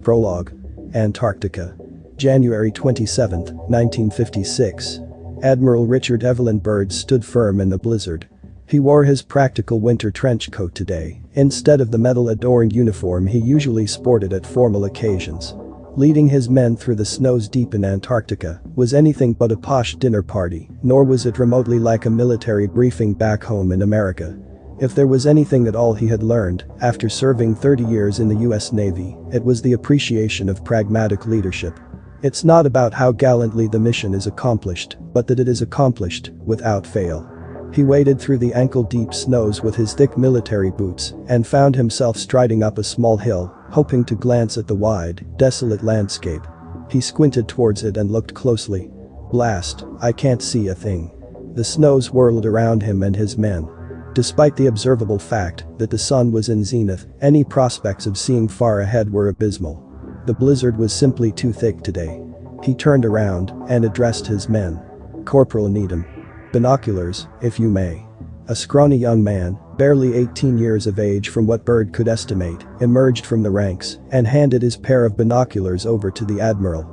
Prologue. Antarctica. January 27, 1956. Admiral Richard Evelyn Byrd stood firm in the blizzard. He wore his practical winter trench coat today, instead of the metal-adorned uniform he usually sported at formal occasions. Leading his men through the snows deep in Antarctica was anything but a posh dinner party, nor was it remotely like a military briefing back home in America. If there was anything at all he had learned, after serving 30 years in the US Navy, it was the appreciation of pragmatic leadership. It's not about how gallantly the mission is accomplished, but that it is accomplished without fail. He waded through the ankle-deep snows with his thick military boots and found himself striding up a small hill, hoping to glance at the wide, desolate landscape. He squinted towards it and looked closely. Blast, I can't see a thing. The snows whirled around him and his men. Despite the observable fact that the sun was in zenith, any prospects of seeing far ahead were abysmal. The blizzard was simply too thick today. He turned around and addressed his men. Corporal Needham. Binoculars, if you may. A scrawny young man, barely 18 years of age from what Byrd could estimate, emerged from the ranks and handed his pair of binoculars over to the admiral.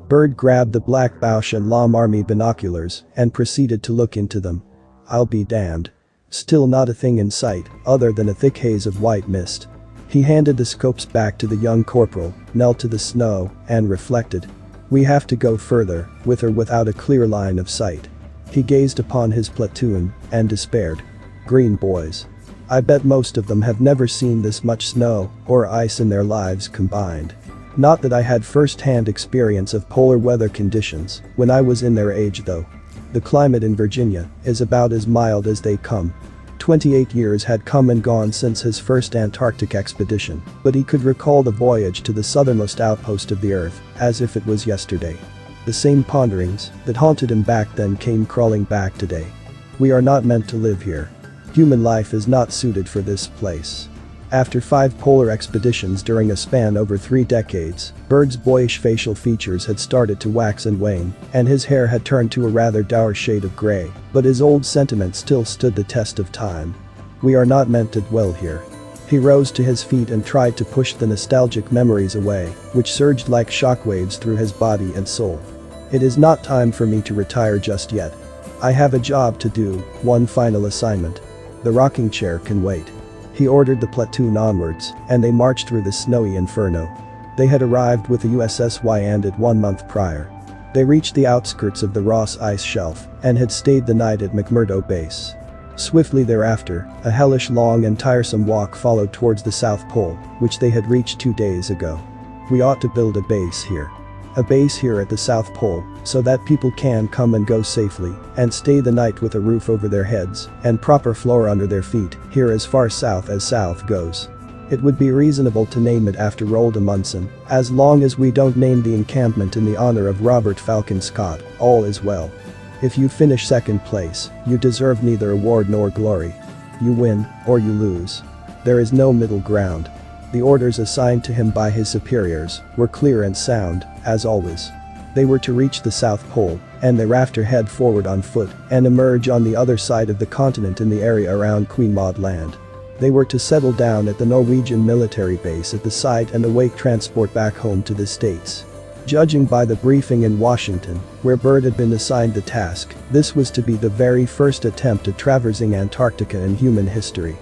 Byrd grabbed the black Bausch and Lomb Army binoculars and proceeded to look into them. I'll be damned. Still not a thing in sight, other than a thick haze of white mist. He handed the scopes back to the young corporal, knelt to the snow, and reflected. We have to go further, with or without a clear line of sight. He gazed upon his platoon and despaired. Green boys. I bet most of them have never seen this much snow or ice in their lives combined. Not that I had first-hand experience of polar weather conditions when I was in their age though. The climate in Virginia is about as mild as they come. 28 years had come and gone since his first Antarctic expedition, but he could recall the voyage to the southernmost outpost of the Earth as if it was yesterday. The same ponderings that haunted him back then came crawling back today. We are not meant to live here. Human life is not suited for this place. After 5 polar expeditions during a span over 3 decades, Byrd's boyish facial features had started to wax and wane, and his hair had turned to a rather dour shade of gray, but his old sentiment still stood the test of time. We are not meant to dwell here. He rose to his feet and tried to push the nostalgic memories away, which surged like shockwaves through his body and soul. It is not time for me to retire just yet. I have a job to do, one final assignment. The rocking chair can wait. He ordered the platoon onwards, and they marched through the snowy inferno. They had arrived with the USS Wyandot 1 month prior. They reached the outskirts of the Ross Ice Shelf and had stayed the night at McMurdo Base. Swiftly thereafter, a hellish long and tiresome walk followed towards the South Pole, which they had reached 2 days ago. We ought to build a base here. A base here at the South Pole, so that people can come and go safely and stay the night with a roof over their heads and proper floor under their feet, here as far south as south goes. It would be reasonable to name it after Roald Amundsen, as long as we don't name the encampment in the honor of Robert Falcon Scott, all is well. If you finish second place, you deserve neither award nor glory. You win, or you lose. There is no middle ground. The orders assigned to him by his superiors were clear and sound, as always. They were to reach the South Pole, and thereafter head forward on foot and emerge on the other side of the continent in the area around Queen Maud Land. They were to settle down at the Norwegian military base at the site and await transport back home to the States. Judging by the briefing in Washington, where Byrd had been assigned the task, this was to be the very first attempt at traversing Antarctica in human history.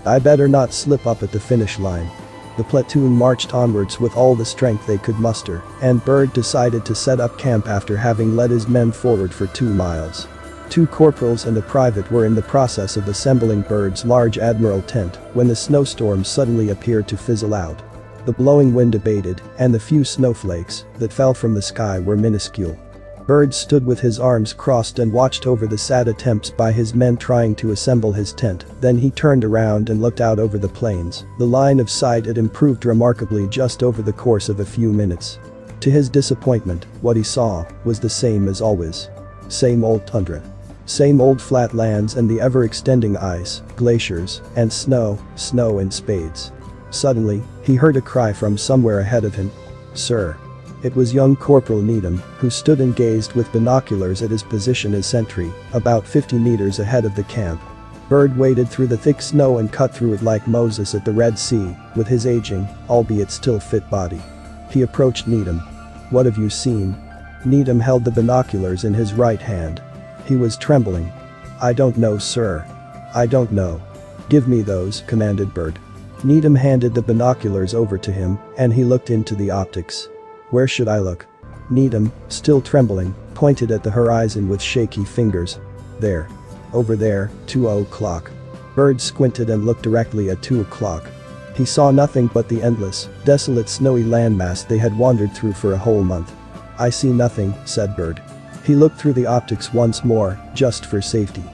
I better not slip up at the finish line. The platoon marched onwards with all the strength they could muster, and Byrd decided to set up camp after having led his men forward for 2 miles. 2 corporals and a private were in the process of assembling Byrd's large admiral tent when the snowstorm suddenly appeared to fizzle out. The blowing wind abated, and the few snowflakes that fell from the sky were minuscule. Byrd stood with his arms crossed and watched over the sad attempts by his men trying to assemble his tent. Then he turned around and looked out over the plains. The line of sight had improved remarkably just over the course of a few minutes. To his disappointment, what he saw was the same as always. Same old tundra. Same old flat lands and the ever-extending ice, glaciers, and snow in spades. Suddenly, he heard a cry from somewhere ahead of him. "Sir." It was young Corporal Needham, who stood and gazed with binoculars at his position as sentry, about 50 meters ahead of the camp. Bird waded through the thick snow and cut through it like Moses at the Red Sea, with his aging, albeit still fit body. He approached Needham. "What have you seen?" Needham held the binoculars in his right hand. He was trembling. "I don't know, sir. I don't know." "Give me those," commanded Bird. Needham handed the binoculars over to him, and he looked into the optics. "Where should I look?" Needham, still trembling, pointed at the horizon with shaky fingers. "There. Over there, 2:00. Bird squinted and looked directly at 2:00. He saw nothing but the endless, desolate snowy landmass they had wandered through for a whole month. "I see nothing," said Bird. He looked through the optics once more, just for safety.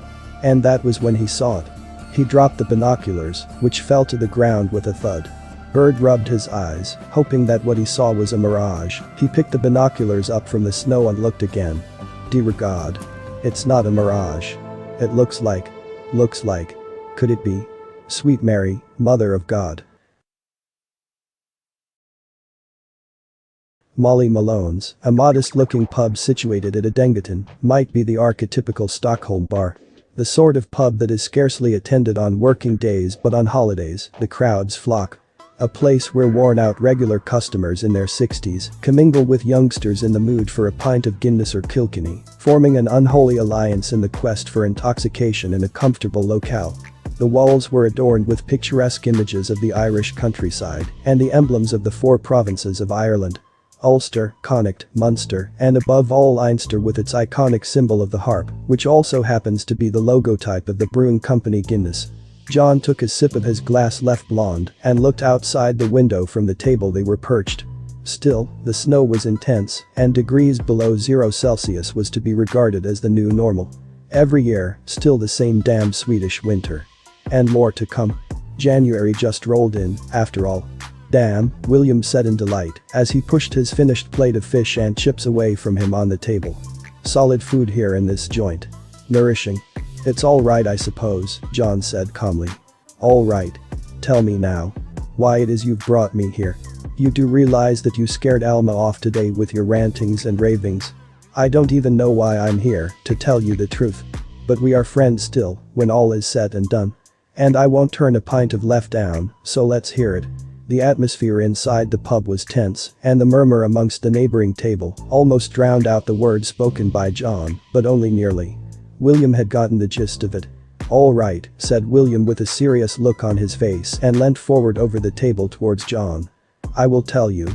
And that was when he saw it. He dropped the binoculars, which fell to the ground with a thud. Bird rubbed his eyes, hoping that what he saw was a mirage. He picked the binoculars up from the snow and looked again. "Dear God. It's not a mirage. It looks like. Could it be? Sweet Mary, Mother of God." Molly Malone's, a modest-looking pub situated at Edington, might be the archetypical Stockholm bar. The sort of pub that is scarcely attended on working days, but on holidays, the crowds flock. A place where worn-out regular customers in their 60s commingle with youngsters in the mood for a pint of Guinness or Kilkenny, forming an unholy alliance in the quest for intoxication in a comfortable locale. The walls were adorned with picturesque images of the Irish countryside and the emblems of the 4 provinces of Ireland: Ulster, Connacht, Munster, and above all Leinster, with its iconic symbol of the harp, which also happens to be the logotype of the brewing company Guinness. John took a sip of his glass left blonde and looked outside the window from the table they were perched. Still, the snow was intense, and degrees below 0 Celsius was to be regarded as the new normal. Every year, still the same damn Swedish winter. And more to come. January just rolled in, after all. "Damn," William said in delight, as he pushed his finished plate of fish and chips away from him on the table. "Solid food here in this joint. Nourishing." "It's all right, I suppose," John said calmly. "All right. Tell me now. Why it is you've brought me here. You do realize that you scared Alma off today with your rantings and ravings?" "I don't even know why I'm here, to tell you the truth. But we are friends still, when all is said and done. And I won't turn a pint of left down, so let's hear it." The atmosphere inside the pub was tense, and the murmur amongst the neighboring table almost drowned out the words spoken by John, but only nearly. William had gotten the gist of it. "All right," said William with a serious look on his face and leant forward over the table towards John. "I will tell you.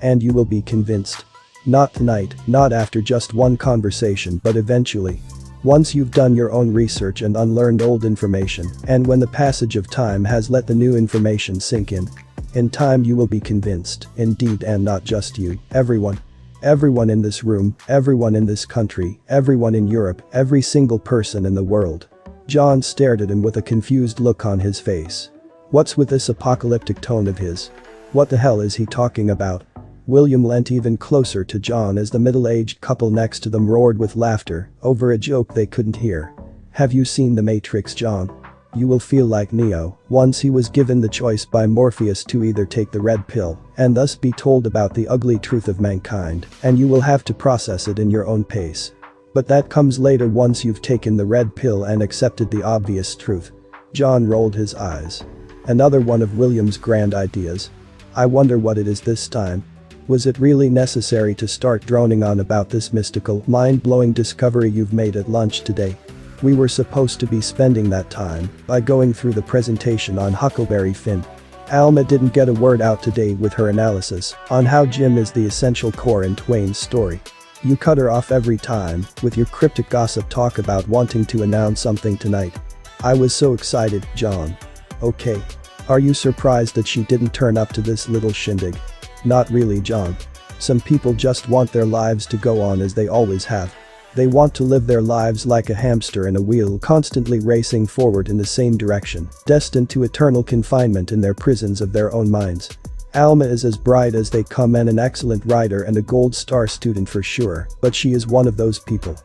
And you will be convinced. Not tonight, not after just one conversation, but eventually. Once you've done your own research and unlearned old information, and when the passage of time has let the new information sink in. In time you will be convinced, indeed, and not just you, everyone. Everyone in this room, everyone in this country, everyone in Europe, every single person in the world." John stared at him with a confused look on his face. What's with this apocalyptic tone of his? What the hell is he talking about? William leant even closer to John as the middle-aged couple next to them roared with laughter over a joke they couldn't hear. "Have you seen The Matrix, John? You will feel like Neo once he was given the choice by Morpheus to either take the red pill and thus be told about the ugly truth of mankind, and you will have to process it in your own pace. But that comes later once you've taken the red pill and accepted the obvious truth." John rolled his eyes. Another one of William's grand ideas. "I wonder what it is this time. Was it really necessary to start droning on about this mystical, mind-blowing discovery you've made at lunch today? We were supposed to be spending that time by going through the presentation on Huckleberry Finn. Alma didn't get a word out today with her analysis on how Jim is the essential core in Twain's story. You cut her off every time with your cryptic gossip talk about wanting to announce something tonight. I was so excited, John. Okay. Are you surprised that she didn't turn up to this little shindig? Not really, John. Some people just want their lives to go on as they always have. They want to live their lives like a hamster in a wheel, constantly racing forward in the same direction, destined to eternal confinement in their prisons of their own minds. Alma is as bright as they come and an excellent writer and a gold star student for sure, but she is one of those people.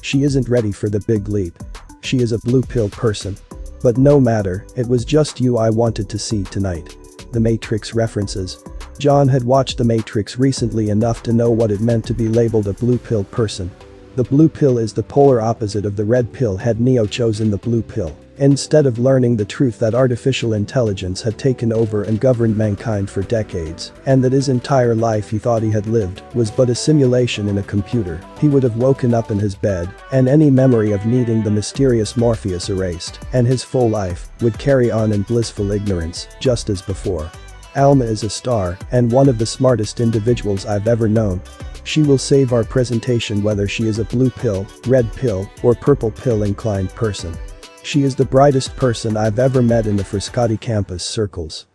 She isn't ready for the big leap. She is a blue pill person. But no matter, it was just you I wanted to see tonight." The Matrix references. John had watched The Matrix recently enough to know what it meant to be labeled a blue pill person. The blue pill is the polar opposite of the red pill. Had Neo chosen the blue pill instead of learning the truth that artificial intelligence had taken over and governed mankind for decades, and that his entire life he thought he had lived was but a simulation in a computer, he would have woken up in his bed, and any memory of meeting the mysterious Morpheus erased, and his full life would carry on in blissful ignorance, just as before. Alma is a star and one of the smartest individuals I've ever known. She will save our presentation whether she is a blue pill, red pill, or purple pill inclined person. She is the brightest person I've ever met in the Frascati campus circles.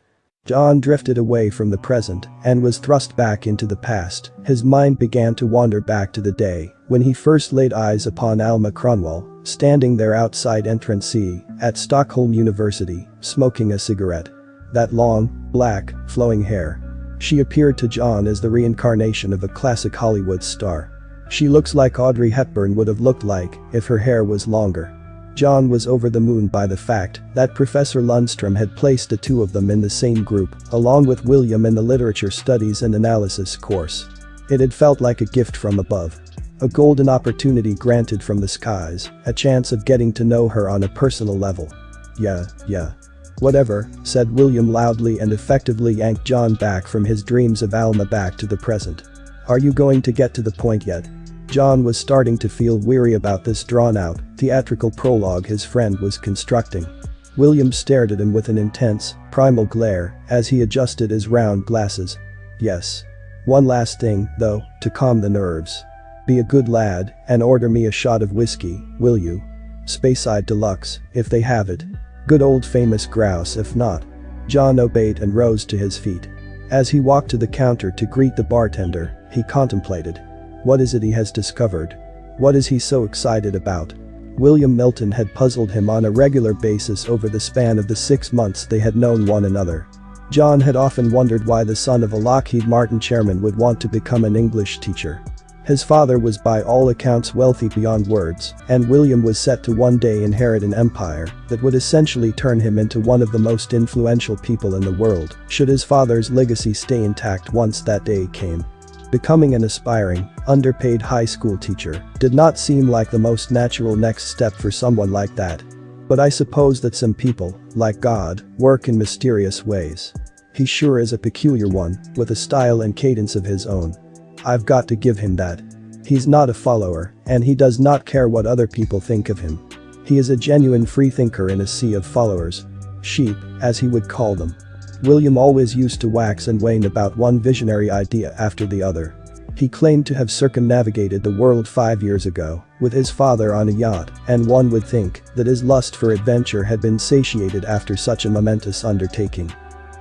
John drifted away from the present and was thrust back into the past. His mind began to wander back to the day when he first laid eyes upon Alma Cronwall, standing there outside entrance C at Stockholm University, smoking a cigarette. That long, black, flowing hair. She appeared to John as the reincarnation of a classic Hollywood star. She looks like Audrey Hepburn would have looked like if her hair was longer. John was over the moon by the fact that Professor Lundstrom had placed the two of them in the same group, along with William in the Literature Studies and Analysis course. It had felt like a gift from above. A golden opportunity granted from the skies, a chance of getting to know her on a personal level. Yeah. Whatever, said William loudly and effectively yanked John back from his dreams of Alma back to the present. Are you going to get to the point yet? John was starting to feel weary about this drawn-out, theatrical prologue his friend was constructing. William stared at him with an intense, primal glare as he adjusted his round glasses. Yes. One last thing, though, to calm the nerves. Be a good lad and order me a shot of whiskey, will you? Speyside Deluxe, if they have it. Good old famous grouse if not. John obeyed and rose to his feet. As he walked to the counter to greet the bartender, he contemplated. What is it he has discovered? What is he so excited about? William Milton had puzzled him on a regular basis over the span of the 6 months they had known one another. John had often wondered why the son of a Lockheed Martin chairman would want to become an English teacher. His father was by all accounts wealthy beyond words, and William was set to one day inherit an empire that would essentially turn him into one of the most influential people in the world, should his father's legacy stay intact once that day came. Becoming an aspiring, underpaid high school teacher did not seem like the most natural next step for someone like that. But I suppose that some people, like God, work in mysterious ways. He sure is a peculiar one, with a style and cadence of his own. I've got to give him that. He's not a follower, and he does not care what other people think of him. He is a genuine freethinker in a sea of followers. Sheep, as he would call them. William always used to wax and wane about one visionary idea after the other. He claimed to have circumnavigated the world 5 years ago, with his father on a yacht, and one would think that his lust for adventure had been satiated after such a momentous undertaking.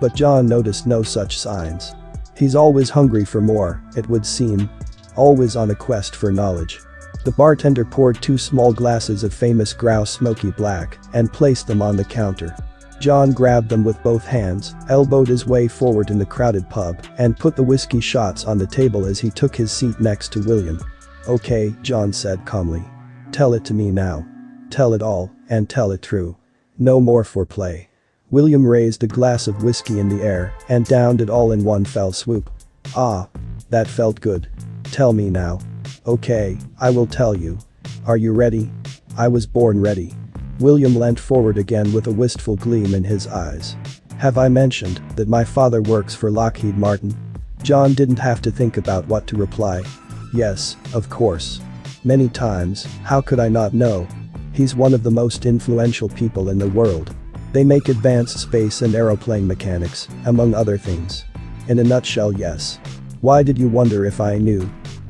But John noticed no such signs. He's always hungry for more, it would seem. Always on a quest for knowledge. The bartender poured 2 small glasses of famous grouse smoky black and placed them on the counter. John grabbed them with both hands, elbowed his way forward in the crowded pub, and put the whiskey shots on the table as he took his seat next to William. Okay, John said calmly. Tell it to me now. Tell it all, and tell it true. No more foreplay. William raised a glass of whiskey in the air and downed it all in one fell swoop. Ah. That felt good. Tell me now. Okay, I will tell you. Are you ready? I was born ready. William leant forward again with a wistful gleam in his eyes. Have I mentioned that my father works for Lockheed Martin? John didn't have to think about what to reply. Yes, of course. Many times, how could I not know? He's one of the most influential people in the world. They make advanced space and aeroplane mechanics, among other things. In a nutshell, yes. Why did you wonder if I knew?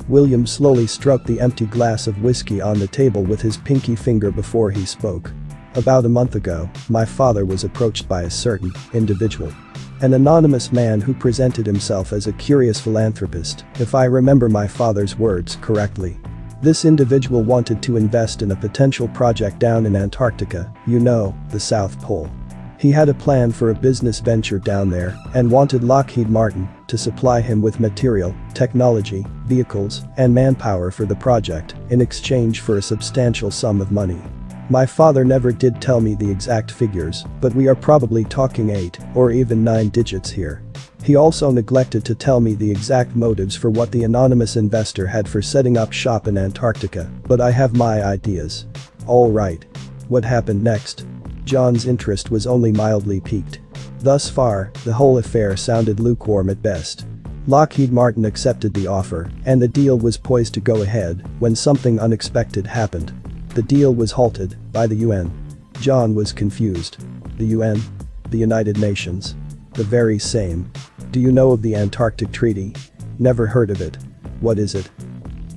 William slowly stroked the empty glass of whiskey on the table with his pinky finger before he spoke. About a month ago, my father was approached by a certain individual. An anonymous man who presented himself as a curious philanthropist, if I remember my father's words correctly. This individual wanted to invest in a potential project down in Antarctica, you know, the South Pole. He had a plan for a business venture down there and wanted Lockheed Martin to supply him with material, technology, vehicles, and manpower for the project in exchange for a substantial sum of money. My father never did tell me the exact figures, but we are probably talking 8 or even 9 digits here. He also neglected to tell me the exact motives for what the anonymous investor had for setting up shop in Antarctica, but I have my ideas. Alright. What happened next? John's interest was only mildly piqued. Thus far, the whole affair sounded lukewarm at best. Lockheed Martin accepted the offer, and the deal was poised to go ahead when something unexpected happened. The deal was halted by the UN. John was confused. The UN? The United Nations. The very same. Do you know of the Antarctic Treaty? Never heard of it. What is it?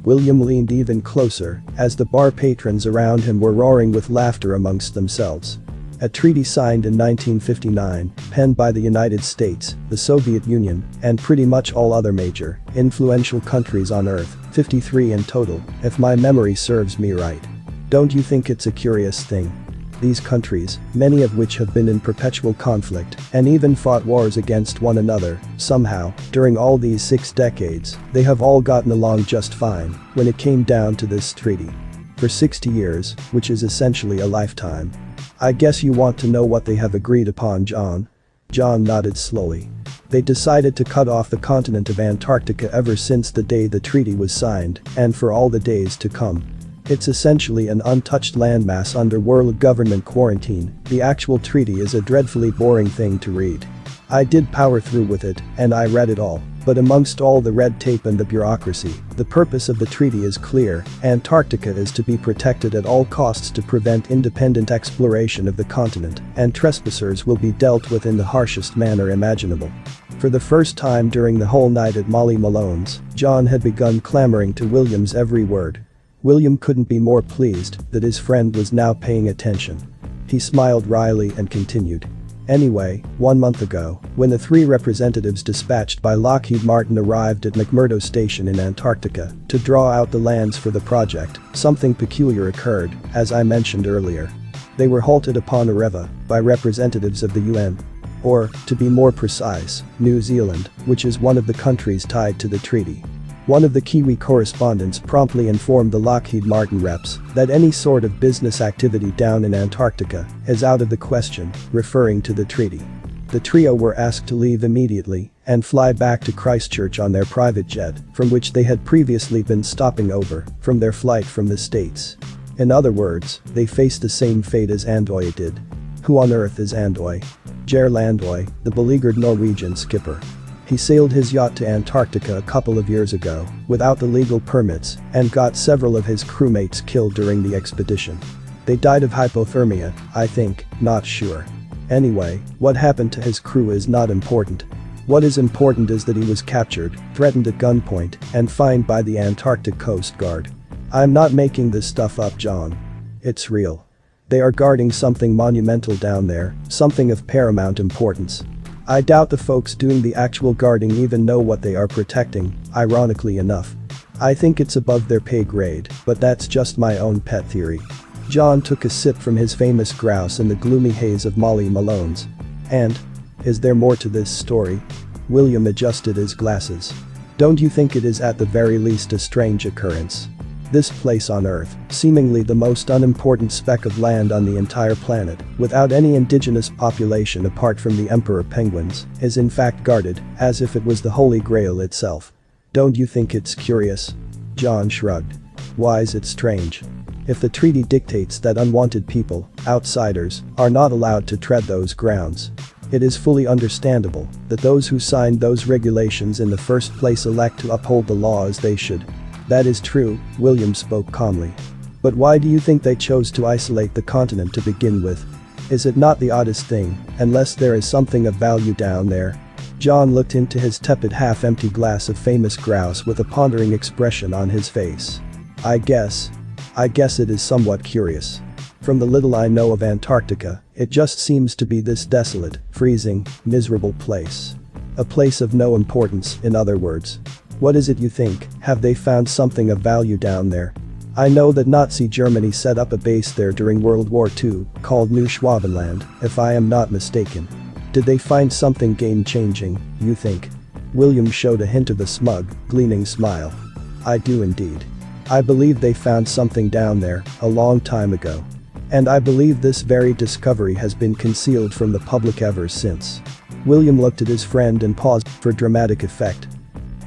William leaned even closer as the bar patrons around him were roaring with laughter amongst themselves. A treaty signed in 1959, penned by the United States, the Soviet Union, and pretty much all other major, influential countries on Earth, 53 in total, if my memory serves me right. Don't you think it's a curious thing? These countries, many of which have been in perpetual conflict and even fought wars against one another, somehow, during all these 6 decades, they have all gotten along just fine when it came down to this treaty. For 60 years, which is essentially a lifetime. I guess you want to know what they have agreed upon, John? John nodded slowly. They decided to cut off the continent of Antarctica ever since the day the treaty was signed, and for all the days to come. It's essentially an untouched landmass under world government quarantine. The actual treaty is a dreadfully boring thing to read. I did power through with it, and I read it all. But amongst all the red tape and the bureaucracy, the purpose of the treaty is clear. Antarctica is to be protected at all costs to prevent independent exploration of the continent, and trespassers will be dealt with in the harshest manner imaginable. For the first time during the whole night at Molly Malone's, John had begun clamoring to William's every word. William couldn't be more pleased that his friend was now paying attention. He smiled wryly and continued. Anyway, 1 month ago, when the 3 representatives dispatched by Lockheed Martin arrived at McMurdo Station in Antarctica to draw out the lands for the project, something peculiar occurred, as I mentioned earlier. They were halted upon Areva by representatives of the UN. Or, to be more precise, New Zealand, which is one of the countries tied to the treaty. One of the Kiwi correspondents promptly informed the Lockheed Martin reps that any sort of business activity down in Antarctica is out of the question, referring to the treaty. The trio were asked to leave immediately and fly back to Christchurch on their private jet, from which they had previously been stopping over from their flight from the States. In other words, they faced the same fate as Andoy did. Who on earth is Andoy? Gerl Andoy, the beleaguered Norwegian skipper. He sailed his yacht to Antarctica a couple of years ago, without the legal permits, and got several of his crewmates killed during the expedition. They died of hypothermia, I think, not sure. Anyway, what happened to his crew is not important. What is important is that he was captured, threatened at gunpoint, and fined by the Antarctic Coast Guard. I'm not making this stuff up, John. It's real. They are guarding something monumental down there, something of paramount importance. I doubt the folks doing the actual guarding even know what they are protecting, ironically enough. I think it's above their pay grade, but that's just my own pet theory. John took a sip from his famous grouse in the gloomy haze of Molly Malone's. And? Is there more to this story? William adjusted his glasses. Don't you think it is at the very least a strange occurrence? This place on Earth, seemingly the most unimportant speck of land on the entire planet, without any indigenous population apart from the emperor penguins, is in fact guarded, as if it was the Holy Grail itself. Don't you think it's curious? John shrugged. Why is it strange? If the treaty dictates that unwanted people, outsiders, are not allowed to tread those grounds, it is fully understandable that those who signed those regulations in the first place elect to uphold the law as they should. That is true, William spoke calmly. But why do you think they chose to isolate the continent to begin with? Is it not the oddest thing, unless there is something of value down there? John looked into his tepid half-empty glass of famous grouse with a pondering expression on his face. I guess it is somewhat curious. From the little I know of Antarctica, it just seems to be this desolate, freezing, miserable place. A place of no importance, in other words. What is it you think? Have they found something of value down there? I know that Nazi Germany set up a base there during World War II, called New Schwabenland, if I am not mistaken. Did they find something game-changing, you think? William showed a hint of a smug, gleaming smile. I do indeed. I believe they found something down there, a long time ago. And I believe this very discovery has been concealed from the public ever since." William looked at his friend and paused for dramatic effect.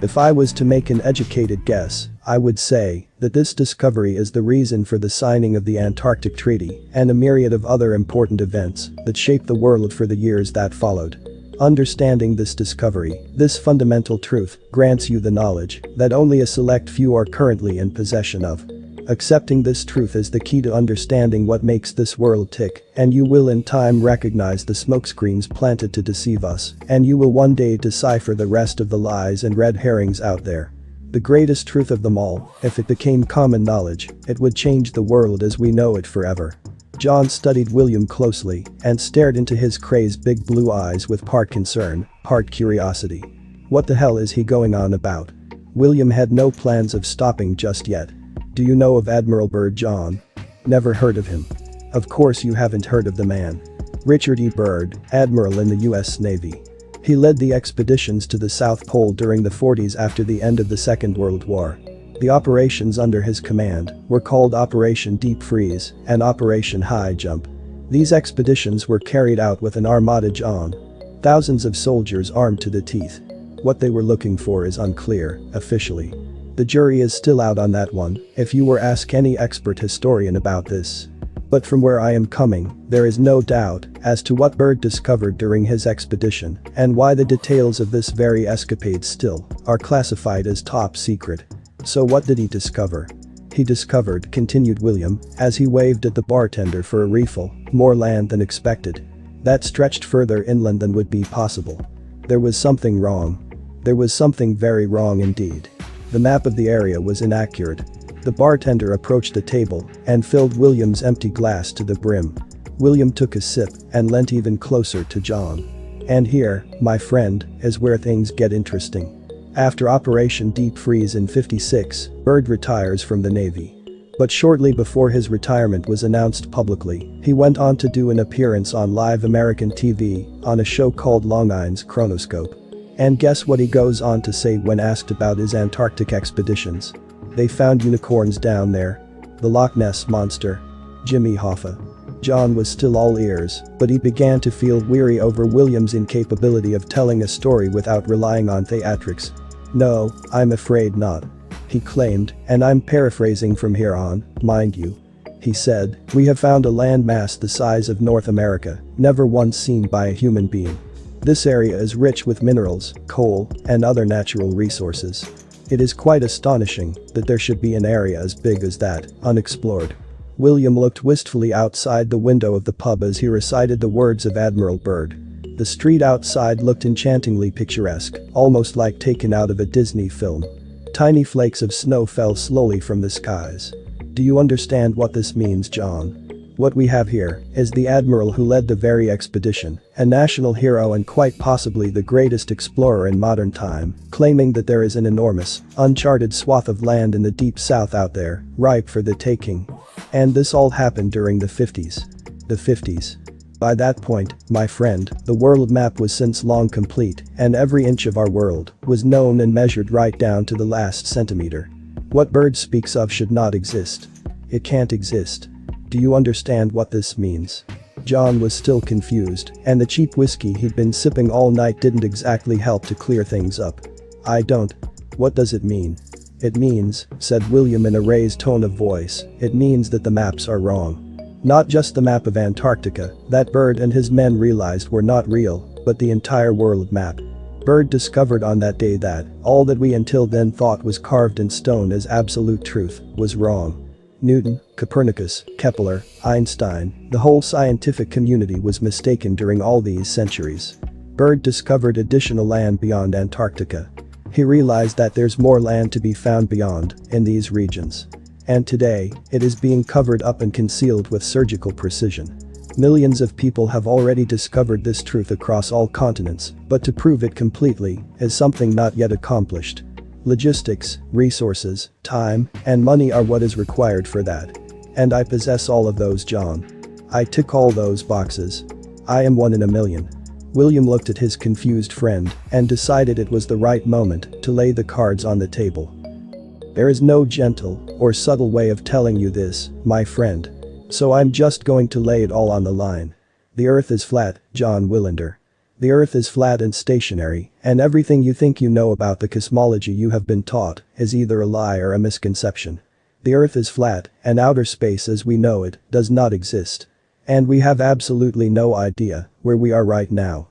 "If I was to make an educated guess, I would say that this discovery is the reason for the signing of the Antarctic Treaty and a myriad of other important events that shaped the world for the years that followed. Understanding this discovery, this fundamental truth, grants you the knowledge that only a select few are currently in possession of. Accepting this truth is the key to understanding what makes this world tick, and you will in time recognize the smokescreens planted to deceive us, and you will one day decipher the rest of the lies and red herrings out there. The greatest truth of them all, if it became common knowledge, it would change the world as we know it forever." John studied William closely and stared into his crazed big blue eyes with part concern, part curiosity. What the hell is he going on about? William had no plans of stopping just yet. "Do you know of Admiral Byrd, John?" "Never heard of him." "Of course you haven't heard of the man. Richard E. Byrd, Admiral in the US Navy. He led the expeditions to the South Pole during the 40s after the end of the Second World War. The operations under his command were called Operation Deep Freeze and Operation High Jump. These expeditions were carried out with an armada, John. Thousands of soldiers armed to the teeth. What they were looking for is unclear, officially. The jury is still out on that one, if you were to ask any expert historian about this. But from where I am coming, there is no doubt as to what Byrd discovered during his expedition and why the details of this very escapade still are classified as top secret. So what did he discover? He discovered, continued William, as he waved at the bartender for a refill, more land than expected. That stretched further inland than would be possible. There was something wrong. There was something very wrong indeed. The map of the area was inaccurate. The bartender approached the table and filled William's empty glass to the brim. William took a sip and leant even closer to John. "And here, my friend, is where things get interesting. After Operation Deep Freeze in '56, Byrd retires from the Navy. But shortly before his retirement was announced publicly, he went on to do an appearance on live American TV on a show called Longine's Chronoscope. And guess what he goes on to say when asked about his Antarctic expeditions? They found unicorns down there. The Loch Ness Monster. Jimmy Hoffa." John was still all ears, but he began to feel weary over William's incapability of telling a story without relying on theatrics. "No, I'm afraid not," he claimed, and I'm paraphrasing from here on, mind you. He said, "We have found a land mass the size of North America, never once seen by a human being. This area is rich with minerals, coal, and other natural resources. It is quite astonishing that there should be an area as big as that, unexplored." William looked wistfully outside the window of the pub as he recited the words of Admiral Byrd. The street outside looked enchantingly picturesque, almost like taken out of a Disney film. Tiny flakes of snow fell slowly from the skies. "Do you understand what this means, John? What we have here is the admiral who led the very expedition, a national hero and quite possibly the greatest explorer in modern time, claiming that there is an enormous, uncharted swath of land in the deep south out there, ripe for the taking. And this all happened during the 50s. The 50s. By that point, my friend, the world map was since long complete, and every inch of our world was known and measured right down to the last centimeter. What Byrd speaks of should not exist. It can't exist. Do you understand what this means?" John was still confused, and the cheap whiskey he'd been sipping all night didn't exactly help to clear things up. "I don't. What does it mean?" "It means," said William in a raised tone of voice, "it means that the maps are wrong. Not just the map of Antarctica that Byrd and his men realized were not real, but the entire world map. Byrd discovered on that day that all that we until then thought was carved in stone as absolute truth was wrong. Newton, Copernicus, Kepler, Einstein, the whole scientific community was mistaken during all these centuries. Byrd discovered additional land beyond Antarctica. He realized that there's more land to be found beyond, in these regions. And today, it is being covered up and concealed with surgical precision. Millions of people have already discovered this truth across all continents, but to prove it completely is something not yet accomplished. Logistics, resources, time, and money are what is required for that. And I possess all of those, John. I tick all those boxes. I am one in a million." William looked at his confused friend and decided it was the right moment to lay the cards on the table. "There is no gentle or subtle way of telling you this, my friend. So I'm just going to lay it all on the line. The Earth is flat, John Willander. The Earth is flat and stationary, and everything you think you know about the cosmology you have been taught is either a lie or a misconception. The Earth is flat, and outer space as we know it does not exist. And we have absolutely no idea where we are right now.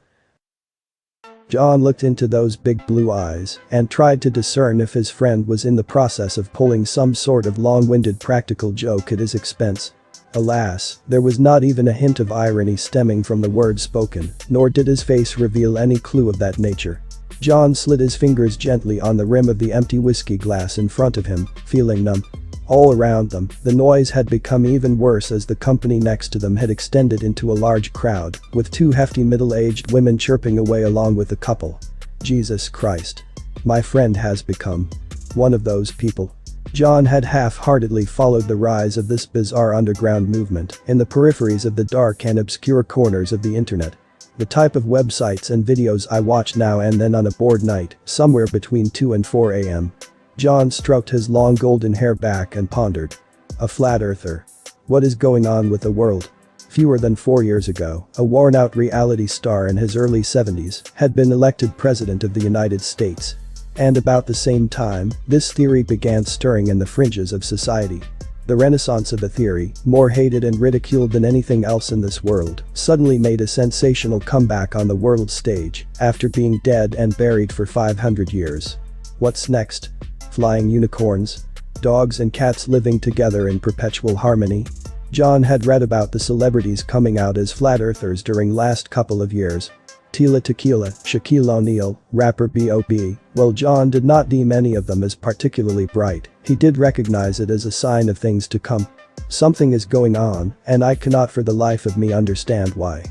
John looked into those big blue eyes and tried to discern if his friend was in the process of pulling some sort of long-winded practical joke at his expense. Alas, there was not even a hint of irony stemming from the words spoken, nor did his face reveal any clue of that nature. John slid his fingers gently on the rim of the empty whiskey glass in front of him, feeling numb. All around them, the noise had become even worse as the company next to them had extended into a large crowd, with two hefty middle-aged women chirping away along with the couple. Jesus Christ. My friend has become one of those people. John had half-heartedly followed the rise of this bizarre underground movement in the peripheries of the dark and obscure corners of the internet. The type of websites and videos I watch now and then on a bored night, somewhere between 2 and 4 a.m. John stroked his long golden hair back and pondered. A flat earther. What is going on with the world? Fewer than 4 years ago, a worn-out reality star in his early 70s had been elected president of the United States. And about the same time, this theory began stirring in the fringes of society. The renaissance of a theory, more hated and ridiculed than anything else in this world, suddenly made a sensational comeback on the world stage after being dead and buried for 500 years. What's next? Flying unicorns? Dogs and cats living together in perpetual harmony? John had read about the celebrities coming out as flat earthers during last couple of years. Tila Tequila, Shaquille O'Neal, rapper B.O.B. While John did not deem any of them as particularly bright, he did recognize it as a sign of things to come. Something is going on, and I cannot for the life of me understand why.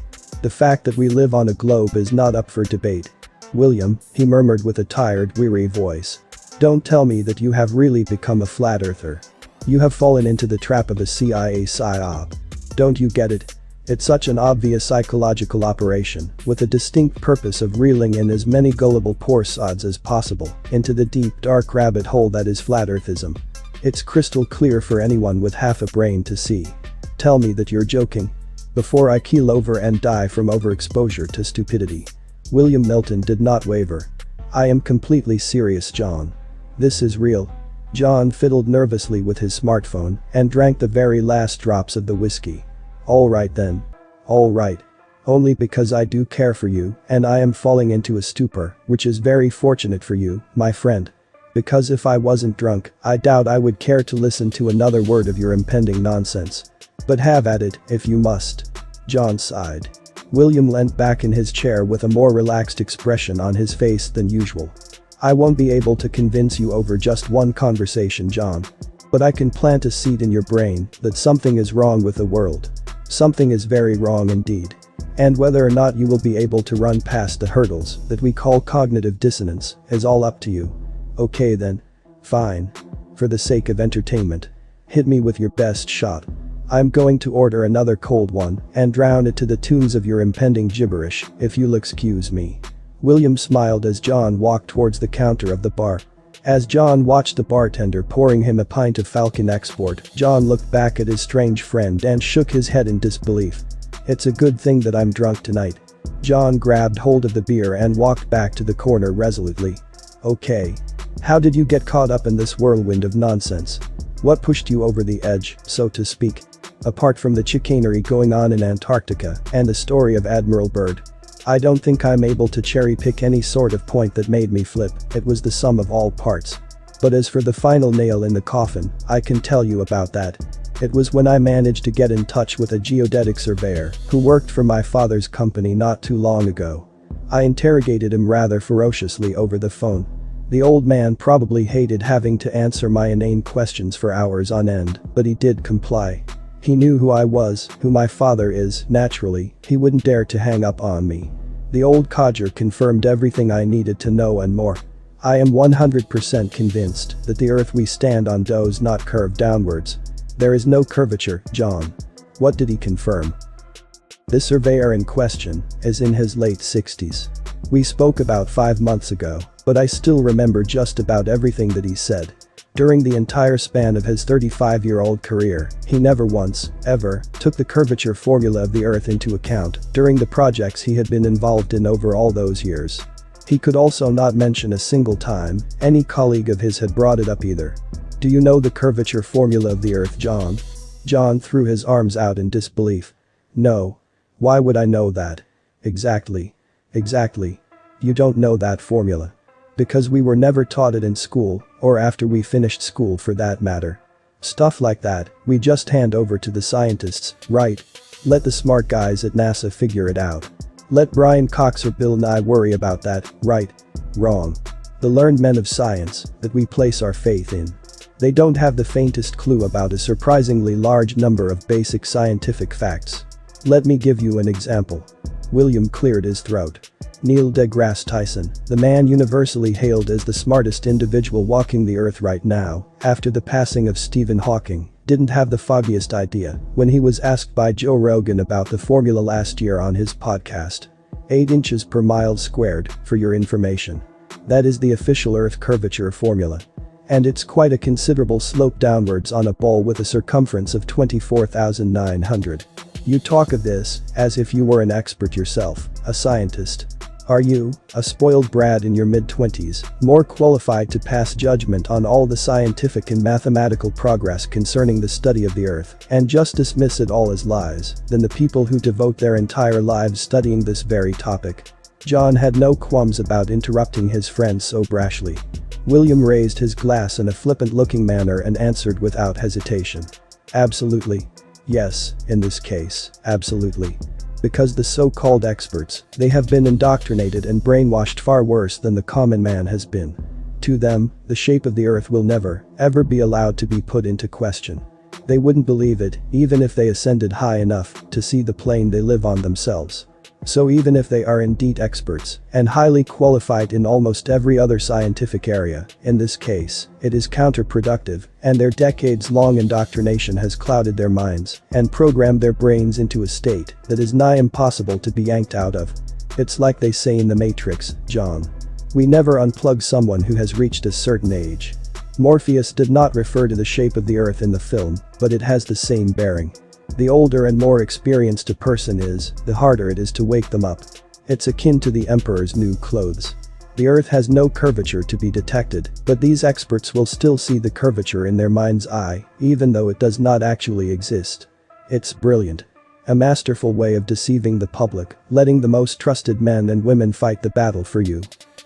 The fact that we live on a globe is not up for debate. William, he murmured with a tired, weary voice. Don't tell me that you have really become a flat earther. You have fallen into the trap of a CIA psyop. Don't you get it? It's such an obvious psychological operation, with a distinct purpose of reeling in as many gullible poor sods as possible into the deep dark rabbit hole that is flat earthism. It's crystal clear for anyone with half a brain to see. Tell me that you're joking. Before I keel over and die from overexposure to stupidity. William Milton did not waver. I am completely serious, John. This is real. John fiddled nervously with his smartphone and drank the very last drops of the whiskey. All right then. All right. Only because I do care for you and I am falling into a stupor, which is very fortunate for you, my friend. Because if I wasn't drunk, I doubt I would care to listen to another word of your impending nonsense. But have at it, if you must. John sighed. William leant back in his chair with a more relaxed expression on his face than usual. I won't be able to convince you over just one conversation, John. But I can plant a seed in your brain that something is wrong with the world. Something is very wrong indeed. And whether or not you will be able to run past the hurdles that we call cognitive dissonance is all up to you. Okay then. Fine. For the sake of entertainment. Hit me with your best shot. I'm going to order another cold one and drown it to the tunes of your impending gibberish, if you'll excuse me. William smiled as John walked towards the counter of the bar. As John watched the bartender pouring him a pint of Falcon Export, John looked back at his strange friend and shook his head in disbelief. It's a good thing that I'm drunk tonight. John grabbed hold of the beer and walked back to the corner resolutely. Okay. How did you get caught up in this whirlwind of nonsense? What pushed you over the edge, so to speak? Apart from the chicanery going on in Antarctica and the story of Admiral Byrd. I don't think I'm able to cherry-pick any sort of point that made me flip, it was the sum of all parts. But as for the final nail in the coffin, I can tell you about that. It was when I managed to get in touch with a geodetic surveyor who worked for my father's company not too long ago. I interrogated him rather ferociously over the phone. The old man probably hated having to answer my inane questions for hours on end, but he did comply. He knew who I was, who my father is, naturally, he wouldn't dare to hang up on me. The old codger confirmed everything I needed to know and more. I am 100% convinced that the earth we stand on does not curve downwards. There is no curvature, John. What did he confirm? The surveyor in question is in his late 60s. We spoke about 5 months ago, but I still remember just about everything that he said. During the entire span of his 35-year-old career, he never once, ever, took the curvature formula of the Earth into account during the projects he had been involved in over all those years. He could also not mention a single time any colleague of his had brought it up either. "Do you know the curvature formula of the Earth, John?" John threw his arms out in disbelief. "No. Why would I know that?" Exactly. You don't know that formula. Because we were never taught it in school, or after we finished school for that matter. Stuff like that, we just hand over to the scientists, right? Let the smart guys at NASA figure it out. Let Brian Cox or Bill Nye worry about that, right? Wrong. The learned men of science that we place our faith in. They don't have the faintest clue about a surprisingly large number of basic scientific facts. Let me give you an example. William cleared his throat. Neil deGrasse Tyson, the man universally hailed as the smartest individual walking the earth right now, after the passing of Stephen Hawking, didn't have the foggiest idea when he was asked by Joe Rogan about the formula last year on his podcast. 8 inches per mile squared, for your information. That is the official Earth curvature formula. And it's quite a considerable slope downwards on a ball with a circumference of 24,900. You talk of this as if you were an expert yourself, a scientist. Are you, a spoiled brat in your mid-20s, more qualified to pass judgment on all the scientific and mathematical progress concerning the study of the Earth and just dismiss it all as lies than the people who devote their entire lives studying this very topic? John had no qualms about interrupting his friend so brashly. William raised his glass in a flippant-looking manner and answered without hesitation. Absolutely. Yes, in this case, absolutely. Because the so-called experts, they have been indoctrinated and brainwashed far worse than the common man has been. To them, the shape of the Earth will never, ever be allowed to be put into question. They wouldn't believe it, even if they ascended high enough to see the plane they live on themselves. So even if they are indeed experts and highly qualified in almost every other scientific area, in this case, it is counterproductive, and their decades-long indoctrination has clouded their minds and programmed their brains into a state that is nigh impossible to be yanked out of. It's like they say in The Matrix, John. We never unplug someone who has reached a certain age. Morpheus did not refer to the shape of the Earth in the film, but it has the same bearing. The older and more experienced a person is, the harder it is to wake them up. It's akin to the emperor's new clothes. The Earth has no curvature to be detected, but these experts will still see the curvature in their mind's eye, even though it does not actually exist. It's brilliant. A masterful way of deceiving the public, letting the most trusted men and women fight the battle for you.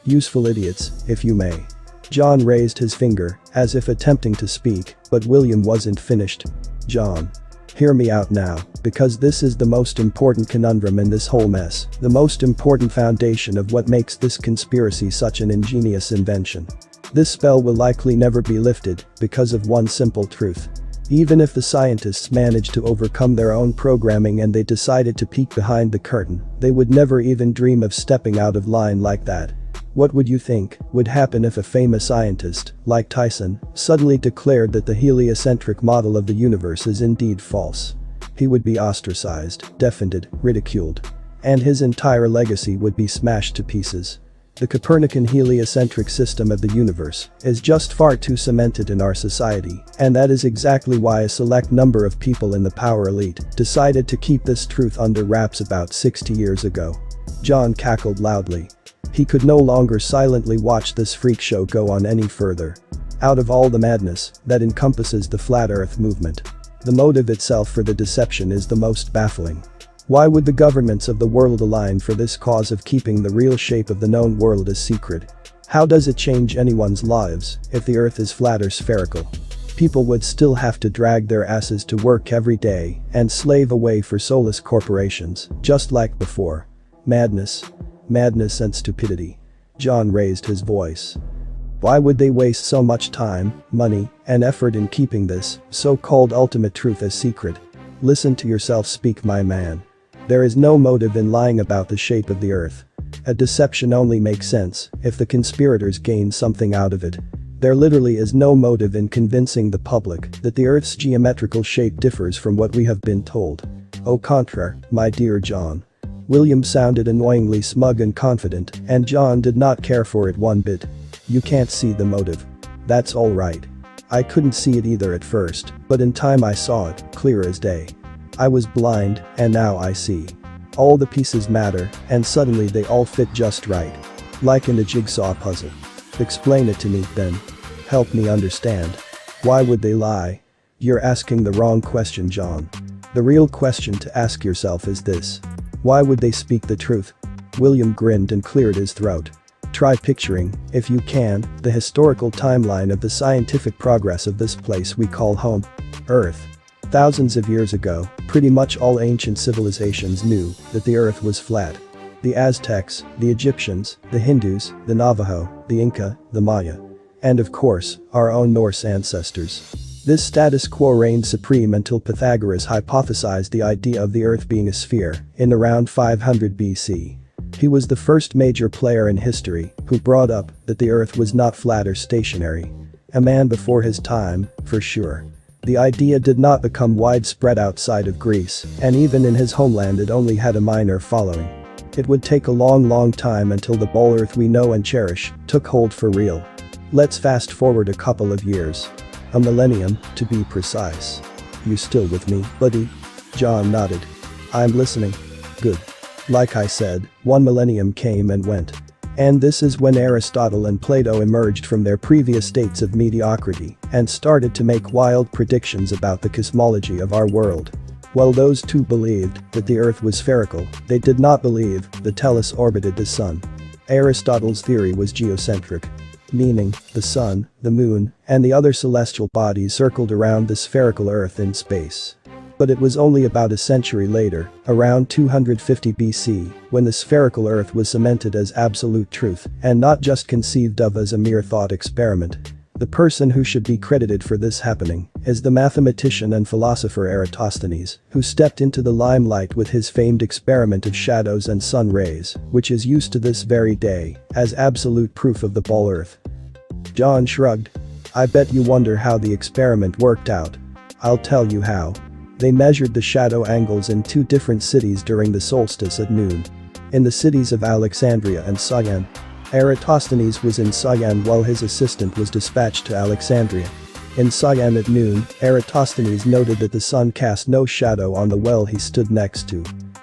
Useful idiots, if you may. John raised his finger, as if attempting to speak, but William wasn't finished. John. Hear me out now, because this is the most important conundrum in this whole mess, the most important foundation of what makes this conspiracy such an ingenious invention. This spell will likely never be lifted because of one simple truth. Even if the scientists managed to overcome their own programming and they decided to peek behind the curtain, they would never even dream of stepping out of line like that. What would you think would happen if a famous scientist, like Tyson, suddenly declared that the heliocentric model of the universe is indeed false? He would be ostracized, defended, ridiculed. And his entire legacy would be smashed to pieces. The Copernican heliocentric system of the universe is just far too cemented in our society, and that is exactly why a select number of people in the power elite decided to keep this truth under wraps about 60 years ago. John cackled loudly. He could no longer silently watch this freak show go on any further. Out of all the madness that encompasses the flat earth movement, the motive itself for the deception is the most baffling. Why would the governments of the world align for this cause of keeping the real shape of the known world a secret? How does it change anyone's lives if the earth is flat or spherical? People would still have to drag their asses to work every day and slave away for soulless corporations, just like before. Madness. Madness and stupidity. John raised his voice. Why would they waste so much time, money, and effort in keeping this so-called ultimate truth a secret? Listen to yourself speak, my man. There is no motive in lying about the shape of the earth. A deception only makes sense if the conspirators gain something out of it. There literally is no motive in convincing the public that the earth's geometrical shape differs from what we have been told. Au contraire, my dear John. William sounded annoyingly smug and confident, and John did not care for it one bit. You can't see the motive. That's all right. I couldn't see it either at first, but in time I saw it, clear as day. I was blind, and now I see. All the pieces matter, and suddenly they all fit just right. Like in a jigsaw puzzle. Explain it to me, then. Help me understand. Why would they lie? You're asking the wrong question, John. The real question to ask yourself is this. Why would they speak the truth? William grinned and cleared his throat. Try picturing, if you can, the historical timeline of the scientific progress of this place we call home. Earth. Thousands of years ago, pretty much all ancient civilizations knew that the Earth was flat. The Aztecs, the Egyptians, the Hindus, the Navajo, the Inca, the Maya. And of course, our own Norse ancestors. This status quo reigned supreme until Pythagoras hypothesized the idea of the Earth being a sphere in around 500 BC. He was the first major player in history who brought up that the Earth was not flat or stationary. A man before his time, for sure. The idea did not become widespread outside of Greece, and even in his homeland it only had a minor following. It would take a long time until the ball Earth we know and cherish took hold for real. Let's fast forward a couple of years. A millennium, to be precise. You still with me, buddy? John nodded. I'm listening. Good. Like I said, one millennium came and went. And this is when Aristotle and Plato emerged from their previous states of mediocrity and started to make wild predictions about the cosmology of our world. While those two believed that the Earth was spherical, they did not believe that Tellus orbited the Sun. Aristotle's theory was geocentric. Meaning, the Sun, the Moon, and the other celestial bodies circled around the spherical Earth in space. But it was only about a century later, around 250 BC, when the spherical Earth was cemented as absolute truth and not just conceived of as a mere thought experiment. The person who should be credited for this happening is the mathematician and philosopher Eratosthenes, who stepped into the limelight with his famed experiment of shadows and sun rays, which is used to this very day as absolute proof of the ball Earth. John shrugged. I bet you wonder how the experiment worked out. I'll tell you how. They measured the shadow angles in two different cities during the solstice at noon. In the cities of Alexandria and Cyan. Eratosthenes was in Cyan while his assistant was dispatched to Alexandria. In Cyan at noon, Eratosthenes noted that the sun cast no shadow on the well he stood next to.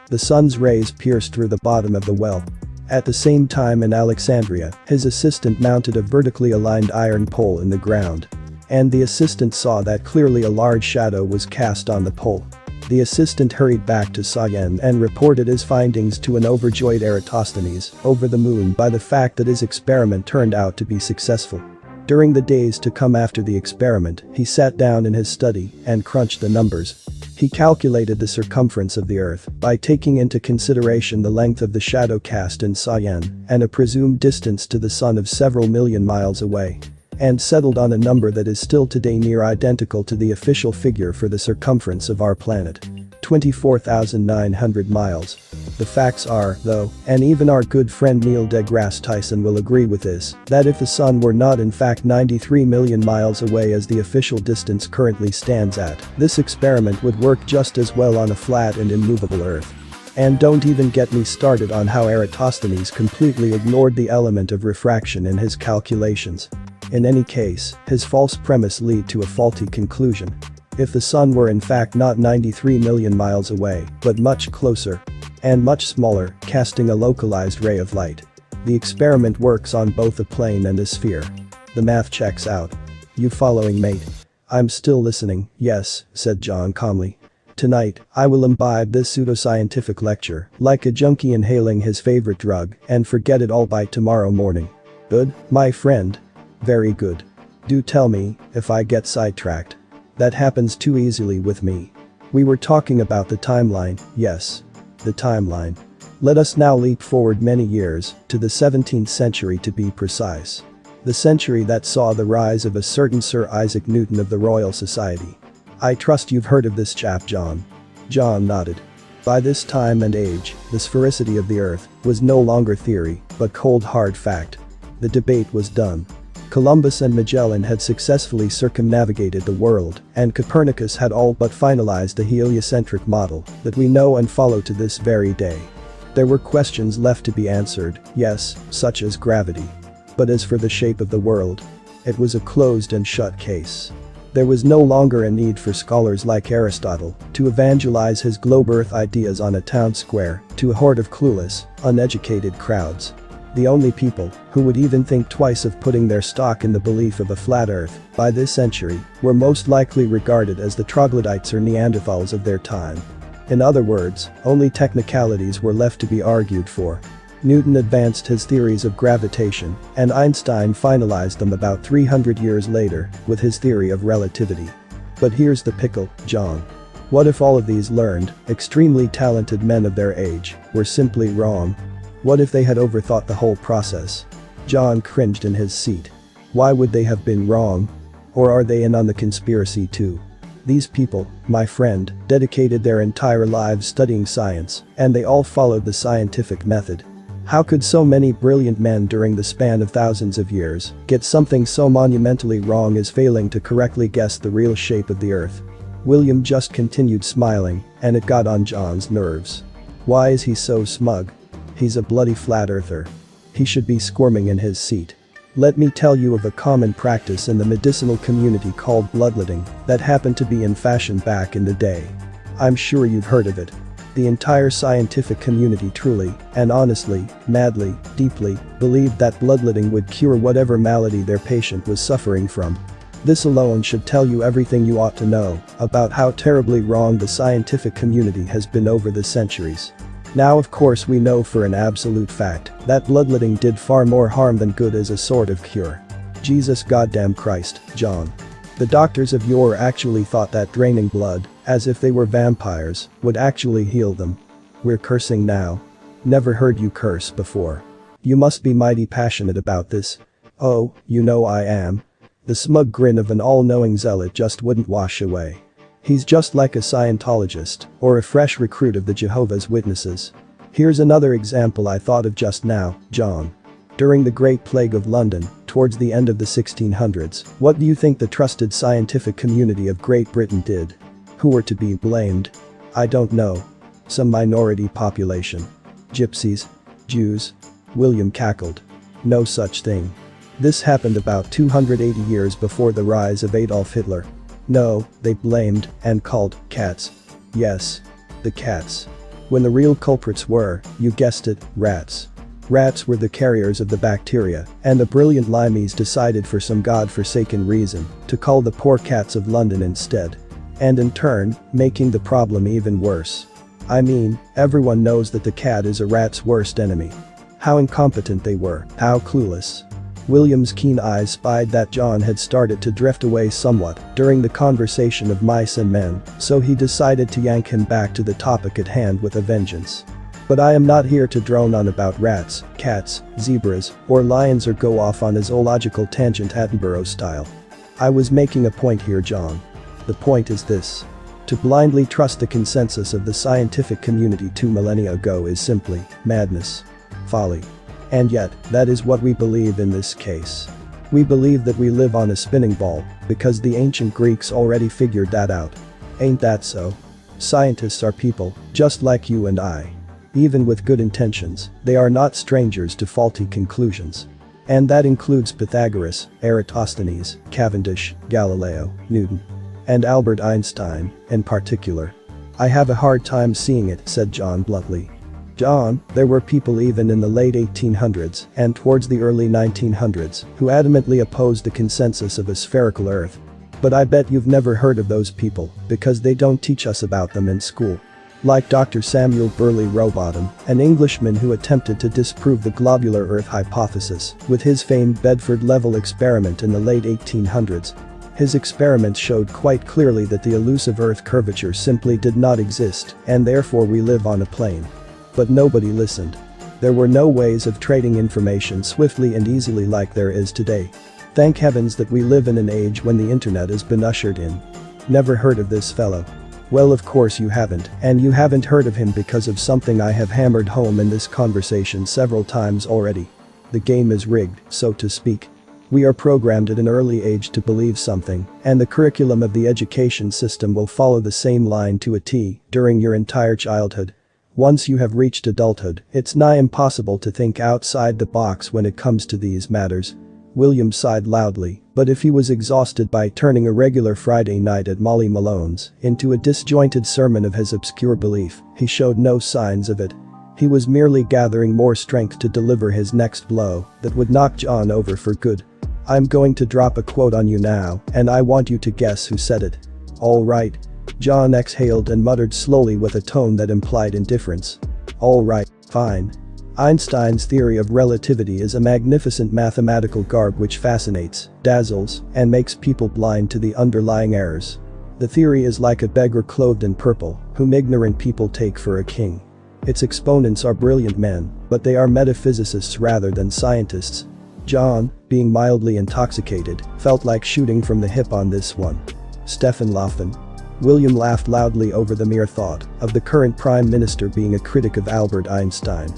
The sun's rays pierced through the bottom of the well. At the same time in Alexandria, his assistant mounted a vertically aligned iron pole in the ground. And the assistant saw that clearly a large shadow was cast on the pole. The assistant hurried back to Cyan and reported his findings to an overjoyed Eratosthenes, over the moon by the fact that his experiment turned out to be successful. During the days to come after the experiment, he sat down in his study and crunched the numbers. He calculated the circumference of the Earth by taking into consideration the length of the shadow cast in Cyan and a presumed distance to the sun of several million miles away. And settled on a number that is still today near identical to the official figure for the circumference of our planet. 24,900 miles. The facts are, though, and even our good friend Neil deGrasse Tyson will agree with this, that if the sun were not in fact 93 million miles away as the official distance currently stands at, this experiment would work just as well on a flat and immovable Earth. And don't even get me started on how Eratosthenes completely ignored the element of refraction in his calculations. In any case, his false premise led to a faulty conclusion. If the sun were in fact not 93 million miles away, but much closer and much smaller, casting a localized ray of light, the experiment works on both a plane and a sphere. The math checks out. You following, mate? I'm still listening, yes, said John calmly. Tonight, I will imbibe this pseudoscientific lecture like a junkie inhaling his favorite drug and forget it all by tomorrow morning. Good, my friend? Very good. Do tell me if I get sidetracked. That happens too easily with me. We were talking about the timeline, yes. The timeline. Let us now leap forward many years, to the 17th century to be precise. The century that saw the rise of a certain Sir Isaac Newton of the Royal Society. I trust you've heard of this chap, John. John nodded. By this time and age, the sphericity of the Earth was no longer theory, but cold hard fact. The debate was done. Columbus and Magellan had successfully circumnavigated the world, and Copernicus had all but finalized the heliocentric model that we know and follow to this very day. There were questions left to be answered, yes, such as gravity. But as for the shape of the world, It was a closed and shut case. There was no longer a need for scholars like Aristotle to evangelize his globe earth ideas on a town square to a horde of clueless, uneducated crowds. The only people who would even think twice of putting their stock in the belief of a flat earth by this century were most likely regarded as the troglodytes or Neanderthals of their time. In other words, only technicalities were left to be argued for. Newton advanced his theories of gravitation, and Einstein finalized them about 300 years later with his theory of relativity. But here's the pickle, John. What if all of these learned, extremely talented men of their age were simply wrong? What if they had overthought the whole process? John cringed in his seat. Why would they have been wrong? Or are they in on the conspiracy too? These people, my friend, dedicated their entire lives studying science, and they all followed the scientific method. How could so many brilliant men during the span of thousands of years get something so monumentally wrong as failing to correctly guess the real shape of the earth? William just continued smiling, and it got on John's nerves. Why is he so smug? He's a bloody flat earther. He should be squirming in his seat. Let me tell you of a common practice in the medicinal community called bloodletting that happened to be in fashion back in the day. I'm sure you've heard of it. The entire scientific community truly, and honestly, madly, deeply, believed that bloodletting would cure whatever malady their patient was suffering from. This alone should tell you everything you ought to know about how terribly wrong the scientific community has been over the centuries. Now of course we know for an absolute fact that bloodletting did far more harm than good as a sort of cure. Jesus goddamn Christ, John. The doctors of yore actually thought that draining blood, as if they were vampires, would actually heal them. We're cursing now. Never heard you curse before. You must be mighty passionate about this. Oh, you know I am. The smug grin of an all-knowing zealot just wouldn't wash away. He's just like a Scientologist or a fresh recruit of the Jehovah's Witnesses. Here's another example I thought of just now, John. During the Great Plague of London, towards the end of the 1600s, what do you think the trusted scientific community of Great Britain did? Who were to be blamed? I don't know. Some minority population. Gypsies? Jews? William cackled. No such thing. This happened about 280 years before the rise of Adolf Hitler. No, they blamed and called cats. Yes. The cats. When the real culprits were, you guessed it, rats. Rats were the carriers of the bacteria, and the brilliant limeys decided for some god-forsaken reason to call the poor cats of London instead. And in turn, making the problem even worse. I mean, everyone knows that the cat is a rat's worst enemy. How incompetent they were, how clueless. William's keen eyes spied that John had started to drift away somewhat during the conversation of mice and men, so he decided to yank him back to the topic at hand with a vengeance. But I am not here to drone on about rats, cats, zebras, or lions or go off on a zoological tangent Attenborough style. I was making a point here, John. The point is this. To blindly trust the consensus of the scientific community 2 millennia ago is simply madness. Folly. And yet, that is what we believe in this case. We believe that we live on a spinning ball because the ancient Greeks already figured that out. Ain't that so? Scientists are people, just like you and I. Even with good intentions, they are not strangers to faulty conclusions. And that includes Pythagoras, Eratosthenes, Cavendish, Galileo, Newton. And Albert Einstein, in particular. I have a hard time seeing it, said John bluntly. John, there were people even in the late 1800s and towards the early 1900s who adamantly opposed the consensus of a spherical Earth. But I bet you've never heard of those people because they don't teach us about them in school. Like Dr. Samuel Burley Rowbottom, an Englishman who attempted to disprove the globular Earth hypothesis with his famed Bedford-level experiment in the late 1800s. His experiments showed quite clearly that the elusive Earth curvature simply did not exist, and therefore we live on a plane. But nobody listened. There were no ways of trading information swiftly and easily like there is today. Thank heavens that we live in an age when the internet has been ushered in. Never heard of this fellow? Well, of course you haven't, and you haven't heard of him because of something I have hammered home in this conversation several times already. The game is rigged, so to speak. We are programmed at an early age to believe something, and the curriculum of the education system will follow the same line to a T during your entire childhood. Once you have reached adulthood, it's nigh impossible to think outside the box when it comes to these matters. William sighed loudly, but if he was exhausted by turning a regular Friday night at Molly Malone's into a disjointed sermon of his obscure belief, he showed no signs of it. He was merely gathering more strength to deliver his next blow that would knock John over for good. "I'm going to drop a quote on you now, and I want you to guess who said it." "All right." John exhaled and muttered slowly with a tone that implied indifference. "All right, fine. Einstein's theory of relativity is a magnificent mathematical garb which fascinates, dazzles, and makes people blind to the underlying errors. The theory is like a beggar clothed in purple, whom ignorant people take for a king. Its exponents are brilliant men, but they are metaphysicists rather than scientists." John, being mildly intoxicated, felt like shooting from the hip on this one. Stefan Laufen. William laughed loudly over the mere thought of the current Prime Minister being a critic of Albert Einstein.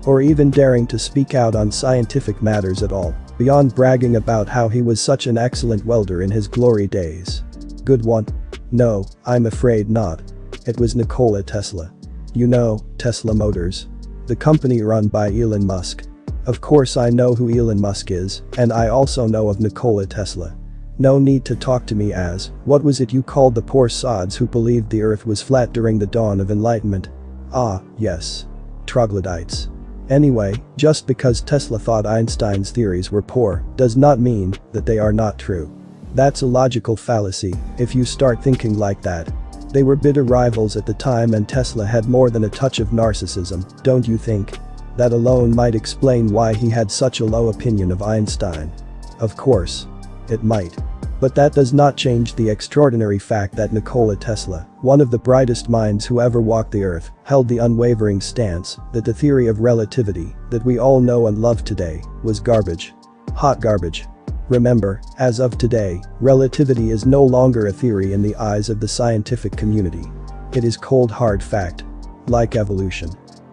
Or even daring to speak out on scientific matters at all, beyond bragging about how he was such an excellent welder in his glory days. "Good one?" "No, I'm afraid not. It was Nikola Tesla. You know, Tesla Motors. The company run by Elon Musk." "Of course I know who Elon Musk is, and I also know of Nikola Tesla. No need to talk to me as, what was it you called the poor sods who believed the earth was flat during the dawn of enlightenment?" "Ah, yes. Troglodytes. Anyway, just because Tesla thought Einstein's theories were poor does not mean that they are not true. That's a logical fallacy if you start thinking like that. They were bitter rivals at the time and Tesla had more than a touch of narcissism, don't you think? That alone might explain why he had such a low opinion of Einstein." "Of course. It might. But that does not change the extraordinary fact that Nikola Tesla, one of the brightest minds who ever walked the earth, held the unwavering stance that the theory of relativity that we all know and love today was garbage. Hot garbage. Remember, as of today, relativity is no longer a theory in the eyes of the scientific community. It is cold hard fact. Like evolution.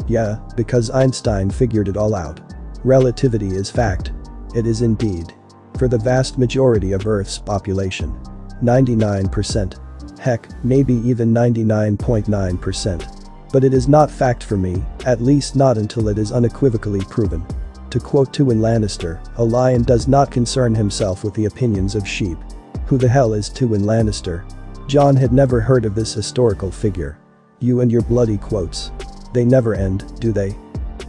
Yeah, because Einstein figured it all out. Relativity is fact. It is indeed. For the vast majority of Earth's population. 99%. Heck, maybe even 99.9%. But it is not fact for me, at least not until it is unequivocally proven. To quote Tywin Lannister, a lion does not concern himself with the opinions of sheep. Who the hell is Tywin Lannister? John had never heard of this historical figure. You and your bloody quotes. They never end, do they?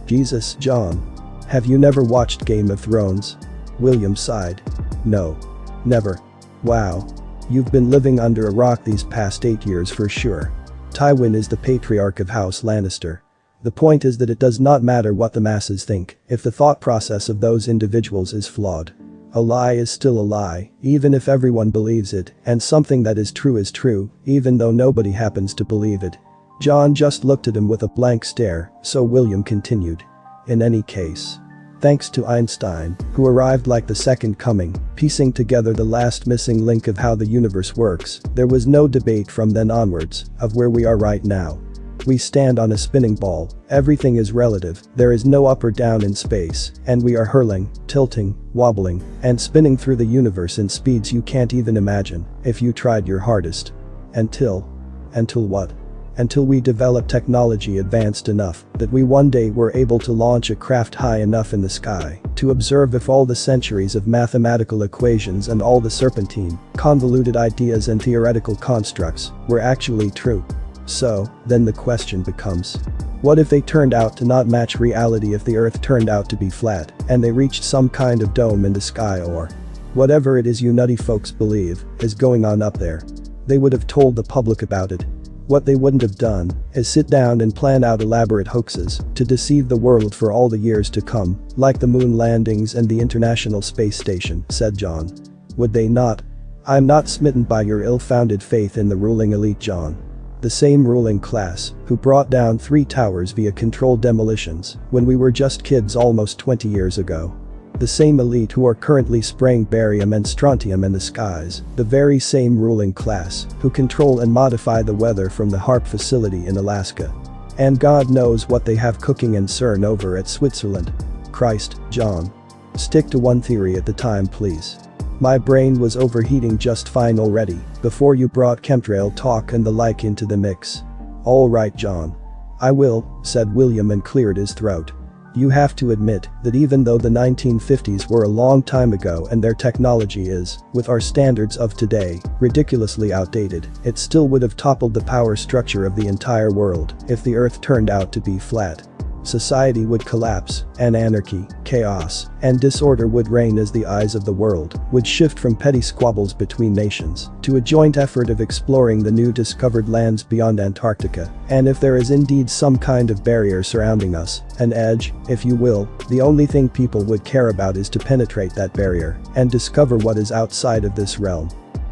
Jesus, John. Have you never watched Game of Thrones? William sighed. No. Never. Wow. You've been living under a rock these past 8 years for sure. Tywin is the patriarch of House Lannister. The point is that it does not matter what the masses think if the thought process of those individuals is flawed. A lie is still a lie, even if everyone believes it, and something that is true, even though nobody happens to believe it. John just looked at him with a blank stare, so William continued. In any case. Thanks to Einstein, who arrived like the second coming, piecing together the last missing link of how the universe works, there was no debate from then onwards of where we are right now. We stand on a spinning ball, everything is relative, there is no up or down in space, and we are hurling, tilting, wobbling, and spinning through the universe in speeds you can't even imagine if you tried your hardest. Until what? Until we develop technology advanced enough that we one day were able to launch a craft high enough in the sky to observe if all the centuries of mathematical equations and all the serpentine, convoluted ideas and theoretical constructs were actually true. So, then the question becomes, what if they turned out to not match reality, if the earth turned out to be flat and they reached some kind of dome in the sky, or whatever it is you nutty folks believe is going on up there? They would have told the public about it. What they wouldn't have done is sit down and plan out elaborate hoaxes to deceive the world for all the years to come, like the moon landings and the International Space Station, said John. Would they not? I'm not smitten by your ill-founded faith in the ruling elite, John. The same ruling class who brought down 3 towers via controlled demolitions when we were just kids almost 20 years ago. The same elite who are currently spraying barium and strontium in the skies, the very same ruling class who control and modify the weather from the HARP facility in Alaska. And God knows what they have cooking in CERN over at Switzerland. Christ, John. Stick to one theory at the time, please. My brain was overheating just fine already before you brought chemtrail talk and the like into the mix. All right, John. I will, said William and cleared his throat. You have to admit that even though the 1950s were a long time ago and their technology is, with our standards of today, ridiculously outdated, it still would have toppled the power structure of the entire world if the Earth turned out to be flat. Society would collapse, and anarchy, chaos, and disorder would reign as the eyes of the world would shift from petty squabbles between nations to a joint effort of exploring the new discovered lands beyond Antarctica. And if there is indeed some kind of barrier surrounding us, an edge, if you will, the only thing people would care about is to penetrate that barrier and discover what is outside of this realm.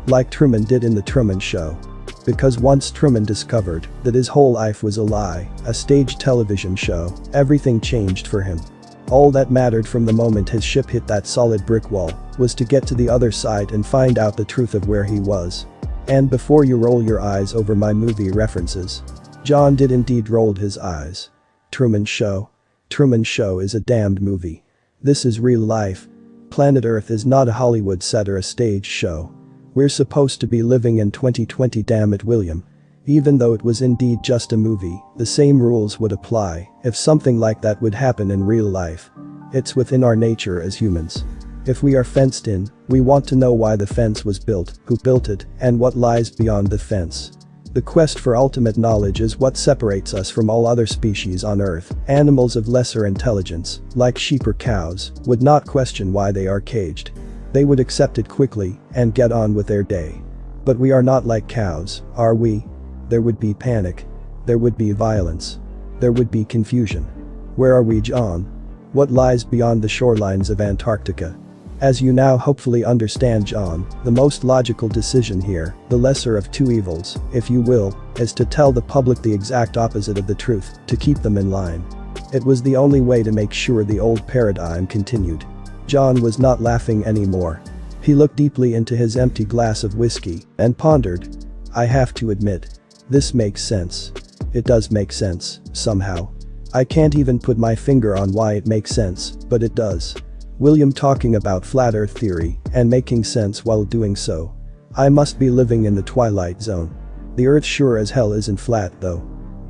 Like Truman did in The Truman Show. Because once Truman discovered that his whole life was a lie, a staged television show, everything changed for him. All that mattered from the moment his ship hit that solid brick wall was to get to the other side and find out the truth of where he was. And before you roll your eyes over my movie references, John did indeed roll his eyes. Truman Show? Truman Show is a damned movie. This is real life. Planet Earth is not a Hollywood set or a stage show. We're supposed to be living in 2020, damn it, William. Even though it was indeed just a movie, the same rules would apply if something like that would happen in real life. It's within our nature as humans. If we are fenced in, we want to know why the fence was built, who built it, and what lies beyond the fence. The quest for ultimate knowledge is what separates us from all other species on Earth. Animals of lesser intelligence, like sheep or cows, would not question why they are caged. They would accept it quickly and get on with their day. But we are not like cows, are we? There would be panic. There would be violence. There would be confusion. Where are we, John? What lies beyond the shorelines of Antarctica? As you now hopefully understand, John, the most logical decision here, the lesser of two evils, if you will, is to tell the public the exact opposite of the truth, to keep them in line. It was the only way to make sure the old paradigm continued. John was not laughing anymore. He looked deeply into his empty glass of whiskey and pondered. I have to admit. This makes sense. It does make sense, somehow. I can't even put my finger on why it makes sense, but it does. William talking about flat Earth theory and making sense while doing so. I must be living in the twilight zone. The Earth sure as hell isn't flat though.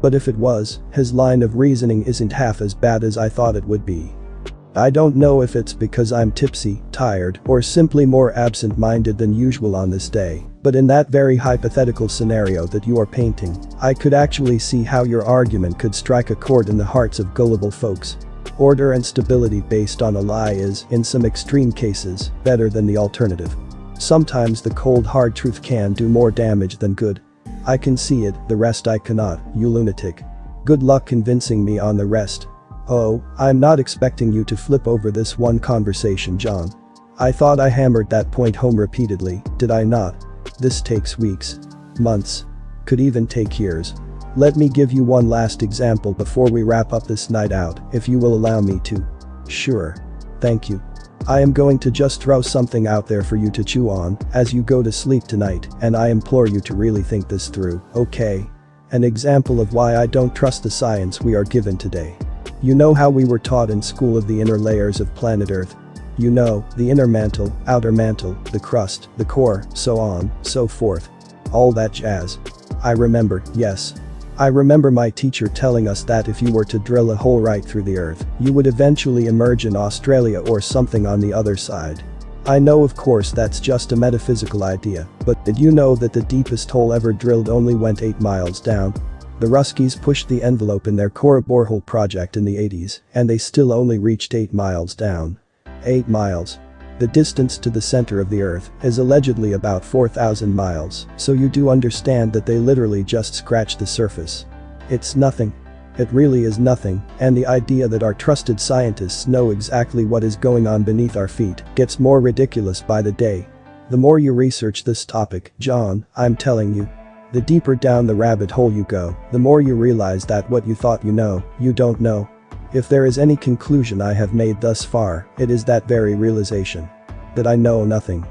But if it was, his line of reasoning isn't half as bad as I thought it would be. I don't know if it's because I'm tipsy, tired, or simply more absent-minded than usual on this day, but in that very hypothetical scenario that you are painting, I could actually see how your argument could strike a chord in the hearts of gullible folks. Order and stability based on a lie is, in some extreme cases, better than the alternative. Sometimes the cold hard truth can do more damage than good. I can see it, the rest I cannot, you lunatic. Good luck convincing me on the rest. Oh, I'm not expecting you to flip over this one conversation, John. I thought I hammered that point home repeatedly, did I not? This takes weeks, months, could even take years. Let me give you one last example before we wrap up this night out, if you will allow me to. Sure. Thank you. I am going to just throw something out there for you to chew on as you go to sleep tonight, and I implore you to really think this through, okay? An example of why I don't trust the science we are given today. You know how we were taught in school of the inner layers of planet Earth? You know, the inner mantle, outer mantle, the crust, the core, so on, so forth. All that jazz. I remember, yes. I remember my teacher telling us that if you were to drill a hole right through the Earth, you would eventually emerge in Australia or something on the other side. I know, of course, that's just a metaphysical idea, but did you know that the deepest hole ever drilled only went 8 miles down? The Ruskies pushed the envelope in their core borehole project in the 80s, and they still only reached 8 miles down. 8 miles. The distance to the center of the Earth is allegedly about 4,000 miles, so you do understand that they literally just scratched the surface. It's nothing. It really is nothing, and the idea that our trusted scientists know exactly what is going on beneath our feet gets more ridiculous by the day. The more you research this topic, John, I'm telling you, the deeper down the rabbit hole you go, the more you realize that what you thought you know, you don't know. If there is any conclusion I have made thus far, it is that very realization. That I know nothing.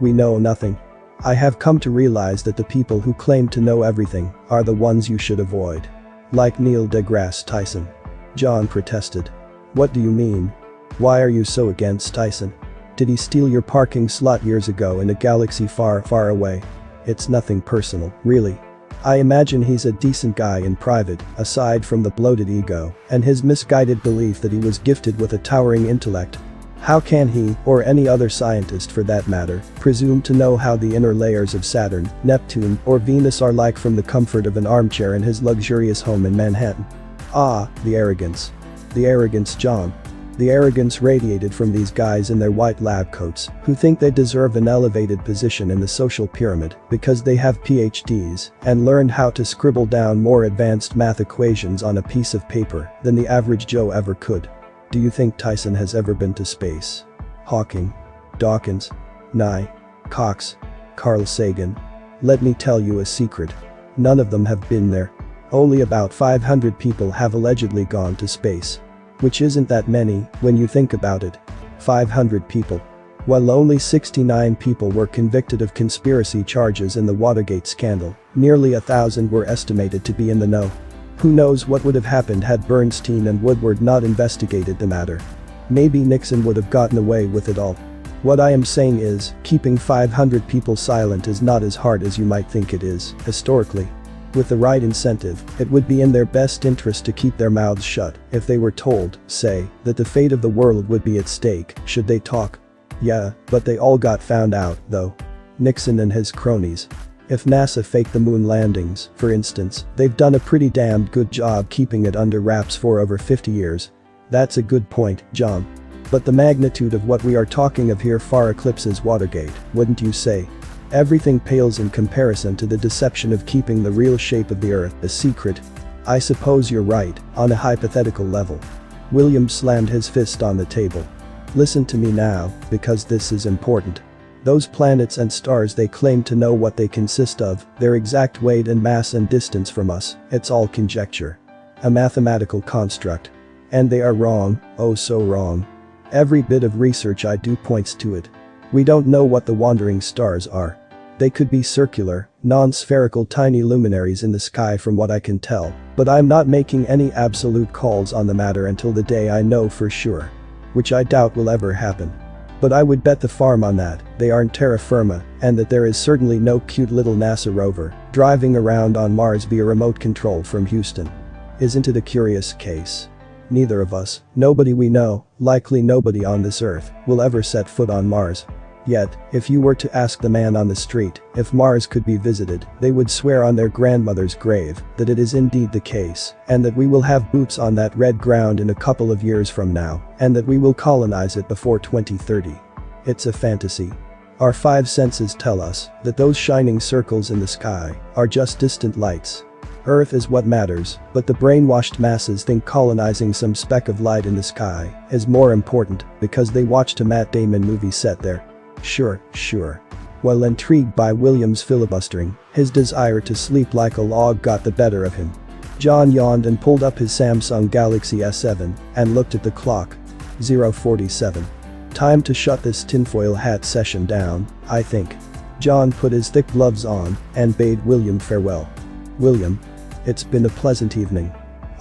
We know nothing. I have come to realize that the people who claim to know everything are the ones you should avoid. Like Neil deGrasse Tyson. John protested. What do you mean? Why are you so against Tyson? Did he steal your parking slot years ago in a galaxy far, far away? It's nothing personal, really. I imagine he's a decent guy in private, aside from the bloated ego and his misguided belief that he was gifted with a towering intellect. How can he, or any other scientist for that matter, presume to know how the inner layers of Saturn, Neptune, or Venus are like from the comfort of an armchair in his luxurious home in Manhattan? Ah, the arrogance. The arrogance, John. The arrogance radiated from these guys in their white lab coats, who think they deserve an elevated position in the social pyramid because they have PhDs and learned how to scribble down more advanced math equations on a piece of paper than the average Joe ever could. Do you think Tyson has ever been to space? Hawking? Dawkins? Nye? Cox? Carl Sagan? Let me tell you a secret. None of them have been there. Only about 500 people have allegedly gone to space. Which isn't that many, when you think about it. 500 people. While only 69 people were convicted of conspiracy charges in the Watergate scandal, nearly 1,000 were estimated to be in the know. Who knows what would have happened had Bernstein and Woodward not investigated the matter. Maybe Nixon would have gotten away with it all. What I am saying is, keeping 500 people silent is not as hard as you might think it is, historically. With the right incentive, it would be in their best interest to keep their mouths shut if they were told, say, that the fate of the world would be at stake, should they talk. Yeah, but they all got found out, though. Nixon and his cronies. If NASA faked the moon landings, for instance, they've done a pretty damned good job keeping it under wraps for over 50 years. That's a good point, John. But the magnitude of what we are talking of here far eclipses Watergate, wouldn't you say? Everything pales in comparison to the deception of keeping the real shape of the Earth a secret. I suppose you're right, on a hypothetical level. William slammed his fist on the table. Listen to me now, because this is important. Those planets and stars they claim to know what they consist of, their exact weight and mass and distance from us, it's all conjecture. A mathematical construct. And they are wrong, oh so wrong. Every bit of research I do points to it. We don't know what the wandering stars are. They could be circular, non-spherical tiny luminaries in the sky from what I can tell, but I'm not making any absolute calls on the matter until the day I know for sure. Which I doubt will ever happen. But I would bet the farm on that, they aren't terra firma, and that there is certainly no cute little NASA rover driving around on Mars via remote control from Houston. Isn't it a curious case? Neither of us, nobody we know, likely nobody on this Earth, will ever set foot on Mars. Yet, if you were to ask the man on the street if Mars could be visited, they would swear on their grandmother's grave that it is indeed the case, and that we will have boots on that red ground in a couple of years from now, and that we will colonize it before 2030. It's a fantasy. Our five senses tell us that those shining circles in the sky are just distant lights. Earth is what matters, but the brainwashed masses think colonizing some speck of light in the sky is more important because they watched a Matt Damon movie set there. Sure. While intrigued by William's filibustering, his desire to sleep like a log got the better of him. John yawned and pulled up his Samsung Galaxy S7 and looked at the clock. 0:47. Time to shut this tinfoil hat session down, I think. John put his thick gloves on and bade William farewell. William. It's been a pleasant evening.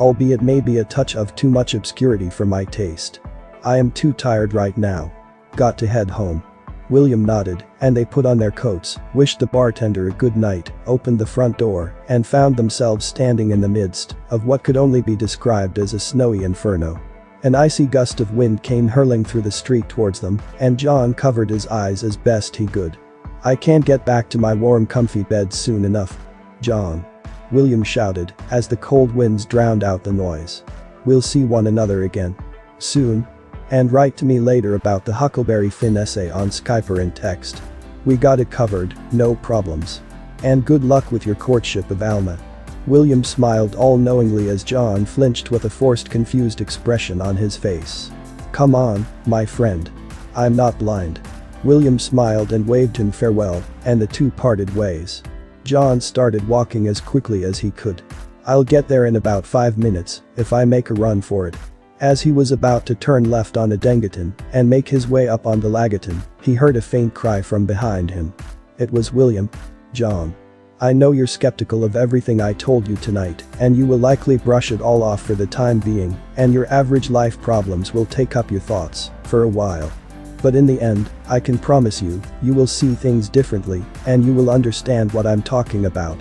Albeit maybe a touch of too much obscurity for my taste. I am too tired right now. Got to head home. William nodded, and they put on their coats, wished the bartender a good night, opened the front door, and found themselves standing in the midst of what could only be described as a snowy inferno. An icy gust of wind came hurling through the street towards them, and John covered his eyes as best he could. I can't get back to my warm comfy bed soon enough. John. William shouted, as the cold winds drowned out the noise. We'll see one another again. Soon. And write to me later about the Huckleberry Finn essay on Skype or in text. We got it covered, no problems. And good luck with your courtship of Alma. William smiled all-knowingly as John flinched with a forced confused expression on his face. Come on, my friend. I'm not blind. William smiled and waved him farewell, and the two parted ways. John started walking as quickly as he could. I'll get there in about 5 minutes, if I make a run for it. As he was about to turn left on Adengaton and make his way up on the Lagaton, he heard a faint cry from behind him. It was William. John. I know you're skeptical of everything I told you tonight, and you will likely brush it all off for the time being, and your average life problems will take up your thoughts, for a while. But in the end, I can promise you, you will see things differently, and you will understand what I'm talking about.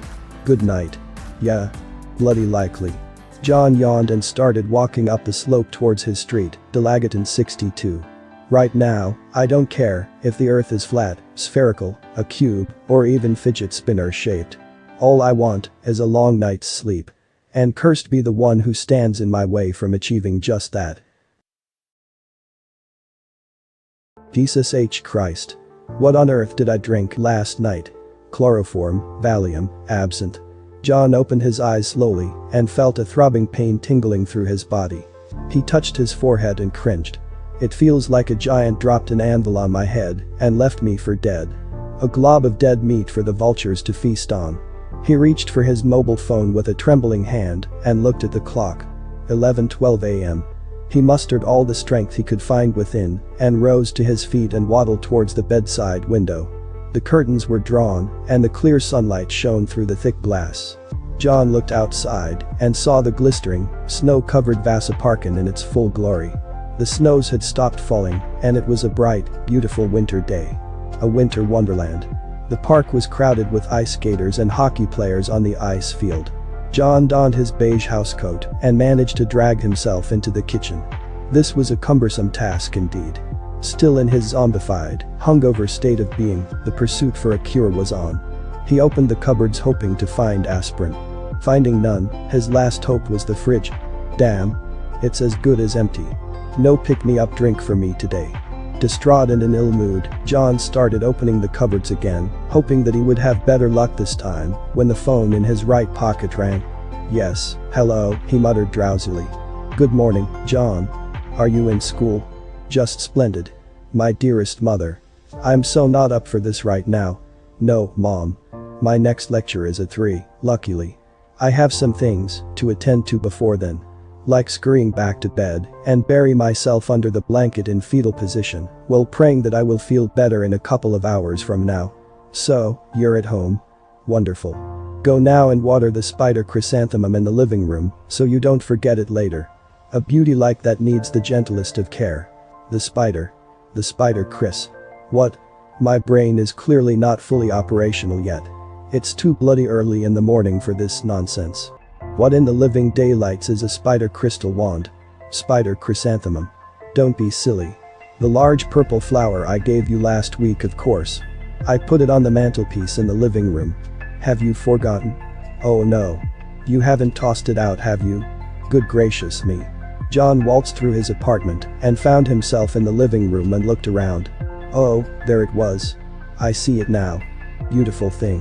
Good night. Yeah. Bloody likely. John yawned and started walking up the slope towards his street, Delagaton 62. Right now, I don't care if the earth is flat, spherical, a cube, or even fidget spinner shaped. All I want is a long night's sleep. And cursed be the one who stands in my way from achieving just that. Jesus H. Christ. What on earth did I drink last night? Chloroform, Valium, absinthe. John opened his eyes slowly and felt a throbbing pain tingling through his body. He touched his forehead and cringed. It feels like a giant dropped an anvil on my head and left me for dead. A glob of dead meat for the vultures to feast on. He reached for his mobile phone with a trembling hand and looked at the clock. 11:12 a.m. He mustered all the strength he could find within and rose to his feet and waddled towards the bedside window. The curtains were drawn and the clear sunlight shone through the thick glass. John looked outside and saw the glistering, snow-covered Vasaparkin in its full glory. The snows had stopped falling and it was a bright, beautiful winter day. A winter wonderland. The park was crowded with ice skaters and hockey players on the ice field. John donned his beige housecoat and managed to drag himself into the kitchen. This was a cumbersome task indeed. Still in his zombified, hungover state of being, the pursuit for a cure was on. He opened the cupboards hoping to find aspirin. Finding none, his last hope was the fridge. Damn. It's as good as empty. No pick-me-up drink for me today. Distraught and in ill mood, John started opening the cupboards again, hoping that he would have better luck this time, when the phone in his right pocket rang. Yes, hello, he muttered drowsily. Good morning, John. Are you in school? Just splendid. My dearest mother. I'm so not up for this right now. No, Mom. My next lecture is at 3, luckily. I have some things to attend to before then. Like scurrying back to bed and bury myself under the blanket in fetal position, while praying that I will feel better in a couple of hours from now. So, you're at home? Wonderful. Go now and water the spider chrysanthemum in the living room so you don't forget it later. A beauty like that needs the gentlest of care. The spider Chris. What? My brain is clearly not fully operational yet. It's too bloody early in the morning for this nonsense. What in the living daylights is a spider crystal wand? Spider chrysanthemum. Don't be silly. The large purple flower I gave you last week, of course. I put it on the mantelpiece in the living room. Have you forgotten? Oh no. You haven't tossed it out, have you? Good gracious me. John waltzed through his apartment and found himself in the living room and looked around. Oh, there it was. I see it now. Beautiful thing.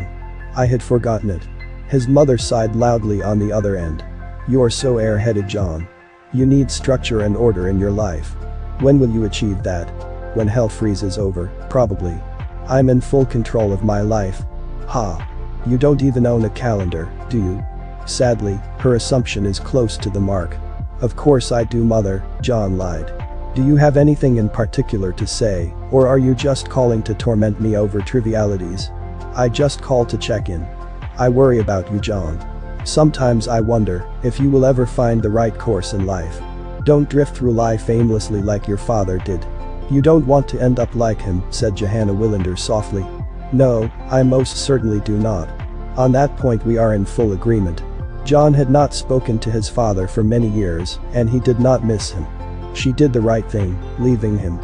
I had forgotten it. His mother sighed loudly on the other end. You're so airheaded, John. You need structure and order in your life. When will you achieve that? When hell freezes over, probably. I'm in full control of my life. Ha. You don't even own a calendar, do you? Sadly, her assumption is close to the mark. Of course I do, Mother, John lied. Do you have anything in particular to say, or are you just calling to torment me over trivialities? I just called to check in. I worry about you, John. Sometimes I wonder if you will ever find the right course in life. Don't drift through life aimlessly like your father did. You don't want to end up like him, said Johanna Willander softly. No, I most certainly do not. On that point we are in full agreement. John had not spoken to his father for many years, and he did not miss him. She did the right thing, leaving him.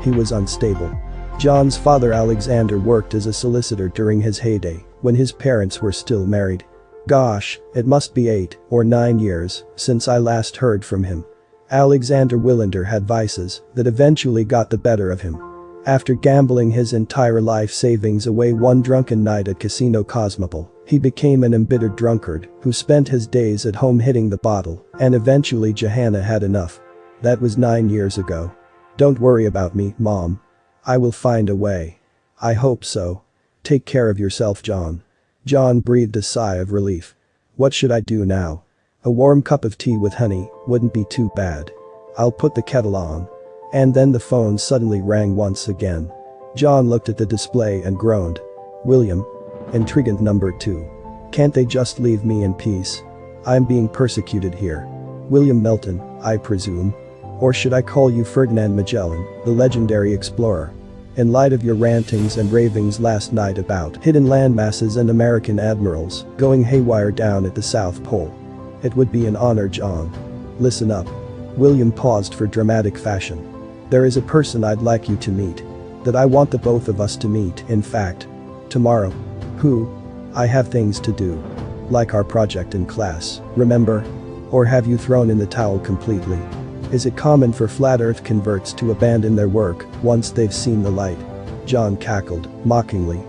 He was unstable. John's father Alexander worked as a solicitor during his heyday, when his parents were still married. Gosh, it must be 8 or 9 years since I last heard from him. Alexander Willander had vices that eventually got the better of him. After gambling his entire life savings away one drunken night at Casino Cosmopol, he became an embittered drunkard who spent his days at home hitting the bottle, and eventually Johanna had enough. That was 9 years ago. Don't worry about me, Mom. I will find a way. I hope so. Take care of yourself, John. John breathed a sigh of relief. What should I do now? A warm cup of tea with honey wouldn't be too bad. I'll put the kettle on. And then the phone suddenly rang once again. John looked at the display and groaned. William. Intriguant number 2. Can't they just leave me in peace? I'm being persecuted here. William Melton, I presume. Or should I call you Ferdinand Magellan, the legendary explorer? In light of your rantings and ravings last night about hidden landmasses and American admirals going haywire down at the South Pole. It would be an honor, John. Listen up. William paused for dramatic fashion. There is a person I'd like you to meet. That I want the both of us to meet, in fact. Tomorrow. Who? I have things to do. Like our project in class, remember? Or have you thrown in the towel completely? Is it common for flat earth converts to abandon their work once they've seen the light? John cackled, mockingly.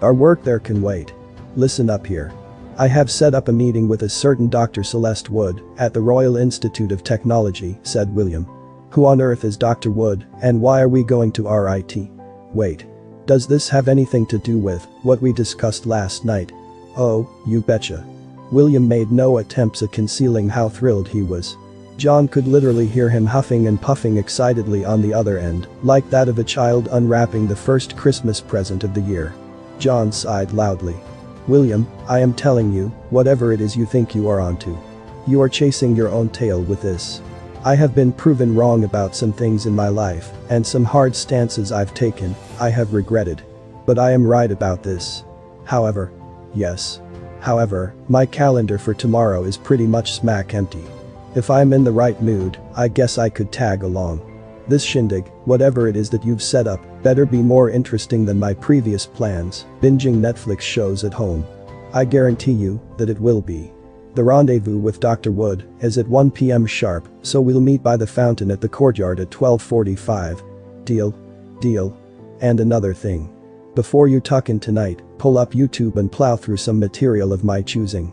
Our work there can wait. Listen up here. I have set up a meeting with a certain Dr. Celeste Wood at the Royal Institute of Technology, said William. Who on earth is Dr. Wood, and why are we going to RIT? Wait. Does this have anything to do with what we discussed last night? Oh, you betcha. William made no attempts at concealing how thrilled he was. John could literally hear him huffing and puffing excitedly on the other end, like that of a child unwrapping the first Christmas present of the year. John sighed loudly. William, I am telling you, whatever it is you think you are onto. You are chasing your own tail with this. I have been proven wrong about some things in my life, and some hard stances I've taken, I have regretted. But I am right about this. However, my calendar for tomorrow is pretty much smack empty. If I'm in the right mood, I guess I could tag along. This shindig, whatever it is that you've set up, better be more interesting than my previous plans, binging Netflix shows at home. I guarantee you that it will be. The rendezvous with Dr. Wood is at 1 p.m. sharp, so we'll meet by the fountain at the courtyard at 12:45. Deal? Deal. And another thing. Before you tuck in tonight, pull up YouTube and plow through some material of my choosing.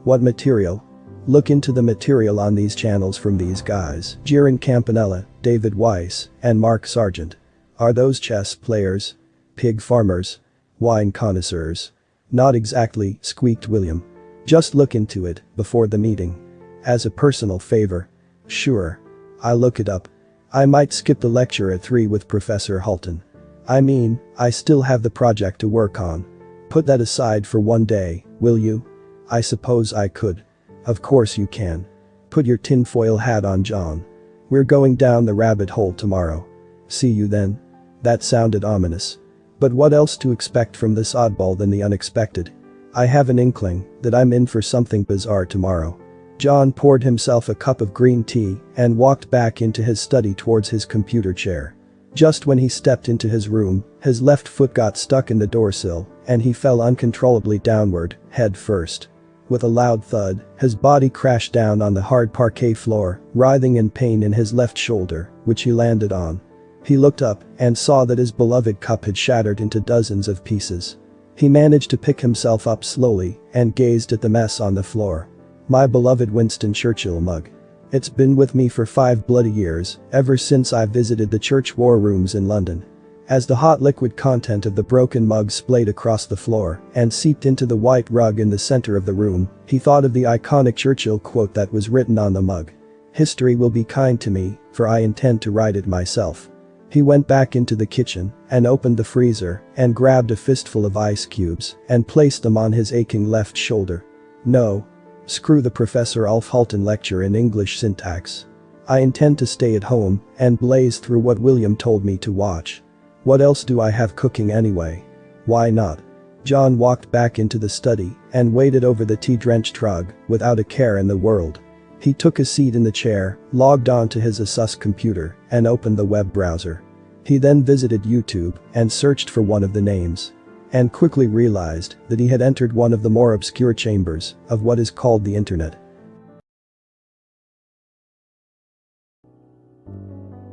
What material? Look into the material on these channels from these guys, Jiren Campanella, David Weiss, and Mark Sargent. Are those chess players? Pig farmers? Wine connoisseurs? Not exactly, squeaked William. Just look into it before the meeting. As a personal favor. Sure. I'll look it up. I might skip the lecture at 3 with Professor Halton. I mean, I still have the project to work on. Put that aside for one day, will you? I suppose I could. Of course you can. Put your tinfoil hat on, John. We're going down the rabbit hole tomorrow. See you then. That sounded ominous. But what else to expect from this oddball than the unexpected? I have an inkling that I'm in for something bizarre tomorrow. John poured himself a cup of green tea and walked back into his study towards his computer chair. Just when he stepped into his room, his left foot got stuck in the doorsill and he fell uncontrollably downward, head first. With a loud thud, his body crashed down on the hard parquet floor, writhing in pain in his left shoulder, which he landed on. He looked up and saw that his beloved cup had shattered into dozens of pieces. He managed to pick himself up slowly and gazed at the mess on the floor. My beloved Winston Churchill mug. It's been with me for 5 bloody years, ever since I visited the church war rooms in London. As the hot liquid content of the broken mug splayed across the floor and seeped into the white rug in the center of the room, he thought of the iconic Churchill quote that was written on the mug. History will be kind to me, for I intend to write it myself. He went back into the kitchen and opened the freezer and grabbed a fistful of ice cubes and placed them on his aching left shoulder. No. Screw the Professor Ulf Halton lecture in English syntax. I intend to stay at home and blaze through what William told me to watch. What else do I have cooking anyway? Why not? John walked back into the study and waited over the tea-drenched rug without a care in the world. He took a seat in the chair, logged on to his Asus computer, and opened the web browser. He then visited YouTube and searched for one of the names. And quickly realized that he had entered one of the more obscure chambers of what is called the internet.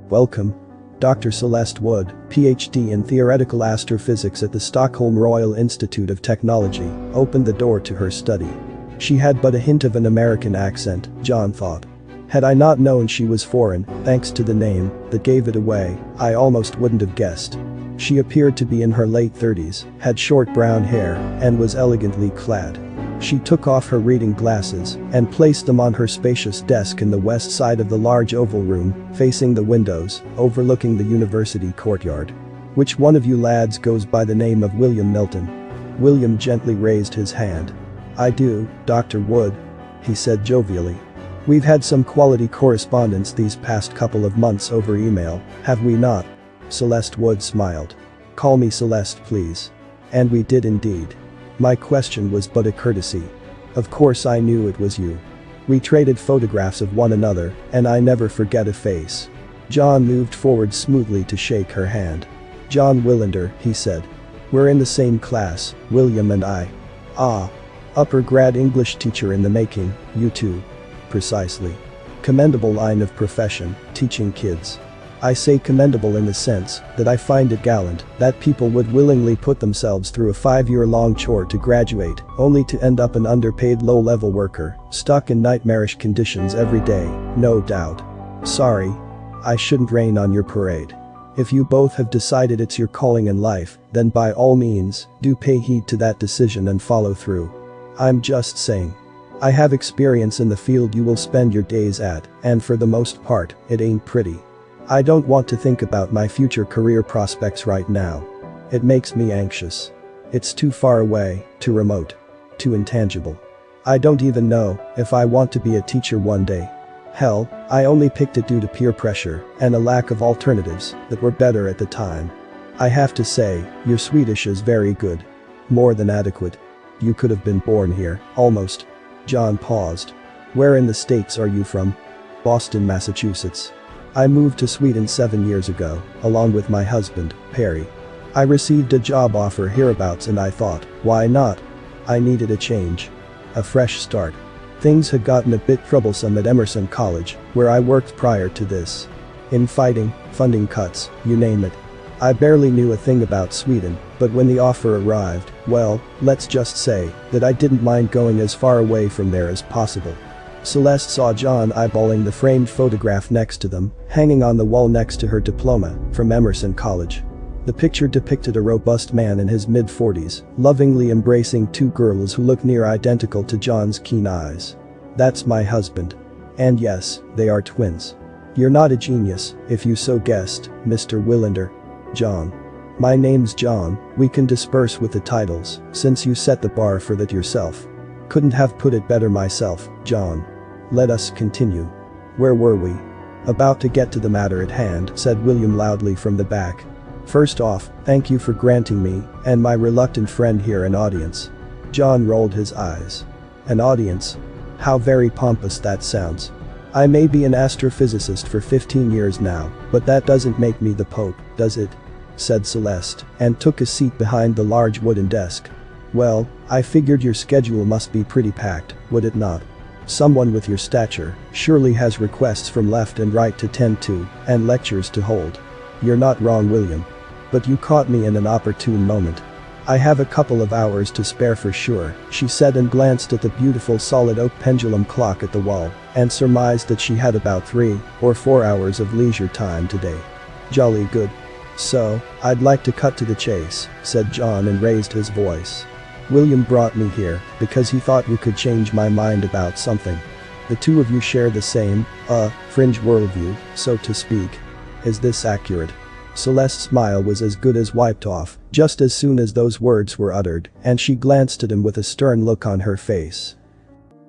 Welcome. Dr. Celeste Wood, PhD in theoretical astrophysics at the Stockholm Royal Institute of Technology, opened the door to her study. She had but a hint of an American accent, John thought. Had I not known she was foreign, thanks to the name that gave it away, I almost wouldn't have guessed. She appeared to be in her late 30s, had short brown hair, and was elegantly clad. She took off her reading glasses and placed them on her spacious desk in the west side of the large oval room, facing the windows, overlooking the university courtyard. Which one of you lads goes by the name of William Milton? William gently raised his hand. I do, Dr. Wood, he said jovially. We've had some quality correspondence these past couple of months over email, have we not? Celeste Wood smiled. Call me Celeste, please. And we did indeed. My question was but a courtesy. Of course I knew it was you. We traded photographs of one another, and I never forget a face. John moved forward smoothly to shake her hand. John Willander, he said. We're in the same class, William and I. Ah. Upper grad English teacher in the making, you too. Precisely. Commendable line of profession, teaching kids. I say commendable in the sense that I find it gallant that people would willingly put themselves through a 5-year-long chore to graduate, only to end up an underpaid low-level worker, stuck in nightmarish conditions every day, no doubt. Sorry. I shouldn't rain on your parade. If you both have decided it's your calling in life, then by all means, do pay heed to that decision and follow through. I'm just saying. I have experience in the field you will spend your days at, and for the most part, it ain't pretty. I don't want to think about my future career prospects right now. It makes me anxious. It's too far away, too remote. Too intangible. I don't even know if I want to be a teacher one day. Hell, I only picked it due to peer pressure and a lack of alternatives that were better at the time. I have to say, your Swedish is very good. More than adequate. You could have been born here, almost. John paused. Where in the States are you from? Boston, Massachusetts. I moved to Sweden 7 years ago, along with my husband, Perry. I received a job offer hereabouts and I thought, why not? I needed a change. A fresh start. Things had gotten a bit troublesome at Emerson College, where I worked prior to this. Infighting, funding cuts, you name it. I barely knew a thing about Sweden, but when the offer arrived, well, let's just say that I didn't mind going as far away from there as possible. Celeste saw John eyeballing the framed photograph next to them, hanging on the wall next to her diploma from Emerson College. The picture depicted a robust man in his mid-40s, lovingly embracing two girls who looked near identical to John's keen eyes. That's my husband. And yes, they are twins. You're not a genius, if you so guessed, Mr. Willander. John. My name's John, we can disperse with the titles, since you set the bar for that yourself. Couldn't have put it better myself, John. Let us continue. Where were we? About to get to the matter at hand, said William loudly from the back. First off, thank you for granting me, and my reluctant friend here an audience. John rolled his eyes. An audience? How very pompous that sounds. I may be an astrophysicist for 15 years now, but that doesn't make me the Pope, does it? Said Celeste, and took a seat behind the large wooden desk. Well, I figured your schedule must be pretty packed, would it not? Someone with your stature surely has requests from left and right to tend to, and lectures to hold. You're not wrong, William. But you caught me in an opportune moment. I have a couple of hours to spare for sure, she said and glanced at the beautiful solid oak pendulum clock at the wall, and surmised that she had about 3 or 4 hours of leisure time today. Jolly good. So, I'd like to cut to the chase, said John and raised his voice. William brought me here because he thought you could change my mind about something. The two of you share the same, fringe worldview, so to speak. Is this accurate? Celeste's smile was as good as wiped off, just as soon as those words were uttered, and she glanced at him with a stern look on her face.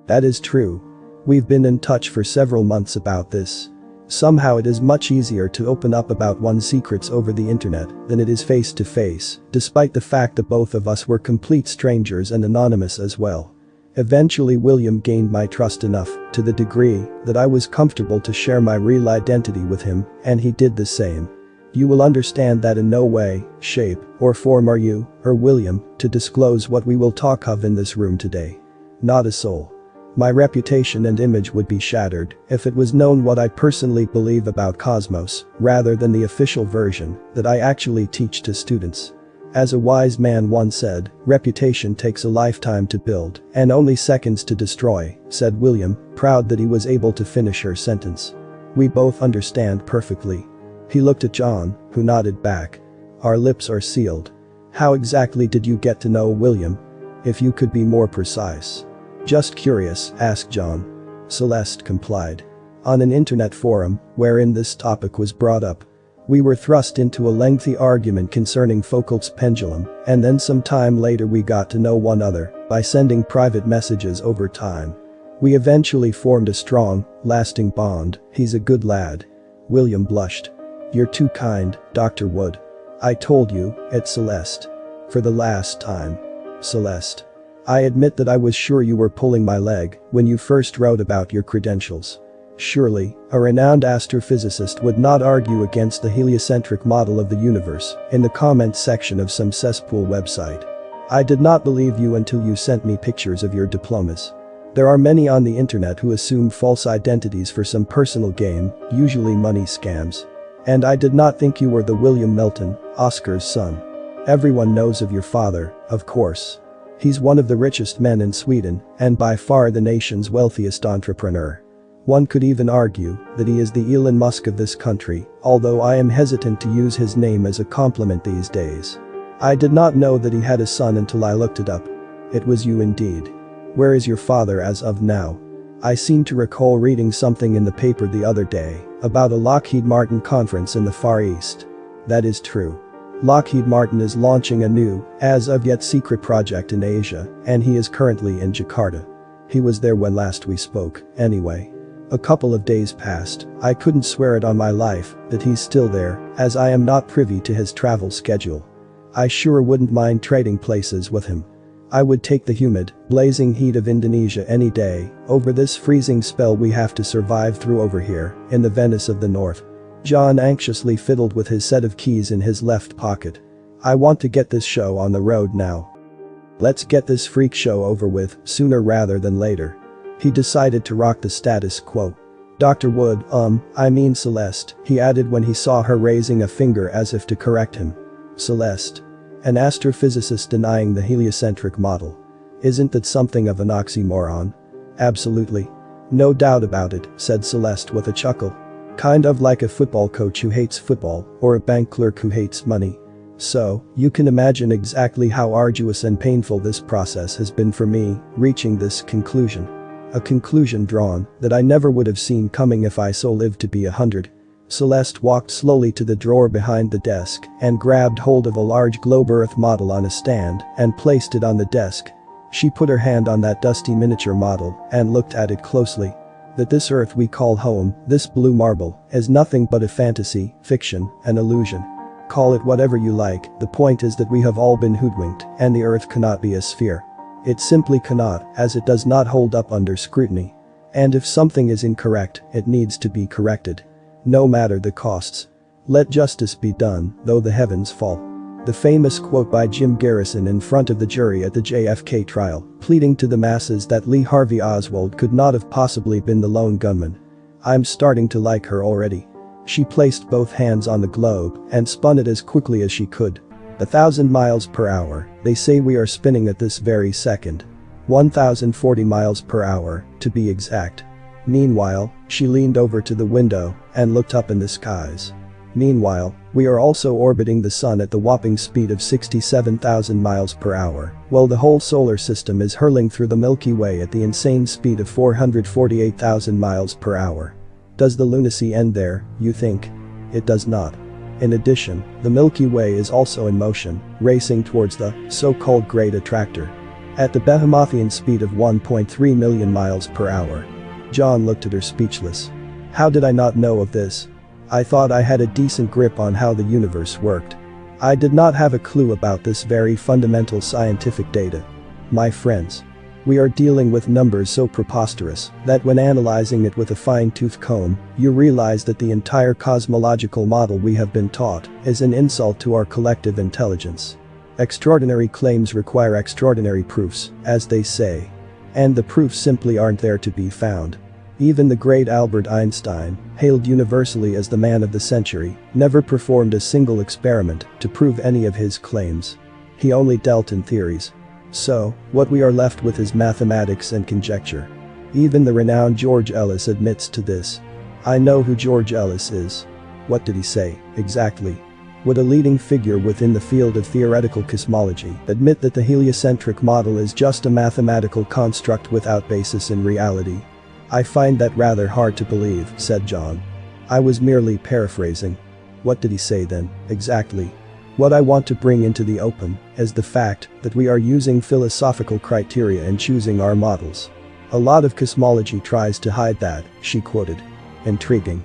That is true. We've been in touch for several months about this. Somehow it is much easier to open up about one's secrets over the internet than it is face to face, despite the fact that both of us were complete strangers and anonymous as well. Eventually William gained my trust enough, to the degree that I was comfortable to share my real identity with him, and he did the same. You will understand that in no way, shape, or form are you, or William, to disclose what we will talk of in this room today. Not a soul. My reputation and image would be shattered if it was known what I personally believe about Cosmos, rather than the official version that I actually teach to students. As a wise man once said, reputation takes a lifetime to build and only seconds to destroy, said William, proud that he was able to finish her sentence. We both understand perfectly. He looked at John, who nodded back. Our lips are sealed. How exactly did you get to know William? If you could be more precise. Just curious, asked John. Celeste complied. On an internet forum, wherein this topic was brought up. We were thrust into a lengthy argument concerning Foucault's pendulum, and then some time later we got to know one another by sending private messages over time. We eventually formed a strong, lasting bond. He's a good lad. William blushed. You're too kind, Dr. Wood. I told you, it's Celeste. For the last time. Celeste. I admit that I was sure you were pulling my leg when you first wrote about your credentials. Surely, a renowned astrophysicist would not argue against the heliocentric model of the universe in the comments section of some cesspool website. I did not believe you until you sent me pictures of your diplomas. There are many on the internet who assume false identities for some personal gain, usually money scams. And I did not think you were the William Milton, Oscar's son. Everyone knows of your father, of course. He's one of the richest men in Sweden and by far the nation's wealthiest entrepreneur. One could even argue that he is the Elon Musk of this country, although I am hesitant to use his name as a compliment these days. I did not know that he had a son until I looked it up. It was you indeed. Where is your father as of now? I seem to recall reading something in the paper the other day about a Lockheed Martin conference in the Far East. That is true. Lockheed Martin is launching a new, as of yet secret project in Asia, and he is currently in Jakarta. He was there when last we spoke, anyway. A couple of days passed, I couldn't swear it on my life that he's still there, as I am not privy to his travel schedule. I sure wouldn't mind trading places with him. I would take the humid, blazing heat of Indonesia any day over this freezing spell we have to survive through over here in the Venice of the North. John anxiously fiddled with his set of keys in his left pocket. I want to get this show on the road now. Let's get this freak show over with sooner rather than later. He decided to rock the status quo. Dr. Wood, I mean Celeste, he added when he saw her raising a finger as if to correct him. Celeste. An astrophysicist denying the heliocentric model. Isn't that something of an oxymoron? Absolutely. No doubt about it, said Celeste with a chuckle. Kind of like a football coach who hates football or a bank clerk who hates money. So, you can imagine exactly how arduous and painful this process has been for me, reaching this conclusion. A conclusion drawn that I never would have seen coming if I so lived to be 100. Celeste walked slowly to the drawer behind the desk and grabbed hold of a large globe Earth model on a stand and placed it on the desk. She put her hand on that dusty miniature model and looked at it closely. That this Earth we call home, this blue marble, is nothing but a fantasy, fiction, an illusion. Call it whatever you like, the point is that we have all been hoodwinked and the Earth cannot be a sphere. It simply cannot, as it does not hold up under scrutiny. And if something is incorrect, it needs to be corrected. No matter the costs. Let justice be done, though the heavens fall. The famous quote by Jim Garrison in front of the jury at the JFK trial, pleading to the masses that Lee Harvey Oswald could not have possibly been the lone gunman. I'm starting to like her already. She placed both hands on the globe and spun it as quickly as she could. 1,000 miles per hour, they say we are spinning at this very second. 1,040 miles per hour, to be exact. Meanwhile, she leaned over to the window and looked up in the skies. Meanwhile, we are also orbiting the sun at the whopping speed of 67,000 miles per hour, while the whole solar system is hurling through the Milky Way at the insane speed of 448,000 miles per hour. Does the lunacy end there, you think? It does not. In addition, the Milky Way is also in motion, racing towards the so-called Great Attractor. At the Behemothian speed of 1.3 million miles per hour. John looked at her speechless. How did I not know of this? I thought I had a decent grip on how the universe worked. I did not have a clue about this very fundamental scientific data. My friends. We are dealing with numbers so preposterous that when analyzing it with a fine-tooth comb, you realize that the entire cosmological model we have been taught is an insult to our collective intelligence. Extraordinary claims require extraordinary proofs, as they say. And the proofs simply aren't there to be found. Even the great Albert Einstein, hailed universally as the man of the century, never performed a single experiment to prove any of his claims. He only dealt in theories. So, what we are left with is mathematics and conjecture. Even the renowned George Ellis admits to this. I know who George Ellis is. What did he say, exactly? Would a leading figure within the field of theoretical cosmology admit that the heliocentric model is just a mathematical construct without basis in reality? I find that rather hard to believe, said John. I was merely paraphrasing. What did he say then, exactly? What I want to bring into the open is the fact that we are using philosophical criteria in choosing our models. A lot of cosmology tries to hide that, she quoted. Intriguing.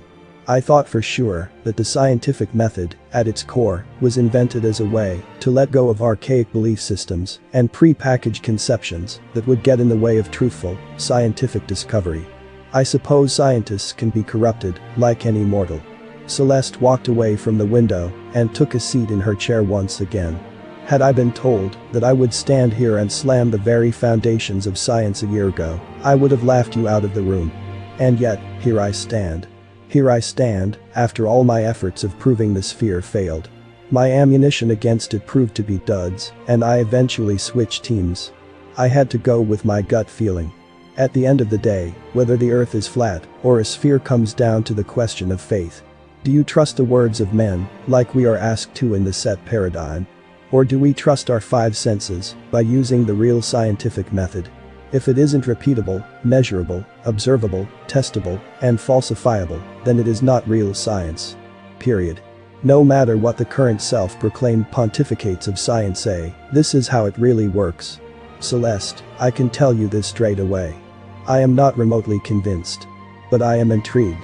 I thought for sure that the scientific method, at its core, was invented as a way to let go of archaic belief systems and pre-packaged conceptions that would get in the way of truthful, scientific discovery. I suppose scientists can be corrupted, like any mortal. Celeste walked away from the window and took a seat in her chair once again. Had I been told that I would stand here and slam the very foundations of science a year ago, I would have laughed you out of the room. And yet, here I stand. Here I stand, after all my efforts of proving the sphere failed. My ammunition against it proved to be duds, and I eventually switched teams. I had to go with my gut feeling. At the end of the day, whether the earth is flat or a sphere comes down to the question of faith. Do you trust the words of men, like we are asked to in the set paradigm? Or do we trust our five senses by using the real scientific method? If it isn't repeatable, measurable, observable, testable, and falsifiable, then it is not real science. Period. No matter what the current self-proclaimed pontificates of science say, this is how it really works. Celeste, I can tell you this straight away. I am not remotely convinced. But I am intrigued.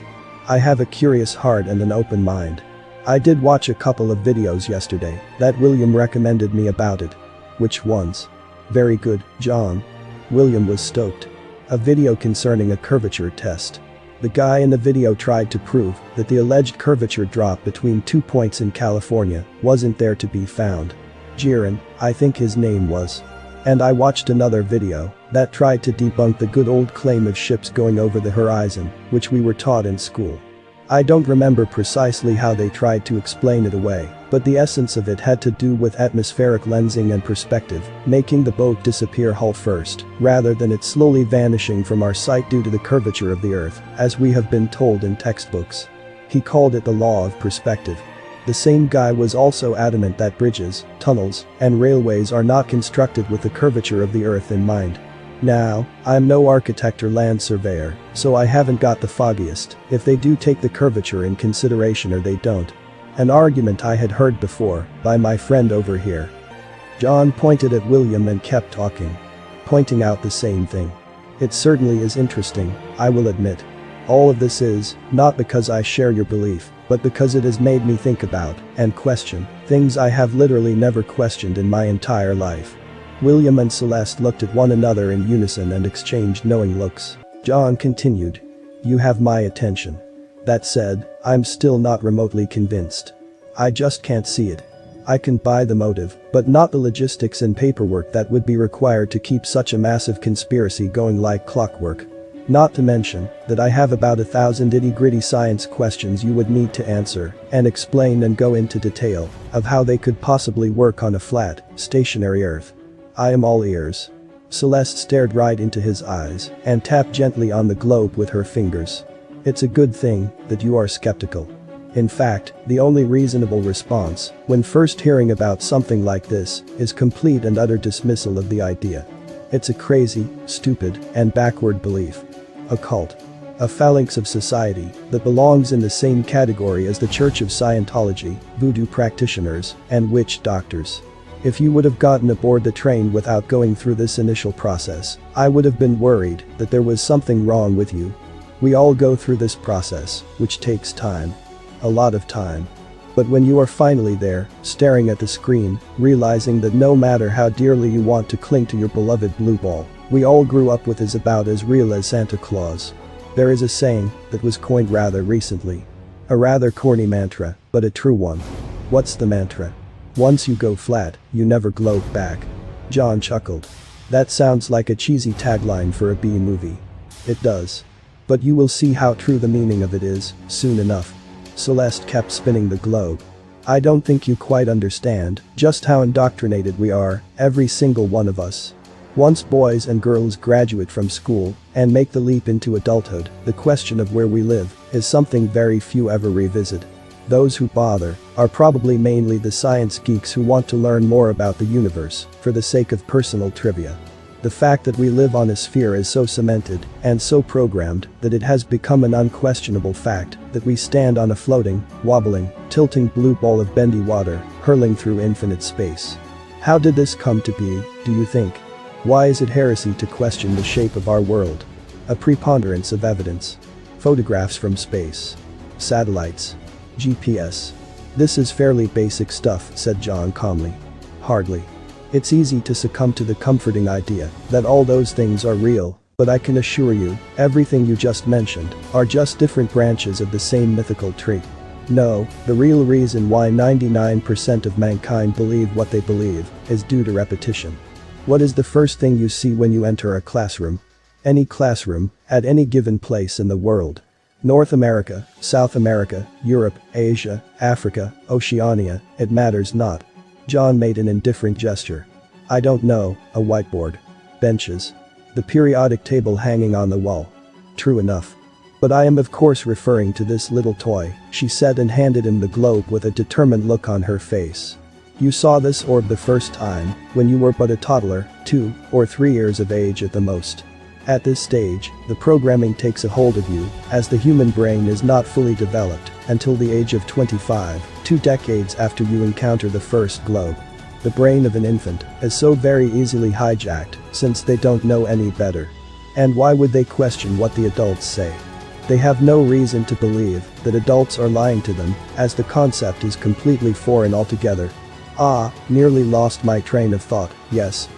I have a curious heart and an open mind. I did watch a couple of videos yesterday that William recommended me about it. Which ones? Very good, John. William was stoked. A video concerning a curvature test. The guy in the video tried to prove that the alleged curvature drop between 2 points in California wasn't there to be found. Jiren, I think his name was. And I watched another video that tried to debunk the good old claim of ships going over the horizon, which we were taught in school. I don't remember precisely how they tried to explain it away, but the essence of it had to do with atmospheric lensing and perspective, making the boat disappear hull first, rather than it slowly vanishing from our sight due to the curvature of the earth, as we have been told in textbooks. He called it the law of perspective. The same guy was also adamant that bridges, tunnels, and railways are not constructed with the curvature of the earth in mind. Now, I'm no architect or land surveyor, so I haven't got the foggiest if they do take the curvature in consideration or they don't. An argument I had heard before by my friend over here. John pointed at William and kept talking. Pointing out the same thing. It certainly is interesting, I will admit. All of this is, not because I share your belief, but because it has made me think about, and question, things I have literally never questioned in my entire life. William and Celeste looked at one another in unison and exchanged knowing looks. John continued. You have my attention. That said, I'm still not remotely convinced. I just can't see it. I can buy the motive, but not the logistics and paperwork that would be required to keep such a massive conspiracy going like clockwork. Not to mention that I have about 1,000 itty-gritty science questions you would need to answer and explain and go into detail of how they could possibly work on a flat, stationary Earth. I am all ears. Celeste stared right into his eyes and tapped gently on the globe with her fingers. It's a good thing that you are skeptical. In fact, the only reasonable response when first hearing about something like this is complete and utter dismissal of the idea. It's a crazy, stupid, and backward belief. A cult. A phalanx of society that belongs in the same category as the Church of Scientology, voodoo practitioners, and witch doctors. If you would have gotten aboard the train without going through this initial process, I would have been worried that there was something wrong with you. We all go through this process, which takes time. A lot of time. But when you are finally there, staring at the screen, realizing that no matter how dearly you want to cling to your beloved blue ball, we all grew up with is about as real as Santa Claus. There is a saying that was coined rather recently. A rather corny mantra, but a true one. What's the mantra? Once you go flat, you never gloat back. John chuckled. That sounds like a cheesy tagline for a B-movie. It does. But you will see how true the meaning of it is, soon enough. Celeste kept spinning the globe. I don't think you quite understand just how indoctrinated we are, every single one of us. Once boys and girls graduate from school and make the leap into adulthood, the question of where we live is something very few ever revisit. Those who bother are probably mainly the science geeks who want to learn more about the universe for the sake of personal trivia. The fact that we live on a sphere is so cemented and so programmed that it has become an unquestionable fact that we stand on a floating, wobbling, tilting blue ball of bendy water, hurling through infinite space. How did this come to be, do you think? Why is it heresy to question the shape of our world? A preponderance of evidence. Photographs from space. satellites. GPS. This is fairly basic stuff, said John calmly. Hardly. It's easy to succumb to the comforting idea that all those things are real, but I can assure you, everything you just mentioned are just different branches of the same mythical tree. No, the real reason why 99% of mankind believe what they believe is due to repetition. What is the first thing you see when you enter a classroom? Any classroom, at any given place in the world. North America, South America, Europe, Asia, Africa, Oceania, it matters not. John made an indifferent gesture. I don't know, a whiteboard. Benches. The periodic table hanging on the wall. True enough. But I am of course referring to this little toy, she said and handed him the globe with a determined look on her face. You saw this orb the first time, when you were but a toddler, 2 or 3 years of age at the most. At this stage, the programming takes a hold of you, as the human brain is not fully developed until the age of 25, 2 decades after you encounter the first globe. The brain of an infant is so very easily hijacked, since they don't know any better. And why would they question what the adults say? They have no reason to believe that adults are lying to them, as the concept is completely foreign altogether. Nearly lost my train of thought. Yes.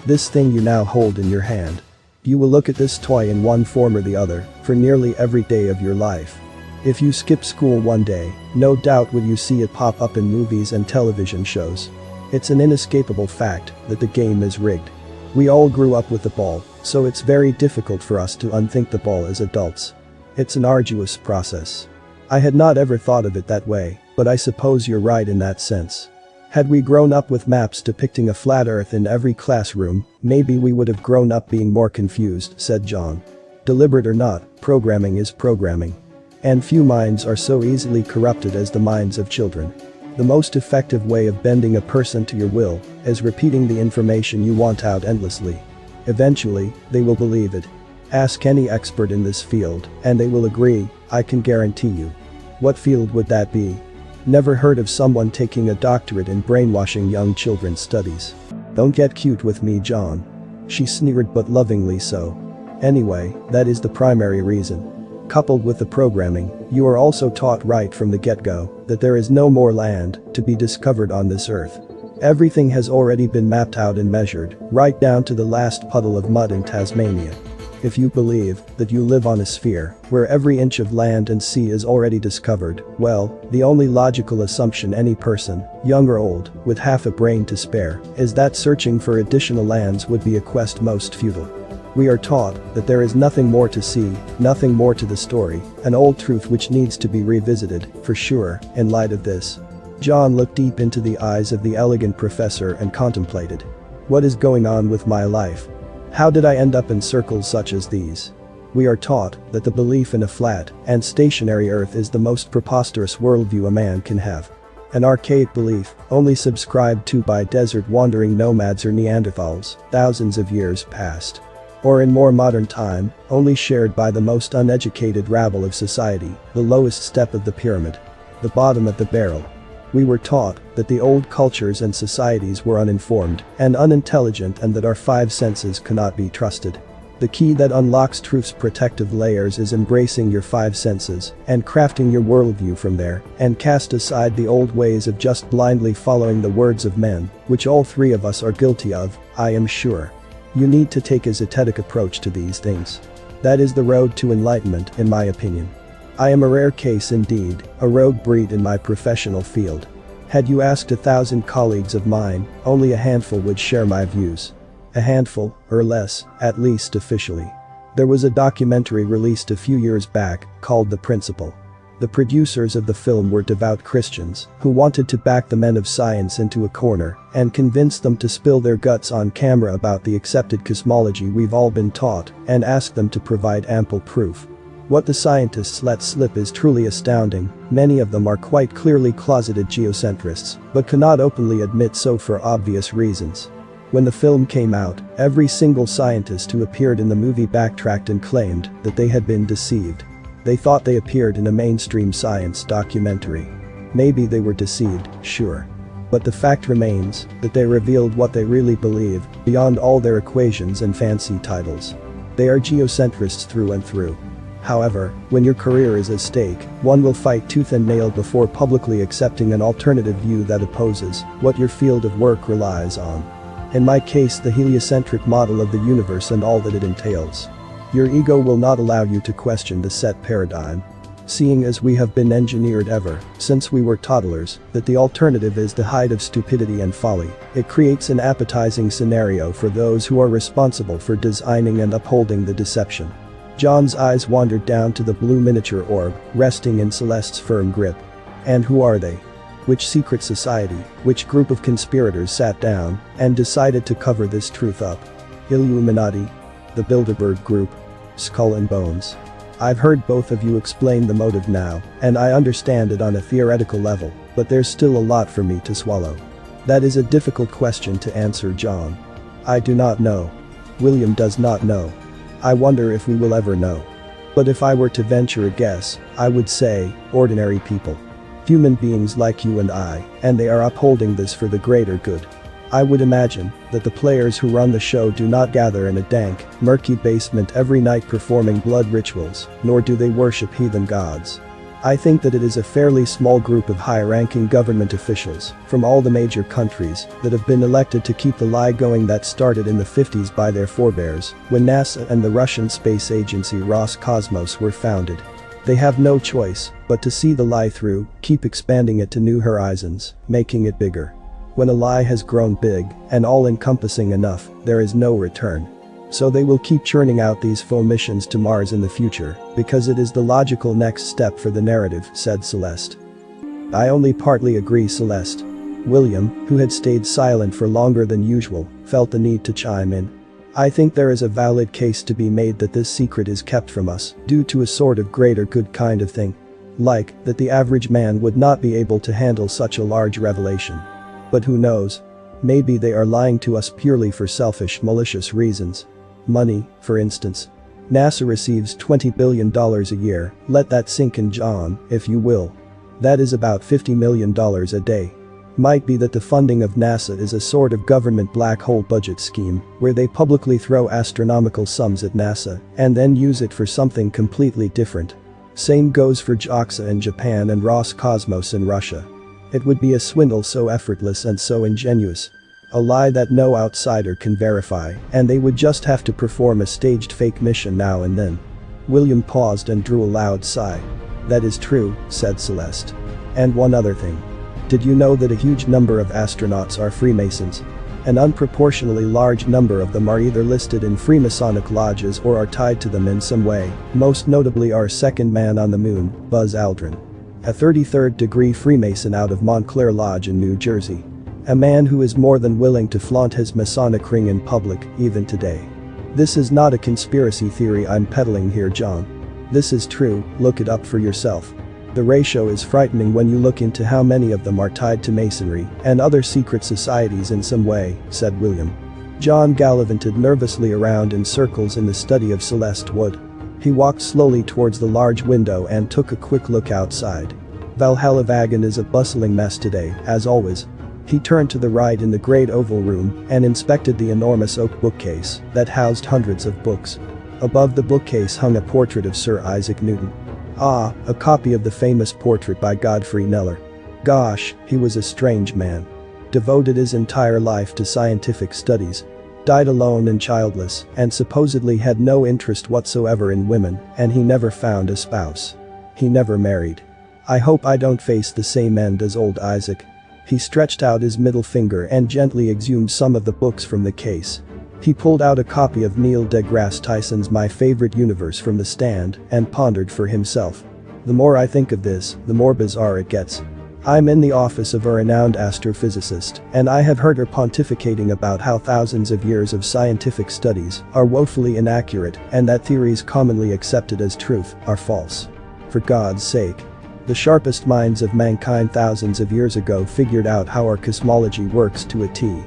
This thing you now hold in your hand. You will look at this toy in one form or the other, for nearly every day of your life. If you skip school one day, no doubt will you see it pop up in movies and television shows. It's an inescapable fact that the game is rigged. We all grew up with the ball, so it's very difficult for us to unthink the ball as adults. It's an arduous process. I had not ever thought of it that way, but I suppose you're right in that sense. Had we grown up with maps depicting a flat earth in every classroom, maybe we would have grown up being more confused, said John. Deliberate or not, programming is programming. And few minds are so easily corrupted as the minds of children. The most effective way of bending a person to your will is repeating the information you want out endlessly. Eventually, they will believe it. Ask any expert in this field, and they will agree, I can guarantee you. What field would that be? Never heard of someone taking a doctorate in brainwashing young children's studies. Don't get cute with me, John. She sneered but lovingly so. Anyway, that is the primary reason. Coupled with the programming, you are also taught right from the get-go that there is no more land to be discovered on this earth. Everything has already been mapped out and measured, right down to the last puddle of mud in Tasmania. If you believe that you live on a sphere where every inch of land and sea is already discovered, well, the only logical assumption any person, young or old, with half a brain to spare, is that searching for additional lands would be a quest most futile. We are taught that there is nothing more to see, nothing more to the story, an old truth which needs to be revisited, for sure, in light of this. John looked deep into the eyes of the elegant professor and contemplated. What is going on with my life? How did I end up in circles such as these? We are taught that the belief in a flat and stationary earth is the most preposterous worldview a man can have. An archaic belief, only subscribed to by desert-wandering nomads or Neanderthals, thousands of years past. Or in more modern time, only shared by the most uneducated rabble of society, the lowest step of the pyramid. The bottom of the barrel. We were taught that the old cultures and societies were uninformed and unintelligent and that our 5 senses cannot be trusted. The key that unlocks truth's protective layers is embracing your 5 senses and crafting your worldview from there, and cast aside the old ways of just blindly following the words of men, which all 3 of us are guilty of, I am sure. You need to take a zetetic approach to these things. That is the road to enlightenment, in my opinion. I am a rare case indeed, a rogue breed in my professional field. Had you asked 1,000 colleagues of mine, only a handful would share my views. A handful, or less, at least officially. There was a documentary released a few years back, called The Principle. The producers of the film were devout Christians, who wanted to back the men of science into a corner, and convince them to spill their guts on camera about the accepted cosmology we've all been taught, and ask them to provide ample proof. What the scientists let slip is truly astounding. Many of them are quite clearly closeted geocentrists, but cannot openly admit so for obvious reasons. When the film came out, every single scientist who appeared in the movie backtracked and claimed that they had been deceived. They thought they appeared in a mainstream science documentary. Maybe they were deceived, sure. But the fact remains that they revealed what they really believe, beyond all their equations and fancy titles. They are geocentrists through and through. However, when your career is at stake, one will fight tooth and nail before publicly accepting an alternative view that opposes what your field of work relies on. In my case, the heliocentric model of the universe and all that it entails. Your ego will not allow you to question the set paradigm. Seeing as we have been engineered ever since we were toddlers that the alternative is the height of stupidity and folly, it creates an appetizing scenario for those who are responsible for designing and upholding the deception. John's eyes wandered down to the blue miniature orb resting in Celeste's firm grip. And who are they? Which secret society, which group of conspirators sat down and decided to cover this truth up? Illuminati? The Bilderberg Group? Skull and Bones? I've heard both of you explain the motive now, and I understand it on a theoretical level, but there's still a lot for me to swallow. That is a difficult question to answer, John. I do not know. William does not know. I wonder if we will ever know. But if I were to venture a guess, I would say, ordinary people. Human beings like you and I, and they are upholding this for the greater good. I would imagine that the players who run the show do not gather in a dank, murky basement every night performing blood rituals, nor do they worship heathen gods. I think that it is a fairly small group of high-ranking government officials from all the major countries that have been elected to keep the lie going that started in the 50s by their forebears when NASA and the Russian space agency Roscosmos were founded. They have no choice but to see the lie through, keep expanding it to new horizons, making it bigger. When a lie has grown big and all-encompassing enough, there is no return. So they will keep churning out these faux missions to Mars in the future, because it is the logical next step for the narrative, said Celeste. I only partly agree, Celeste. William, who had stayed silent for longer than usual, felt the need to chime in. I think there is a valid case to be made that this secret is kept from us due to a sort of greater good kind of thing. Like, that the average man would not be able to handle such a large revelation. But who knows? Maybe they are lying to us purely for selfish, malicious reasons. Money, for instance. NASA receives $20 billion a year, let that sink in, John, if you will. That is about $50 million a day. Might be that the funding of NASA is a sort of government black hole budget scheme, where they publicly throw astronomical sums at NASA and then use it for something completely different. Same goes for JAXA in Japan and Roscosmos in Russia. It would be a swindle so effortless and so ingenuous. A lie that no outsider can verify, and they would just have to perform a staged fake mission now and then. William paused and drew a loud sigh. That is true, said Celeste. And one other thing. Did you know that a huge number of astronauts are Freemasons? An unproportionally large number of them are either listed in Freemasonic lodges or are tied to them in some way, most notably our second man on the moon, Buzz Aldrin. A 33rd degree Freemason out of Montclair Lodge in New Jersey. A man who is more than willing to flaunt his Masonic ring in public, even today. This is not a conspiracy theory I'm peddling here, John. This is true, look it up for yourself. The ratio is frightening when you look into how many of them are tied to Masonry and other secret societies in some way, said William. John gallivanted nervously around in circles in the study of Celeste Wood. He walked slowly towards the large window and took a quick look outside. Valhalla Vagan is a bustling mess today, as always. He turned to the right in the great oval room and inspected the enormous oak bookcase that housed hundreds of books. Above the bookcase hung a portrait of Sir Isaac Newton. Ah, a copy of the famous portrait by Godfrey Kneller. Gosh, he was a strange man. Devoted his entire life to scientific studies. Died alone and childless, and supposedly had no interest whatsoever in women, and he never found a spouse. He never married. I hope I don't face the same end as old Isaac. He stretched out his middle finger and gently exhumed some of the books from the case. He pulled out a copy of Neil deGrasse Tyson's My Favorite Universe from the stand and pondered for himself. The more I think of this, the more bizarre it gets. I'm in the office of a renowned astrophysicist, and I have heard her pontificating about how thousands of years of scientific studies are woefully inaccurate and that theories commonly accepted as truth are false. For God's sake. The sharpest minds of mankind thousands of years ago figured out how our cosmology works to a T.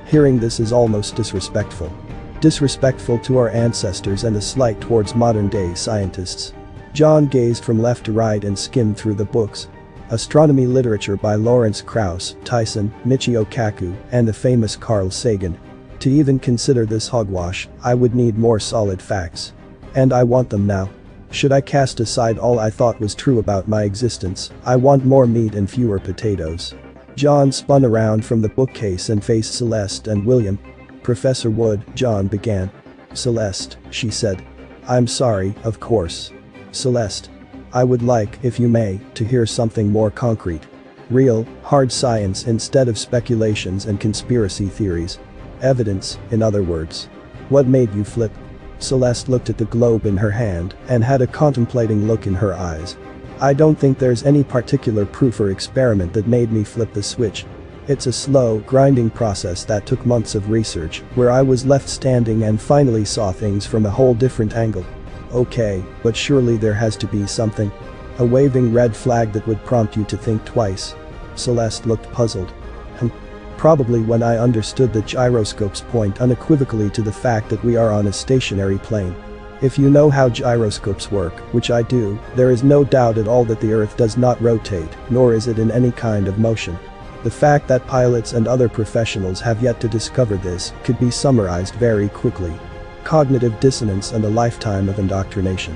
Hearing this is almost disrespectful. Disrespectful to our ancestors and a slight towards modern-day scientists. John gazed from left to right and skimmed through the books. Astronomy literature by Lawrence Krauss, Tyson, Michio Kaku, and the famous Carl Sagan. To even consider this hogwash, I would need more solid facts. And I want them now. Should I cast aside all I thought was true about my existence? I want more meat and fewer potatoes. John spun around from the bookcase and faced Celeste and William. Professor Wood, John began. Celeste, she said. I'm sorry, of course. Celeste. I would like, if you may, to hear something more concrete. Real, hard science instead of speculations and conspiracy theories. Evidence, in other words. What made you flip? Celeste looked at the globe in her hand and had a contemplating look in her eyes. I don't think there's any particular proof or experiment that made me flip the switch. It's a slow, grinding process that took months of research, where I was left standing and finally saw things from a whole different angle. Okay, but surely there has to be something. A waving red flag that would prompt you to think twice. Celeste looked puzzled. Probably when I understood that gyroscopes point unequivocally to the fact that we are on a stationary plane. If you know how gyroscopes work, which I do, there is no doubt at all that the Earth does not rotate, nor is it in any kind of motion. The fact that pilots and other professionals have yet to discover this could be summarized very quickly. Cognitive dissonance and a lifetime of indoctrination.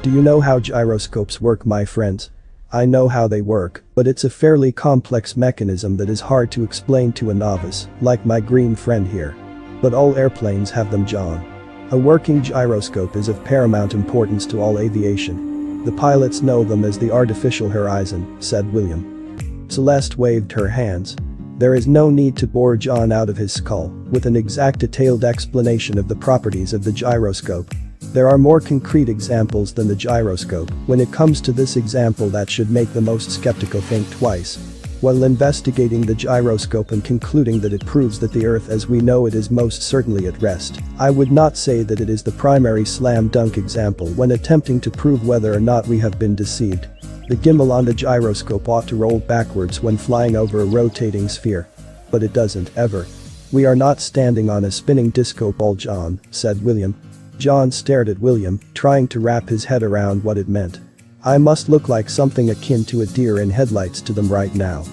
Do you know how gyroscopes work, my friends? I know how they work, but it's a fairly complex mechanism that is hard to explain to a novice, like my green friend here. But all airplanes have them, John. A working gyroscope is of paramount importance to all aviation. The pilots know them as the artificial horizon, said William. Celeste waved her hands. There is no need to bore John out of his skull with an exact detailed explanation of the properties of the gyroscope. There are more concrete examples than the gyroscope when it comes to this example that should make the most skeptical think twice. While investigating the gyroscope and concluding that it proves that the Earth as we know it is most certainly at rest, I would not say that it is the primary slam dunk example when attempting to prove whether or not we have been deceived. The gimbal on the gyroscope ought to roll backwards when flying over a rotating sphere. But it doesn't, ever. We are not standing on a spinning disco ball, John, said William. John stared at William, trying to wrap his head around what it meant. I must look like something akin to a deer in headlights to them right now.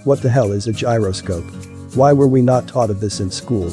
What the hell is a gyroscope? Why were we not taught of this in school?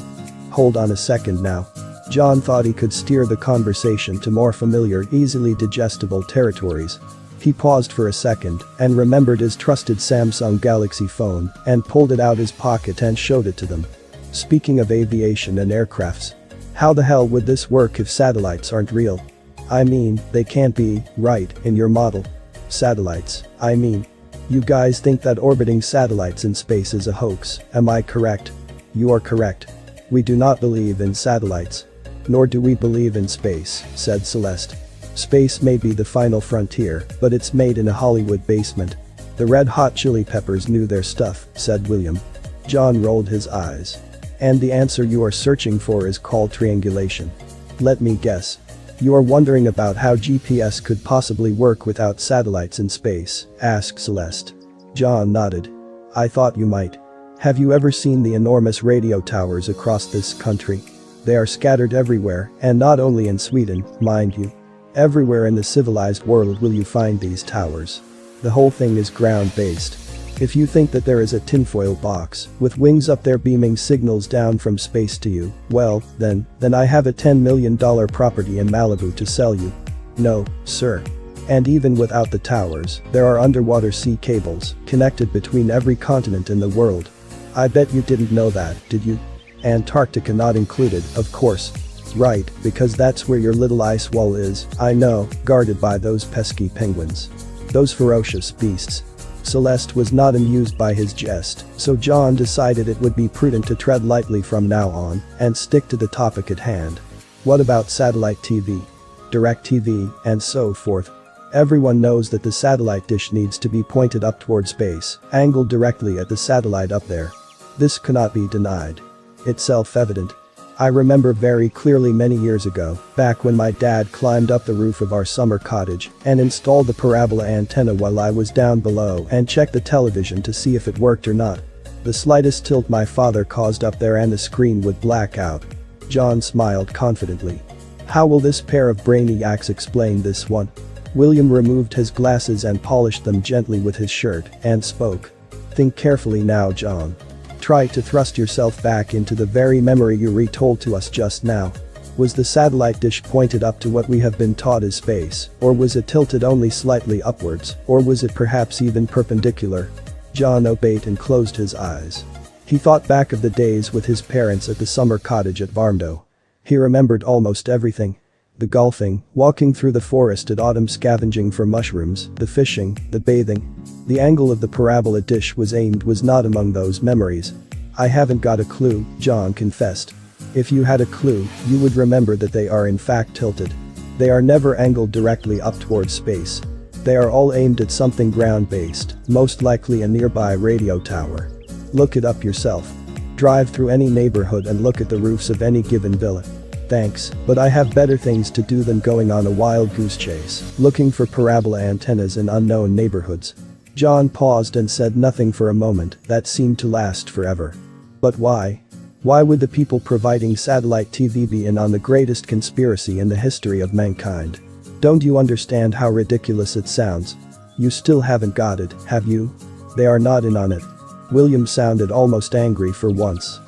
Hold on a second now. John thought he could steer the conversation to more familiar, easily digestible territories. He paused for a second and remembered his trusted Samsung Galaxy phone and pulled it out his pocket and showed it to them. Speaking of aviation and aircrafts. How the hell would this work if satellites aren't real? I mean, they can't be, right, in your model. Satellites, I mean. You guys think that orbiting satellites in space is a hoax, am I correct? You are correct. We do not believe in satellites. Nor do we believe in space, said Celeste. Space may be the final frontier, but it's made in a Hollywood basement. The Red Hot Chili Peppers knew their stuff, said William. John rolled his eyes. And the answer you are searching for is called triangulation. Let me guess. You are wondering about how GPS could possibly work without satellites in space, asked Celeste. John nodded. I thought you might. Have you ever seen the enormous radio towers across this country? They are scattered everywhere, and not only in Sweden, mind you. Everywhere in the civilized world will you find these towers. The whole thing is ground-based. If you think that there is a tinfoil box with wings up there beaming signals down from space to you, well, then I have a $10 million property in Malibu to sell you. No, sir. And even without the towers, there are underwater sea cables connected between every continent in the world. I bet you didn't know that, did you? Antarctica not included, of course. Right, because that's where your little ice wall is, I know, guarded by those pesky penguins. Those ferocious beasts. Celeste was not amused by his jest, so John decided it would be prudent to tread lightly from now on and stick to the topic at hand. What about satellite TV? Direct TV, and so forth. Everyone knows that the satellite dish needs to be pointed up toward space, angled directly at the satellite up there. This cannot be denied. It's self-evident. I remember very clearly many years ago, back when my dad climbed up the roof of our summer cottage and installed the parabola antenna while I was down below and checked the television to see if it worked or not. The slightest tilt my father caused up there and the screen would black out. John smiled confidently. How will this pair of brainiacs explain this one? William removed his glasses and polished them gently with his shirt and spoke. Think carefully now, John. Try to thrust yourself back into the very memory you retold to us just now. Was the satellite dish pointed up to what we have been taught is space, or was it tilted only slightly upwards, or was it perhaps even perpendicular? John obeyed and closed his eyes. He thought back of the days with his parents at the summer cottage at Varmdo. He remembered almost everything. The golfing, walking through the forest at autumn scavenging for mushrooms, the fishing, the bathing. The angle of the parabola dish was aimed was not among those memories. I haven't got a clue, John confessed. If you had a clue, you would remember that they are in fact tilted. They are never angled directly up towards space. They are all aimed at something ground-based, most likely a nearby radio tower. Look it up yourself. Drive through any neighborhood and look at the roofs of any given villa. Thanks, but I have better things to do than going on a wild goose chase, looking for parabola antennas in unknown neighborhoods. John paused and said nothing for a moment that seemed to last forever. But why? Why would the people providing satellite TV be in on the greatest conspiracy in the history of mankind? Don't you understand how ridiculous it sounds? You still haven't got it, have you? They are not in on it. William sounded almost angry for once.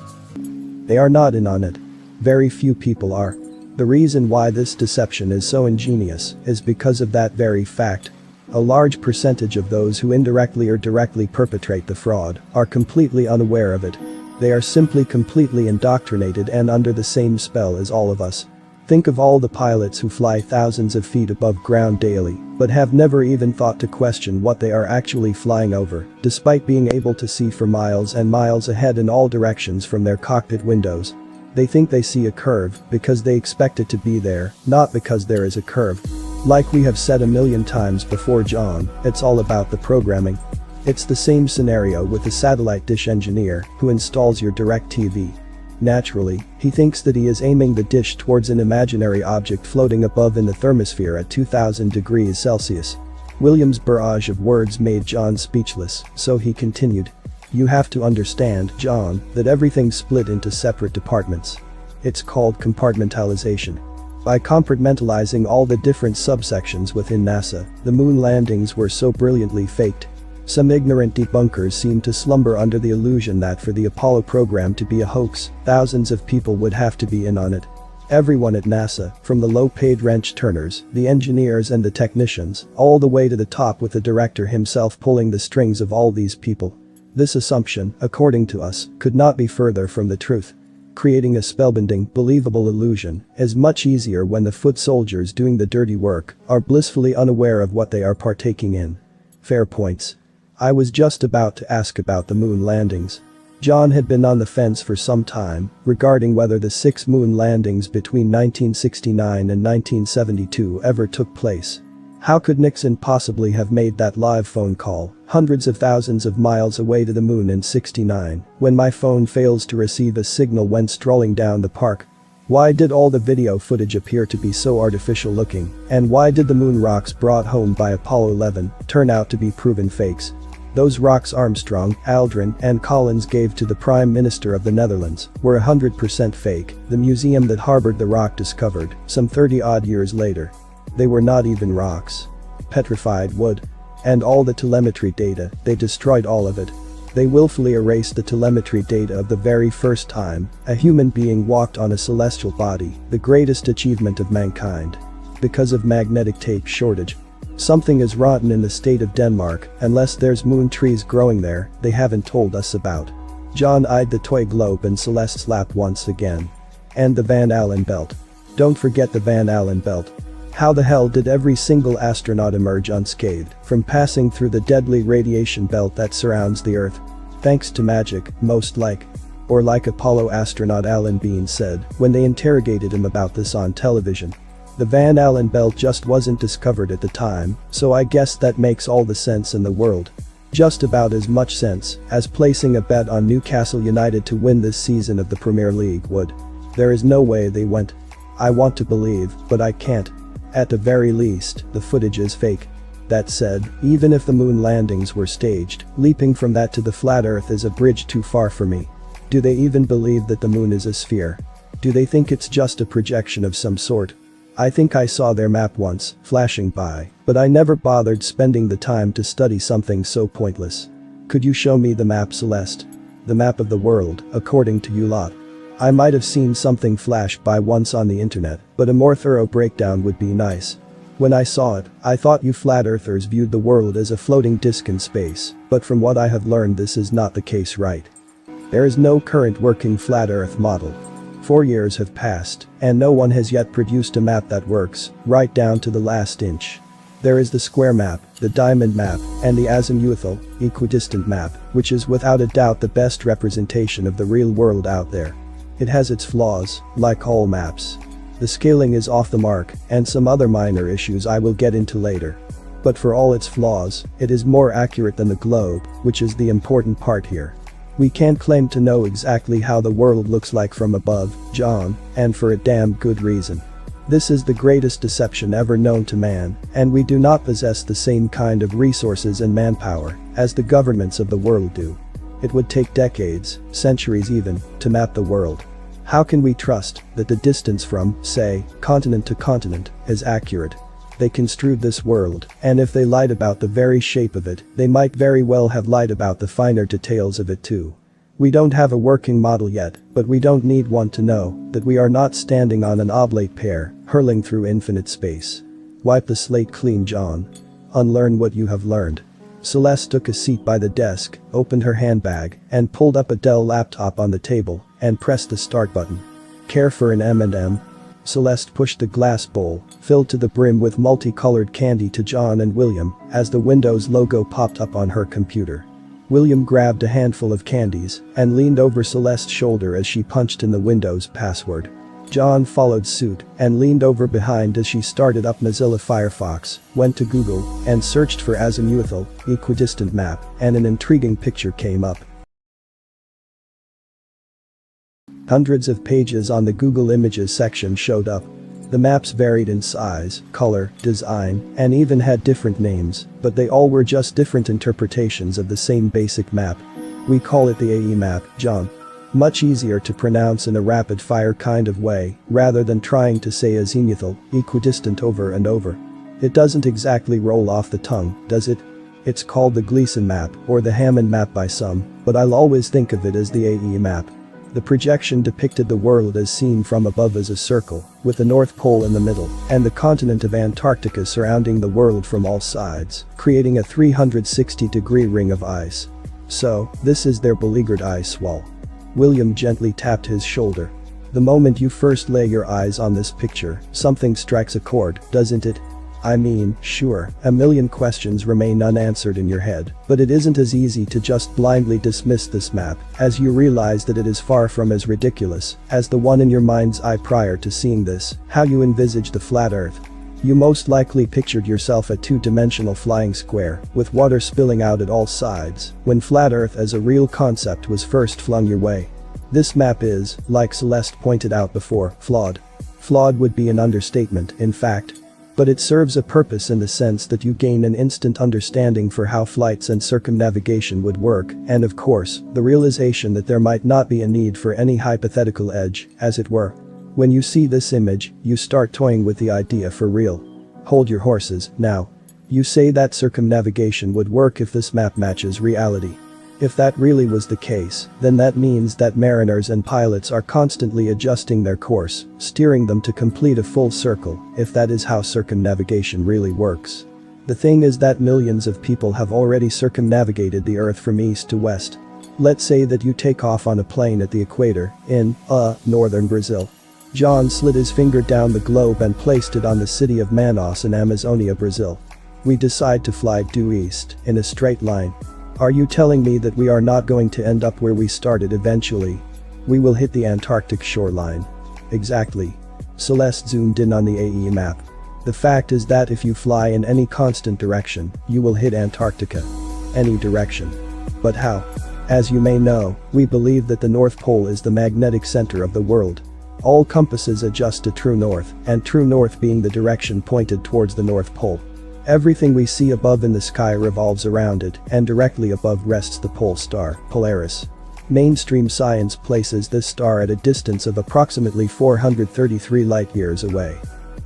They are not in on it. Very few people are. The reason why this deception is so ingenious is because of that very fact. A large percentage of those who indirectly or directly perpetrate the fraud are completely unaware of it. They are simply completely indoctrinated and under the same spell as all of us. Think of all the pilots who fly thousands of feet above ground daily, but have never even thought to question what they are actually flying over, despite being able to see for miles and miles ahead in all directions from their cockpit windows. They think they see a curve because they expect it to be there, not because there is a curve. Like we have said a million times before, John, it's all about the programming. It's the same scenario with the satellite dish engineer who installs your DirecTV. Naturally, he thinks that he is aiming the dish towards an imaginary object floating above in the thermosphere at 2000 degrees Celsius. William's barrage of words made John speechless, so he continued. You have to understand, John, that everything's split into separate departments. It's called compartmentalization. By compartmentalizing all the different subsections within NASA, the moon landings were so brilliantly faked. Some ignorant debunkers seem to slumber under the illusion that for the Apollo program to be a hoax, thousands of people would have to be in on it. Everyone at NASA, from the low-paid wrench turners, the engineers and the technicians, all the way to the top with the director himself pulling the strings of all these people. This assumption, according to us, could not be further from the truth. Creating a spellbinding, believable illusion is much easier when the foot soldiers doing the dirty work are blissfully unaware of what they are partaking in. Fair points. I was just about to ask about the moon landings. John had been on the fence for some time regarding whether the 6 moon landings between 1969 and 1972 ever took place. How could Nixon possibly have made that live phone call hundreds of thousands of miles away to the moon in '69 when my phone fails to receive a signal when strolling down the park? Why did all the video footage appear to be so artificial looking, and why did the moon rocks brought home by Apollo 11 turn out to be proven fakes? Those rocks Armstrong, Aldrin, and Collins gave to the Prime Minister of the Netherlands were 100% fake, the museum that harbored the rock discovered, some 30-odd years later. They were not even rocks. Petrified wood. And all the telemetry data, they destroyed all of it. They willfully erased the telemetry data of the very first time a human being walked on a celestial body, the greatest achievement of mankind. Because of magnetic tape shortage. Something is rotten in the state of Denmark, unless there's moon trees growing there they haven't told us about. John eyed the toy globe and Celeste's lap once again. And the Van Allen belt. Don't forget the Van Allen belt. How the hell did every single astronaut emerge unscathed from passing through the deadly radiation belt that surrounds the Earth? Thanks to magic, most like. Or like Apollo astronaut Alan Bean said when they interrogated him about this on television. The Van Allen belt just wasn't discovered at the time, so I guess that makes all the sense in the world. Just about as much sense as placing a bet on Newcastle United to win this season of the Premier League would. There is no way they went. I want to believe, but I can't. At the very least, the footage is fake. That said, even if the moon landings were staged, leaping from that to the flat Earth is a bridge too far for me. Do they even believe that the moon is a sphere? Do they think it's just a projection of some sort? I think I saw their map once, flashing by, but I never bothered spending the time to study something so pointless. Could you show me the map, Celeste? The map of the world, according to you lot. I might have seen something flash by once on the internet, but a more thorough breakdown would be nice. When I saw it, I thought you flat earthers viewed the world as a floating disk in space, but from what I have learned this is not the case, right? There is no current working flat earth model. 4 years have passed, and no one has yet produced a map that works, right down to the last inch. There is the square map, the diamond map, and the azimuthal, equidistant map, which is without a doubt the best representation of the real world out there. It has its flaws, like all maps. The scaling is off the mark, and some other minor issues I will get into later. But for all its flaws, it is more accurate than the globe, which is the important part here. We can't claim to know exactly how the world looks like from above, John, and for a damn good reason. This is the greatest deception ever known to man, and we do not possess the same kind of resources and manpower as the governments of the world do. It would take decades, centuries even, to map the world. How can we trust that the distance from, say, continent to continent is accurate? They construed this world, and if they lied about the very shape of it, they might very well have lied about the finer details of it too. We don't have a working model yet, but we don't need one to know that we are not standing on an oblate pear, hurling through infinite space. Wipe the slate clean, John. Unlearn what you have learned. Celeste took a seat by the desk, opened her handbag, and pulled up a Dell laptop on the table, and pressed the start button. Care for an M&M? Celeste pushed the glass bowl, filled to the brim with multicolored candy, to John and William as the Windows logo popped up on her computer. William grabbed a handful of candies and leaned over Celeste's shoulder as she punched in the Windows password. John followed suit and leaned over behind as she started up Mozilla Firefox, went to Google, and searched for azimuthal, equidistant map, and an intriguing picture came up. Hundreds of pages on the Google Images section showed up. The maps varied in size, color, design, and even had different names, but they all were just different interpretations of the same basic map. We call it the AE map, John. Much easier to pronounce in a rapid-fire kind of way, rather than trying to say azimuthal, equidistant over and over. It doesn't exactly roll off the tongue, does it? It's called the Gleason map, or the Hammond map by some, but I'll always think of it as the AE map. The projection depicted the world as seen from above as a circle, with the North Pole in the middle, and the continent of Antarctica surrounding the world from all sides, creating a 360-degree ring of ice. So, this is their beleaguered ice wall. William gently tapped his shoulder. The moment you first lay your eyes on this picture, something strikes a chord, doesn't it? I mean, sure, a million questions remain unanswered in your head, but it isn't as easy to just blindly dismiss this map, as you realize that it is far from as ridiculous as the one in your mind's eye prior to seeing this, how you envisage the flat earth. You most likely pictured yourself a two-dimensional flying square, with water spilling out at all sides, when flat earth as a real concept was first flung your way. This map is, like Celeste pointed out before, flawed. Flawed would be an understatement, in fact. But it serves a purpose in the sense that you gain an instant understanding for how flights and circumnavigation would work, and of course, the realization that there might not be a need for any hypothetical edge, as it were. When you see this image, you start toying with the idea for real. Hold your horses, now. You say that circumnavigation would work if this map matches reality. If that really was the case, then that means that mariners and pilots are constantly adjusting their course, steering them to complete a full circle, if that is how circumnavigation really works. The thing is that millions of people have already circumnavigated the Earth from east to west. Let's say that you take off on a plane at the equator, in, northern Brazil. John slid his finger down the globe and placed it on the city of Manaus in Amazonia, Brazil. We decide to fly due east, in a straight line. Are you telling me that we are not going to end up where we started eventually? We will hit the Antarctic shoreline. Exactly. Celeste zoomed in on the AE map. The fact is that if you fly in any constant direction, you will hit Antarctica. Any direction. But how? As you may know, we believe that the North Pole is the magnetic center of the world. All compasses adjust to true north, and true north being the direction pointed towards the North Pole. Everything we see above in the sky revolves around it, and directly above rests the pole star, Polaris. Mainstream science places this star at a distance of approximately 433 light-years away.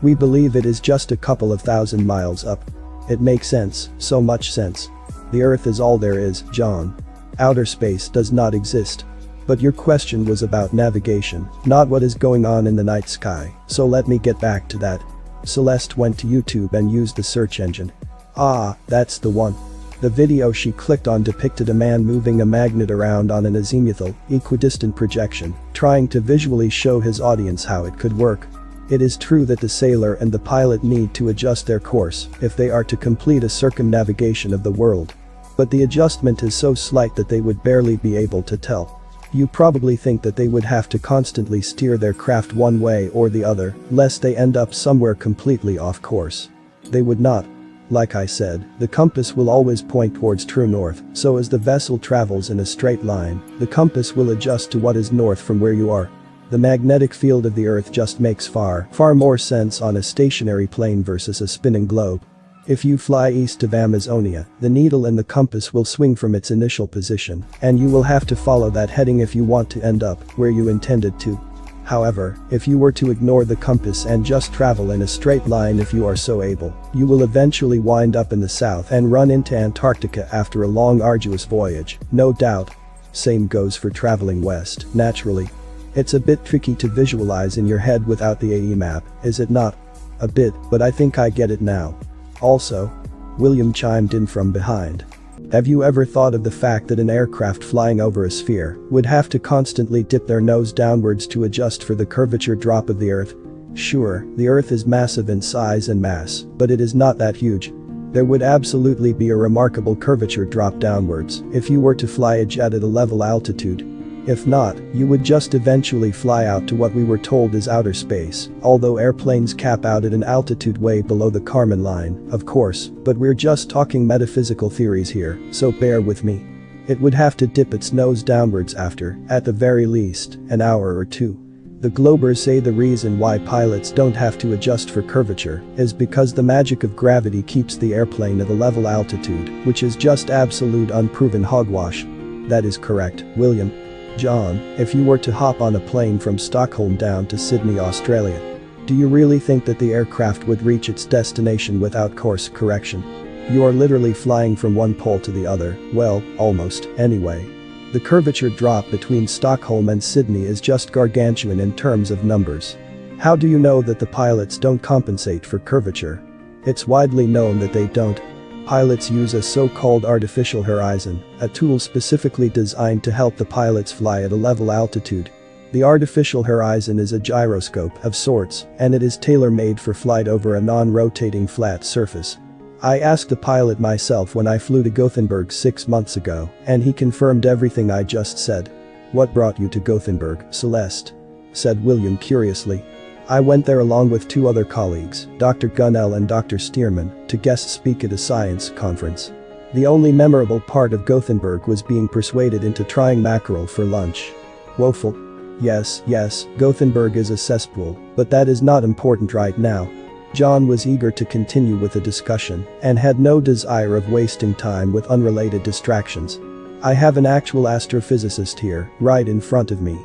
We believe it is just a couple of thousand miles up. It makes sense, so much sense. The Earth is all there is, John. Outer space does not exist. But your question was about navigation, not what is going on in the night sky, so let me get back to that. Celeste went to YouTube and used the search engine. Ah, that's the one. The video she clicked on depicted a man moving a magnet around on an azimuthal, equidistant projection, trying to visually show his audience how it could work. It is true that the sailor and the pilot need to adjust their course if they are to complete a circumnavigation of the world. But the adjustment is so slight that they would barely be able to tell. You probably think that they would have to constantly steer their craft one way or the other, lest they end up somewhere completely off course. They would not. Like I said, the compass will always point towards true north, so as the vessel travels in a straight line, the compass will adjust to what is north from where you are. The magnetic field of the Earth just makes far more sense on a stationary plane versus a spinning globe. If you fly east of Amazonia, the needle in the compass will swing from its initial position, and you will have to follow that heading if you want to end up where you intended to. However, if you were to ignore the compass and just travel in a straight line if you are so able, you will eventually wind up in the south and run into Antarctica after a long arduous voyage, no doubt. Same goes for traveling west, naturally. It's a bit tricky to visualize in your head without the AE map, is it not? A bit, but I think I get it now. Also, William chimed in from behind. Have you ever thought of the fact that an aircraft flying over a sphere would have to constantly dip their nose downwards to adjust for the curvature drop of the Earth? Sure, the Earth is massive in size and mass, but it is not that huge. There would absolutely be a remarkable curvature drop downwards if you were to fly a jet at a level altitude. If not, you would just eventually fly out to what we were told is outer space, although airplanes cap out at an altitude way below the Kármán line, of course, but we're just talking metaphysical theories here, so bear with me. It would have to dip its nose downwards after, at the very least, an hour or two. The Globers say the reason why pilots don't have to adjust for curvature is because the magic of gravity keeps the airplane at a level altitude, which is just absolute unproven hogwash. That is correct, William. John, if you were to hop on a plane from Stockholm down to Sydney, Australia, do you really think that the aircraft would reach its destination without course correction? You are literally flying from one pole to the other, well, almost, anyway. The curvature drop between Stockholm and Sydney is just gargantuan in terms of numbers. How do you know that the pilots don't compensate for curvature? It's widely known that they don't. Pilots use a so-called artificial horizon, a tool specifically designed to help the pilots fly at a level altitude. The artificial horizon is a gyroscope of sorts, and it is tailor-made for flight over a non-rotating flat surface. I asked the pilot myself when I flew to Gothenburg 6 months ago, and he confirmed everything I just said. What brought you to Gothenburg, Celeste? Said William curiously. I went there along with 2 other colleagues, Dr. Gunnell and Dr. Stearman, to guest speak at a science conference. The only memorable part of Gothenburg was being persuaded into trying mackerel for lunch. Woeful. Yes, Gothenburg is a cesspool, but that is not important right now. John was eager to continue with the discussion and had no desire of wasting time with unrelated distractions. I have an actual astrophysicist here, right in front of me.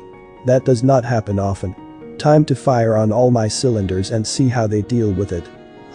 That does not happen often. Time to fire on all my cylinders and see how they deal with it.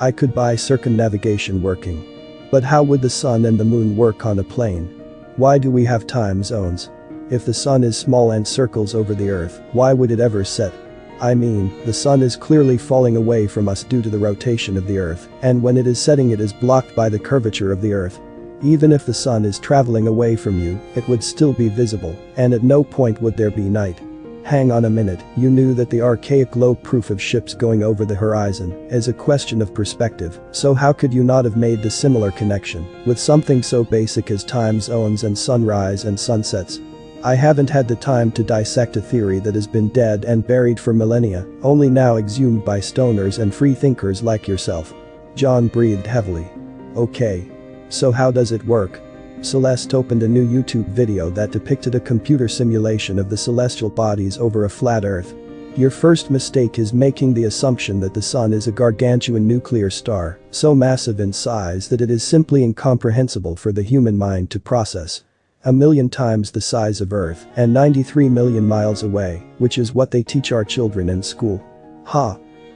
I could buy circumnavigation working. But how would the sun and the moon work on a plane? Why do we have time zones? If the sun is small and circles over the Earth, why would it ever set? I mean, the sun is clearly falling away from us due to the rotation of the Earth, and when it is setting it is blocked by the curvature of the Earth. Even if the sun is traveling away from you, it would still be visible, and at no point would there be night. Hang on a minute, you knew that the archaic globe proof of ships going over the horizon is a question of perspective, so how could you not have made the similar connection with something so basic as time zones and sunrise and sunsets? I haven't had the time to dissect a theory that has been dead and buried for millennia, only now exhumed by stoners and free thinkers like yourself. John breathed heavily. Okay. So how does it work? Celeste opened a new YouTube video that depicted a computer simulation of the celestial bodies over a flat Earth. Your first mistake is making the assumption that the sun is a gargantuan nuclear star, so massive in size that it is simply incomprehensible for the human mind to process. 1,000,000 times the size of Earth and 93 million miles away, which is what they teach our children in school.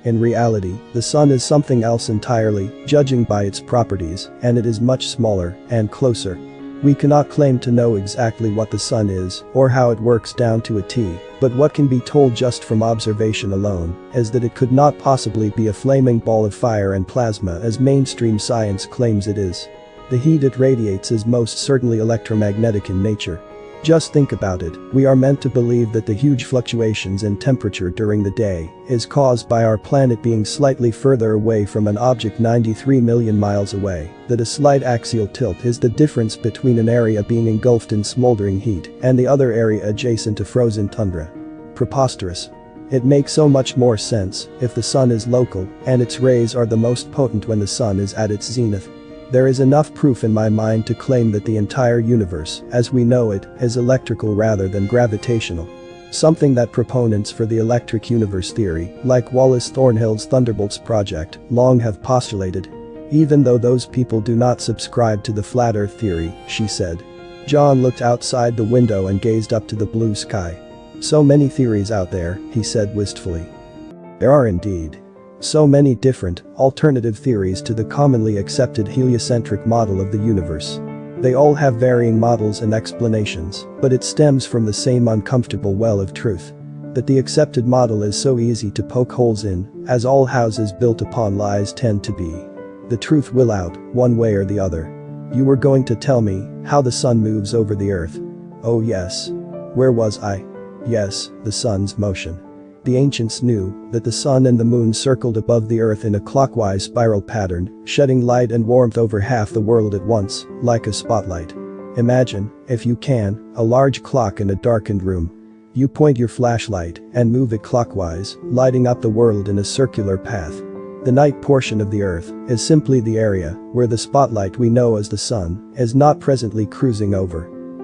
In reality, the sun is something else entirely, judging by its properties, and it is much smaller and closer. We cannot claim to know exactly what the sun is or how it works down to a T, but what can be told just from observation alone is that it could not possibly be a flaming ball of fire and plasma as mainstream science claims it is. The heat it radiates is most certainly electromagnetic in nature. Just think about it, we are meant to believe that the huge fluctuations in temperature during the day is caused by our planet being slightly further away from an object 93 million miles away, that a slight axial tilt is the difference between an area being engulfed in smoldering heat and the other area adjacent to frozen tundra. Preposterous. It makes so much more sense if the sun is local and its rays are the most potent when the sun is at its zenith. There is enough proof in my mind to claim that the entire universe, as we know it, is electrical rather than gravitational. Something that proponents for the electric universe theory, like Wallace Thornhill's Thunderbolts project, long have postulated. Even though those people do not subscribe to the flat earth theory, she said. John looked outside the window and gazed up to the blue sky. So many theories out there, he said wistfully. There are indeed. So many different, alternative theories to the commonly accepted heliocentric model of the universe. They all have varying models and explanations, but it stems from the same uncomfortable well of truth. That the accepted model is so easy to poke holes in, as all houses built upon lies tend to be. The truth will out, one way or the other. You were going to tell me how the sun moves over the earth. Oh yes. Where was I? Yes, the sun's motion. The ancients knew that the sun and the moon circled above the earth in a clockwise spiral pattern, shedding light and warmth over half the world at once, like a spotlight. Imagine, if you can, a large clock in a darkened room. You point your flashlight and move it clockwise, lighting up the world in a circular path. The night portion of the earth is simply the area where the spotlight we know as the sun is not presently cruising over.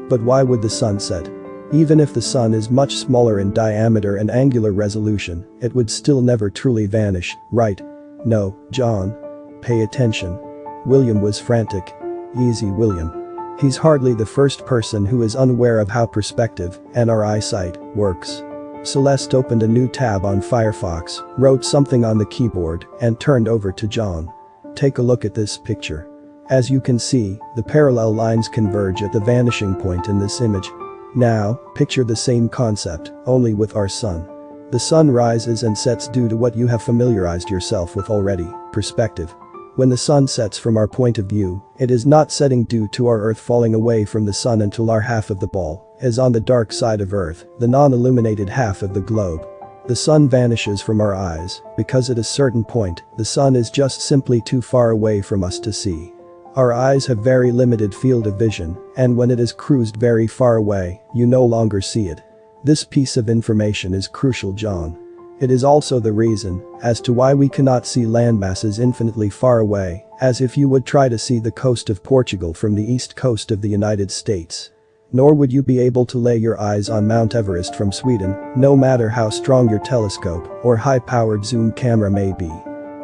But why would the sun set? Even if the sun is much smaller in diameter and angular resolution, it would still never truly vanish, right? No, John. Pay attention. William was frantic. Easy, William. He's hardly the first person who is unaware of how perspective and our eyesight works. Celeste opened a new tab on Firefox, wrote something on the keyboard, and turned over to John. Take a look at this picture. As you can see, the parallel lines converge at the vanishing point in this image. Now, picture the same concept, only with our sun. The sun rises and sets due to what you have familiarized yourself with already, perspective. When the sun sets from our point of view, it is not setting due to our earth falling away from the sun until our half of the ball is on the dark side of earth, the non-illuminated half of the globe. The sun vanishes from our eyes because at a certain point, the sun is just simply too far away from us to see. Our eyes have very limited field of vision, and when it is cruised very far away, you no longer see it. This piece of information is crucial, John. It is also the reason as to why we cannot see landmasses infinitely far away, as if you would try to see the coast of Portugal from the east coast of the United States. Nor would you be able to lay your eyes on Mount Everest from Sweden, no matter how strong your telescope or high-powered zoom camera may be.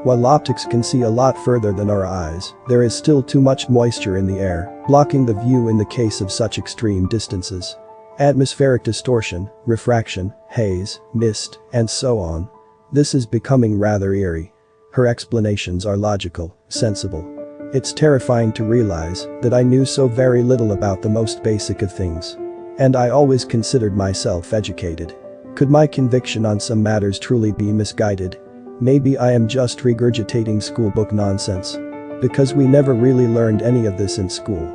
While optics can see a lot further than our eyes, there is still too much moisture in the air, blocking the view in the case of such extreme distances. Atmospheric distortion, refraction, haze, mist, and so on. This is becoming rather eerie. Her explanations are logical, sensible. It's terrifying to realize that I knew so very little about the most basic of things. And I always considered myself educated. Could my conviction on some matters truly be misguided? Maybe I am just regurgitating schoolbook nonsense. Because we never really learned any of this in school.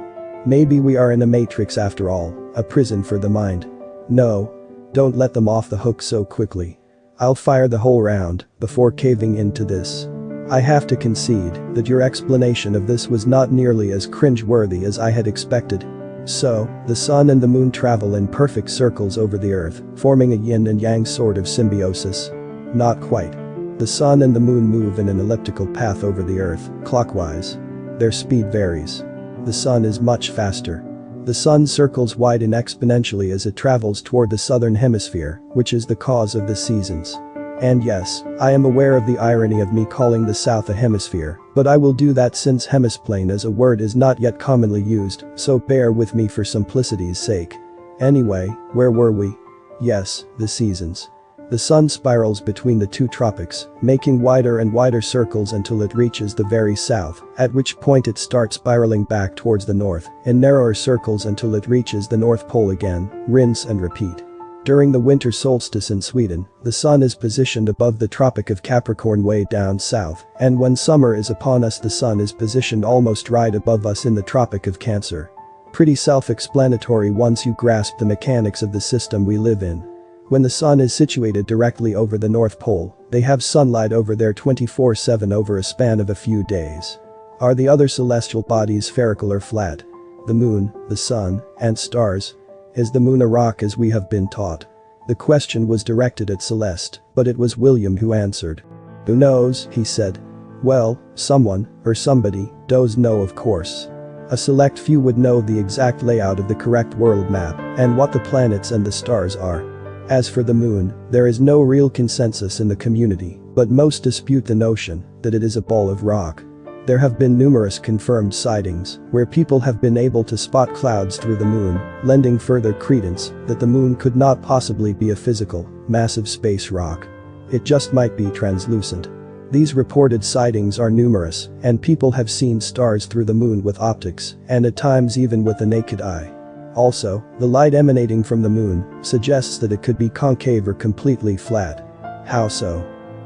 Maybe we are in a matrix after all, a prison for the mind. No. Don't let them off the hook so quickly. I'll fire the whole round before caving into this. I have to concede that your explanation of this was not nearly as cringe-worthy as I had expected. So, the sun and the moon travel in perfect circles over the earth, forming a yin and yang sort of symbiosis. Not quite. The sun and the moon move in an elliptical path over the earth, clockwise. Their speed varies. The sun is much faster. The sun circles widen exponentially as it travels toward the southern hemisphere, which is the cause of the seasons. And yes, I am aware of the irony of me calling the south a hemisphere, but I will do that since hemisplane as a word is not yet commonly used, so bear with me for simplicity's sake. Anyway, where were we? Yes, the seasons. The sun spirals between the two tropics, making wider and wider circles until it reaches the very south, at which point it starts spiraling back towards the north, in narrower circles until it reaches the North Pole again, rinse and repeat. During the winter solstice in Sweden, the sun is positioned above the Tropic of Capricorn way down south, and when summer is upon us the sun is positioned almost right above us in the Tropic of Cancer. Pretty self-explanatory once you grasp the mechanics of the system we live in. When the sun is situated directly over the North Pole, they have sunlight over there 24/7 over a span of a few days. Are the other celestial bodies spherical or flat? The moon, the sun, and stars? Is the moon a rock as we have been taught? The question was directed at Celeste, but it was William who answered. Who knows, he said. Well, someone, or somebody, does know of course. A select few would know the exact layout of the correct world map and what the planets and the stars are. As for the moon, there is no real consensus in the community, but most dispute the notion that it is a ball of rock. There have been numerous confirmed sightings where people have been able to spot clouds through the moon, lending further credence that the moon could not possibly be a physical, massive space rock. It just might be translucent. These reported sightings are numerous, and people have seen stars through the moon with optics, and at times even with the naked eye. Also, the light emanating from the moon suggests that it could be concave or completely flat. How so?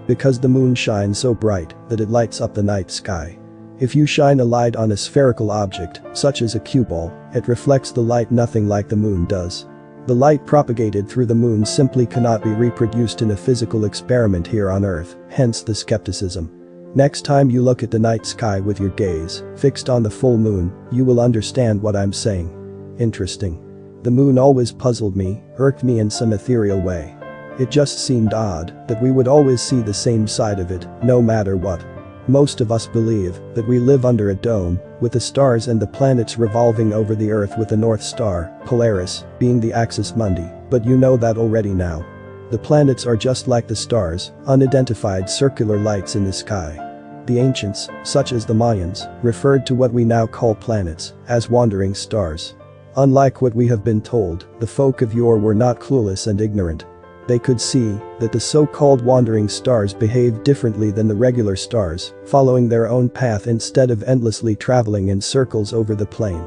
Because the moon shines so bright that it lights up the night sky. If you shine a light on a spherical object, such as a cue ball, it reflects the light nothing like the moon does. The light propagated through the moon simply cannot be reproduced in a physical experiment here on Earth, hence the skepticism. Next time you look at the night sky with your gaze fixed on the full moon, you will understand what I'm saying. Interesting. The moon always puzzled me, irked me in some ethereal way. It just seemed odd that we would always see the same side of it, no matter what. Most of us believe that we live under a dome, with the stars and the planets revolving over the Earth with the North Star, Polaris, being the axis mundi, but you know that already now. The planets are just like the stars, unidentified circular lights in the sky. The ancients, such as the Mayans, referred to what we now call planets as wandering stars. Unlike what we have been told, the folk of yore were not clueless and ignorant. They could see that the so-called wandering stars behaved differently than the regular stars, following their own path instead of endlessly traveling in circles over the plane.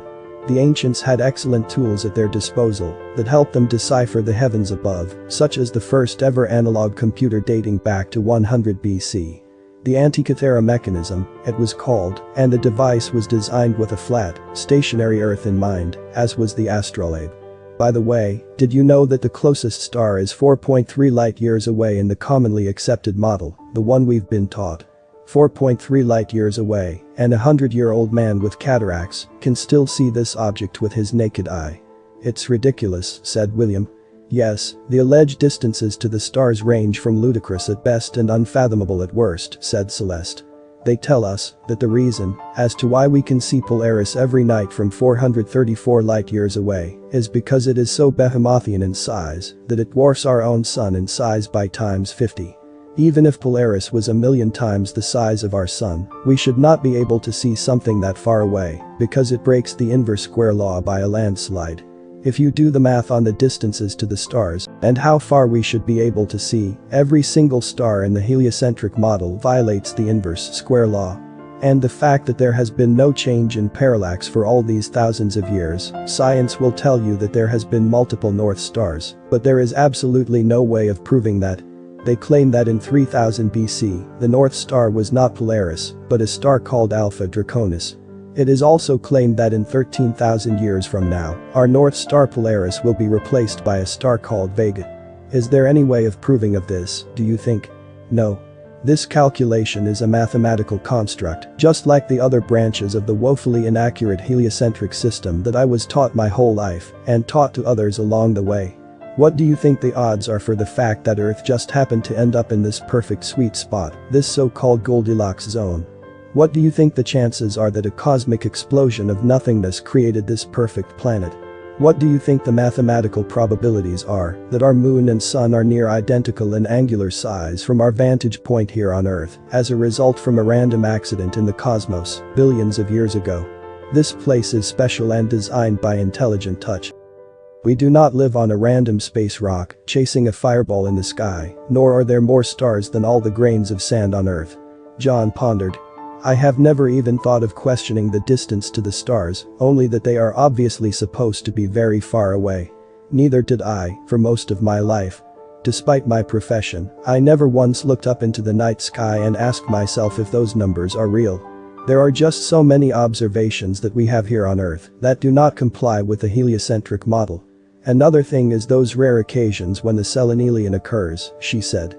The ancients had excellent tools at their disposal that helped them decipher the heavens above, such as the first ever analog computer dating back to 100 BC. The Antikythera mechanism, it was called, and the device was designed with a flat, stationary Earth in mind, as was the astrolabe. By the way, did you know that the closest star is 4.3 light-years away in the commonly accepted model, the one we've been taught? 4.3 light-years away, and a 100-year-old man with cataracts can still see this object with his naked eye. It's ridiculous, said William. Yes, the alleged distances to the stars range from ludicrous at best and unfathomable at worst, said Celeste. They tell us that the reason as to why we can see Polaris every night from 434 light-years away is because it is so behemothian in size that it dwarfs our own sun in size by times 50. Even if Polaris was 1,000,000 times the size of our sun, we should not be able to see something that far away because it breaks the inverse square law by a landslide. If you do the math on the distances to the stars and how far we should be able to see, every single star in the heliocentric model violates the inverse square law. And the fact that there has been no change in parallax for all these thousands of years, science will tell you that there has been multiple North Stars, but there is absolutely no way of proving that. They claim that in 3000 BC, the North Star was not Polaris, but a star called Alpha Draconis. It is also claimed that in 13,000 years from now, our North Star Polaris will be replaced by a star called Vega. Is there any way of proving of this, do you think? No. This calculation is a mathematical construct, just like the other branches of the woefully inaccurate heliocentric system that I was taught my whole life and taught to others along the way. What do you think the odds are for the fact that Earth just happened to end up in this perfect sweet spot, this so-called Goldilocks zone? What do you think the chances are that a cosmic explosion of nothingness created this perfect planet? What do you think the mathematical probabilities are that our moon and sun are near identical in angular size from our vantage point here on Earth as a result from a random accident in the cosmos billions of years ago? This place is special and designed by intelligent touch. We do not live on a random space rock, chasing a fireball in the sky, nor are there more stars than all the grains of sand on Earth. John pondered. I have never even thought of questioning the distance to the stars, only that they are obviously supposed to be very far away. Neither did I, for most of my life. Despite my profession, I never once looked up into the night sky and asked myself if those numbers are real. There are just so many observations that we have here on Earth that do not comply with the heliocentric model. Another thing is those rare occasions when the selenelian occurs, she said.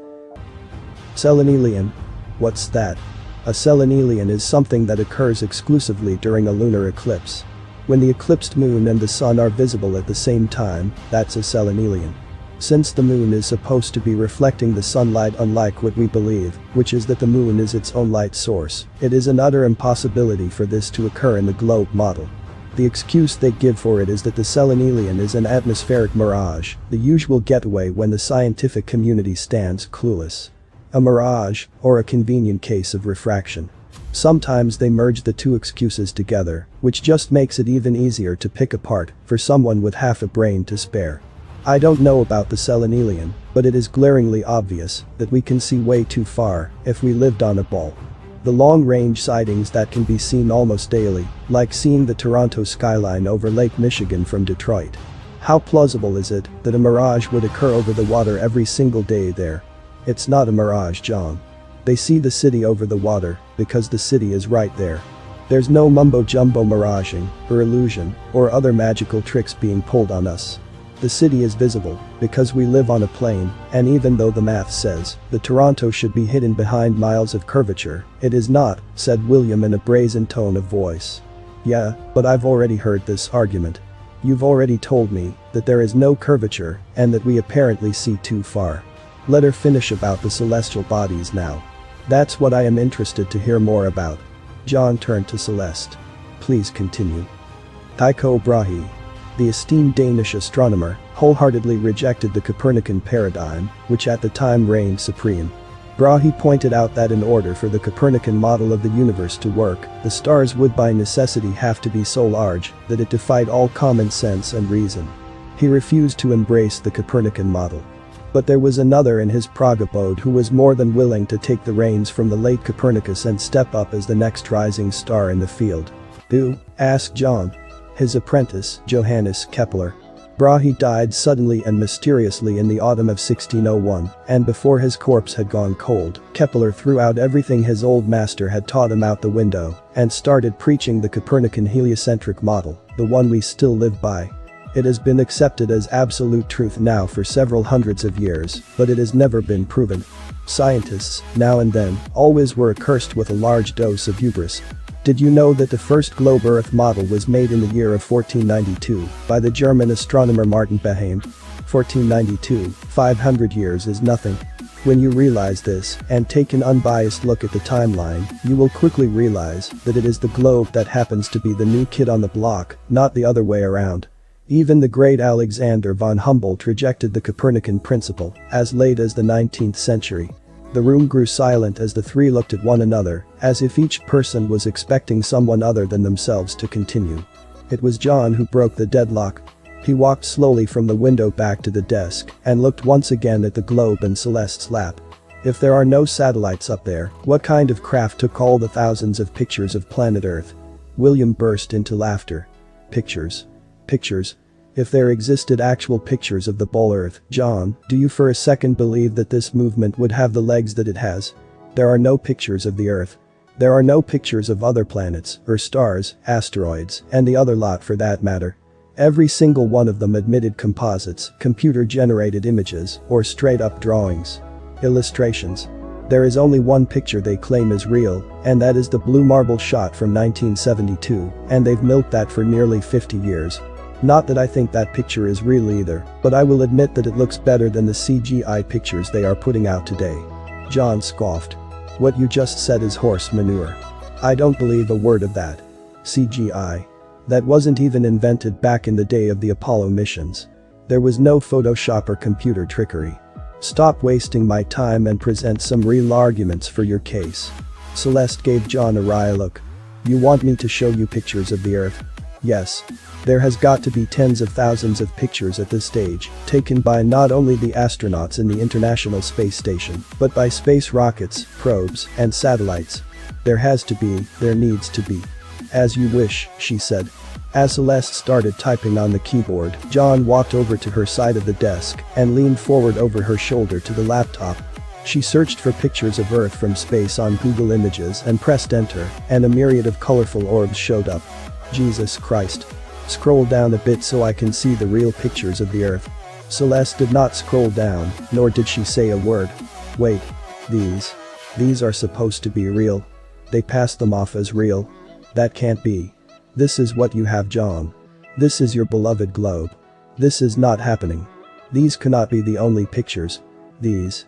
Selenelian? What's that? A selenelian is something that occurs exclusively during a lunar eclipse. When the eclipsed moon and the sun are visible at the same time, that's a selenelian. Since the moon is supposed to be reflecting the sunlight unlike what we believe, which is that the moon is its own light source, it is an utter impossibility for this to occur in the globe model. The excuse they give for it is that the selenelian is an atmospheric mirage, the usual getaway when the scientific community stands clueless. A mirage, or a convenient case of refraction. Sometimes they merge the two excuses together, which just makes it even easier to pick apart for someone with half a brain to spare. I don't know about the selenelian, but it is glaringly obvious that we can see way too far if we lived on a ball. The long-range sightings that can be seen almost daily, like seeing the Toronto skyline over Lake Michigan from Detroit. How plausible is it that a mirage would occur over the water every single day there? It's not a mirage, John. They see the city over the water because the city is right there. There's no mumbo-jumbo miraging, or illusion, or other magical tricks being pulled on us. The city is visible because we live on a plane, and even though the math says that Toronto should be hidden behind miles of curvature, it is not, said William in a brazen tone of voice. Yeah, but I've already heard this argument. You've already told me that there is no curvature and that we apparently see too far. Let her finish about the celestial bodies now. That's what I am interested to hear more about. John turned to Celeste. Please continue. Tycho Brahe, the esteemed Danish astronomer, wholeheartedly rejected the Copernican paradigm, which at the time reigned supreme. Brahe pointed out that in order for the Copernican model of the universe to work, the stars would by necessity have to be so large that it defied all common sense and reason. He refused to embrace the Copernican model. But there was another in his Prague abode who was more than willing to take the reins from the late Copernicus and step up as the next rising star in the field. Who? Asked John. His apprentice, Johannes Kepler. Brahe died suddenly and mysteriously in the autumn of 1601, and before his corpse had gone cold, Kepler threw out everything his old master had taught him out the window and started preaching the Copernican heliocentric model, the one we still live by. It has been accepted as absolute truth now for several hundreds of years, but it has never been proven. Scientists, now and then, always were accursed with a large dose of hubris. Did you know that the first globe Earth model was made in the year of 1492 by the German astronomer Martin Behaim? 1492, 500 years is nothing. When you realize this and take an unbiased look at the timeline, you will quickly realize that it is the globe that happens to be the new kid on the block, not the other way around. Even the great Alexander von Humboldt rejected the Copernican principle as late as the 19th century. The room grew silent as the three looked at one another, as if each person was expecting someone other than themselves to continue. It was John who broke the deadlock. He walked slowly from the window back to the desk and looked once again at the globe in Celeste's lap. If there are no satellites up there, what kind of craft took all the thousands of pictures of planet Earth? William burst into laughter. Pictures. Pictures. If there existed actual pictures of the ball Earth, John, do you for a second believe that this movement would have the legs that it has? There are no pictures of the Earth. There are no pictures of other planets, or stars, asteroids, and the other lot for that matter. Every single one of them admitted composites, computer-generated images, or straight-up drawings. Illustrations. There is only one picture they claim is real, and that is the blue marble shot from 1972, and they've milked that for nearly 50 years. Not that I think that picture is real either, but I will admit that it looks better than the CGI pictures they are putting out today. John scoffed. What you just said is horse manure. I don't believe a word of that. CGI. That wasn't even invented back in the day of the Apollo missions. There was no Photoshop or computer trickery. Stop wasting my time and present some real arguments for your case. Celeste gave John a wry look. You want me to show you pictures of the Earth? Yes. There has got to be tens of thousands of pictures at this stage, taken by not only the astronauts in the International Space Station, but by space rockets, probes, and satellites. There has to be, there needs to be. As you wish, she said. As Celeste started typing on the keyboard, John walked over to her side of the desk and leaned forward over her shoulder to the laptop. She searched for pictures of Earth from space on Google Images and pressed enter, and a myriad of colorful orbs showed up. Jesus Christ. Scroll down a bit so I can see the real pictures of the Earth. Celeste did not scroll down, nor did she say a word. Wait. These are supposed to be real. They passed them off as real. That can't be. This is what you have, John. This is your beloved globe. This is not happening. These cannot be the only pictures. These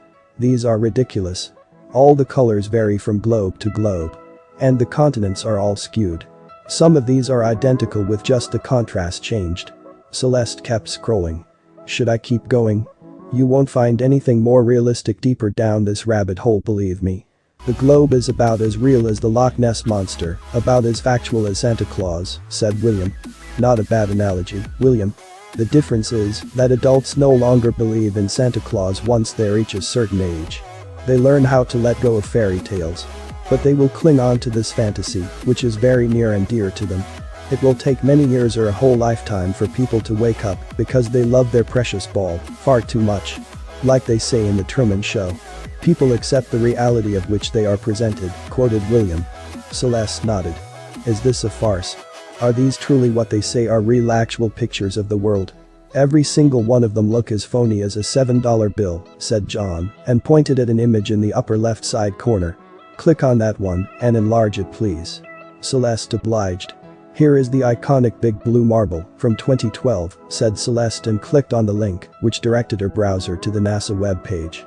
are ridiculous. All the colors vary from globe to globe. And the continents are all skewed. Some of these are identical with just the contrast changed. Celeste kept scrolling. Should I keep going? You won't find anything more realistic deeper down this rabbit hole, believe me. The globe is about as real as the Loch Ness Monster, about as factual as Santa Claus, said William. Not a bad analogy, William. The difference is that adults no longer believe in Santa Claus once they reach a certain age. They learn how to let go of fairy tales. But they will cling on to this fantasy, which is very near and dear to them. It will take many years or a whole lifetime for people to wake up because they love their precious ball far too much. Like they say in the Truman Show. People accept the reality of which they are presented, quoted William. Celeste nodded. Is this a farce? Are these truly what they say are real actual pictures of the world? Every single one of them look as phony as a $7 bill, said John, and pointed at an image in the upper left side corner. Click on that one and enlarge it, please. Celeste obliged. Here is the iconic big blue marble from 2012, said Celeste and clicked on the link, which directed her browser to the NASA web page.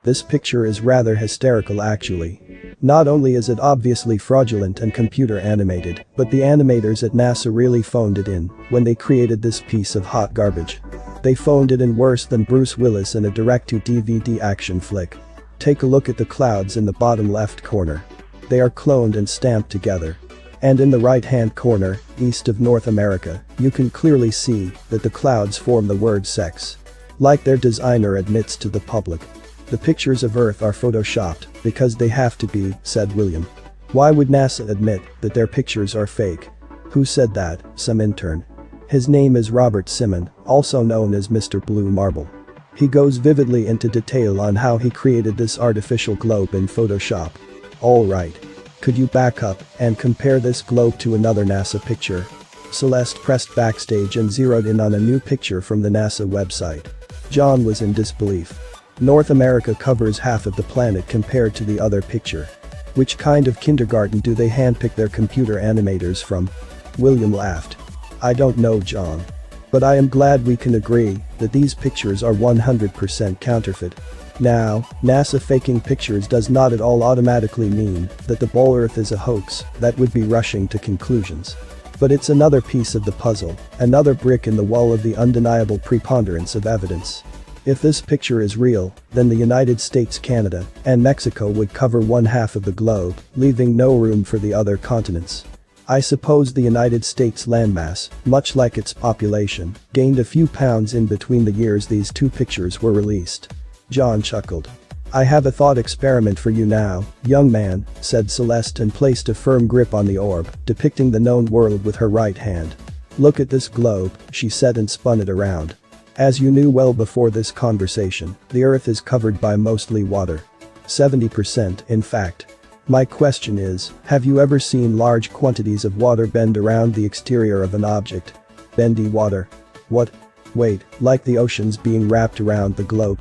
This picture is rather hysterical actually. Not only is it obviously fraudulent and computer animated, but the animators at NASA really phoned it in when they created this piece of hot garbage. They phoned it in worse than Bruce Willis in a direct-to-DVD action flick. Take a look at the clouds in the bottom left corner. They are cloned and stamped together. And in the right-hand corner, east of North America, you can clearly see that the clouds form the word sex. Like their designer admits to the public. The pictures of Earth are photoshopped because they have to be, said William. Why would NASA admit that their pictures are fake? Who said that? Some intern. His name is Robert Simon, also known as Mr. Blue Marble. He goes vividly into detail on how he created this artificial globe in Photoshop. Alright. Could you back up and compare this globe to another NASA picture? Celeste pressed backstage and zeroed in on a new picture from the NASA website. John was in disbelief. North America covers half of the planet compared to the other picture. Which kind of kindergarten do they handpick their computer animators from? William laughed. I don't know, John. But I am glad we can agree that these pictures are 100% counterfeit. Now, NASA faking pictures does not at all automatically mean that the ball Earth is a hoax that would be rushing to conclusions. But it's another piece of the puzzle, another brick in the wall of the undeniable preponderance of evidence. If this picture is real, then the United States, Canada, and Mexico would cover one half of the globe, leaving no room for the other continents. I suppose the United States landmass, much like its population, gained a few pounds in between the years these two pictures were released. John chuckled. I have a thought experiment for you now, young man, said Celeste and placed a firm grip on the orb, depicting the known world with her right hand. Look at this globe, she said and spun it around. As you knew well before this conversation, the Earth is covered by mostly water. 70%, in fact. My question is, have you ever seen large quantities of water bend around the exterior of an object? Bendy water. What? Wait, like the oceans being wrapped around the globe?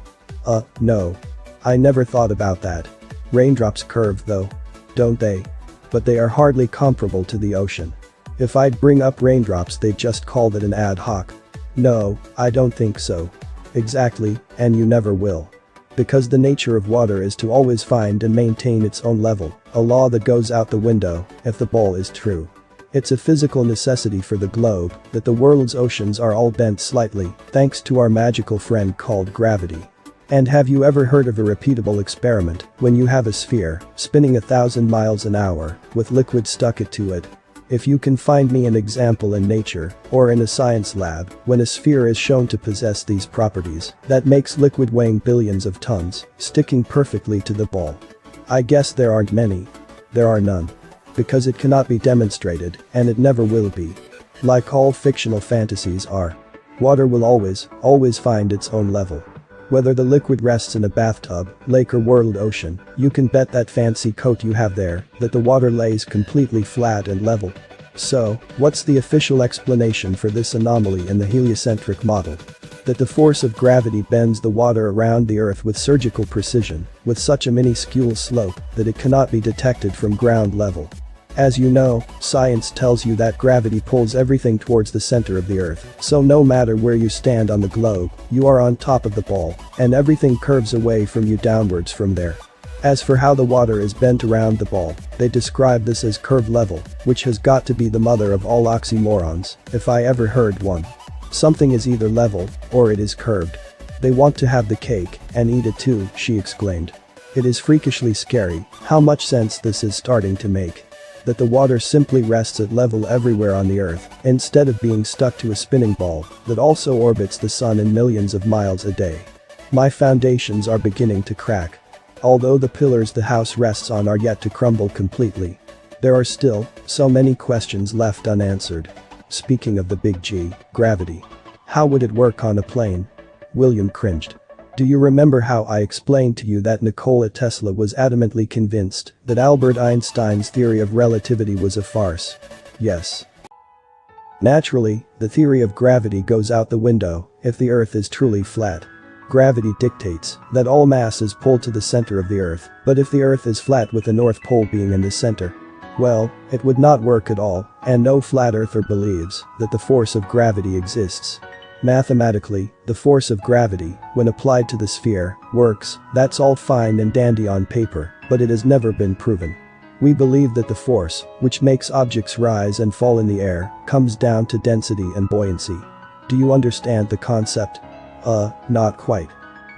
No. I never thought about that. Raindrops curve though. Don't they? But they are hardly comparable to the ocean. If I'd bring up raindrops they'd just call it an ad hoc. No, I don't think so. Exactly, and you never will. Because the nature of water is to always find and maintain its own level, a law that goes out the window if the ball is true. It's a physical necessity for the globe that the world's oceans are all bent slightly, thanks to our magical friend called gravity. And have you ever heard of a repeatable experiment when you have a sphere spinning 1,000 miles an hour with liquid stuck to it? If you can find me an example in nature or in a science lab when a sphere is shown to possess these properties that makes liquid weighing billions of tons sticking perfectly to the ball. I guess there aren't many. There are none. Because it cannot be demonstrated and it never will be. Like all fictional fantasies are. Water will always find its own level. Whether the liquid rests in a bathtub, lake or world ocean, you can bet that fancy coat you have there that the water lays completely flat and level. So, what's the official explanation for this anomaly in the heliocentric model? That the force of gravity bends the water around the Earth with surgical precision, with such a minuscule slope that it cannot be detected from ground level. As you know, science tells you that gravity pulls everything towards the center of the Earth, so no matter where you stand on the globe, you are on top of the ball, and everything curves away from you downwards from there. As for how the water is bent around the ball, they describe this as curve level, which has got to be the mother of all oxymorons, if I ever heard one. Something is either level, or it is curved. They want to have the cake, and eat it too, she exclaimed. It is freakishly scary how much sense this is starting to make. That the water simply rests at level everywhere on the Earth, instead of being stuck to a spinning ball that also orbits the sun in millions of miles a day. My foundations are beginning to crack. Although the pillars the house rests on are yet to crumble completely. There are still so many questions left unanswered. Speaking of the big G, gravity. How would it work on a plane? William cringed. Do you remember how I explained to you that Nikola Tesla was adamantly convinced that Albert Einstein's theory of relativity was a farce? Yes. Naturally, the theory of gravity goes out the window if the Earth is truly flat. Gravity dictates that all mass is pulled to the center of the Earth, but if the Earth is flat with the North Pole being in the center, well, it would not work at all, and no flat earther believes that the force of gravity exists. Mathematically, the force of gravity, when applied to the sphere, works. That's all fine and dandy on paper, but it has never been proven. We believe that the force, which makes objects rise and fall in the air, comes down to density and buoyancy. Do you understand the concept? Not quite.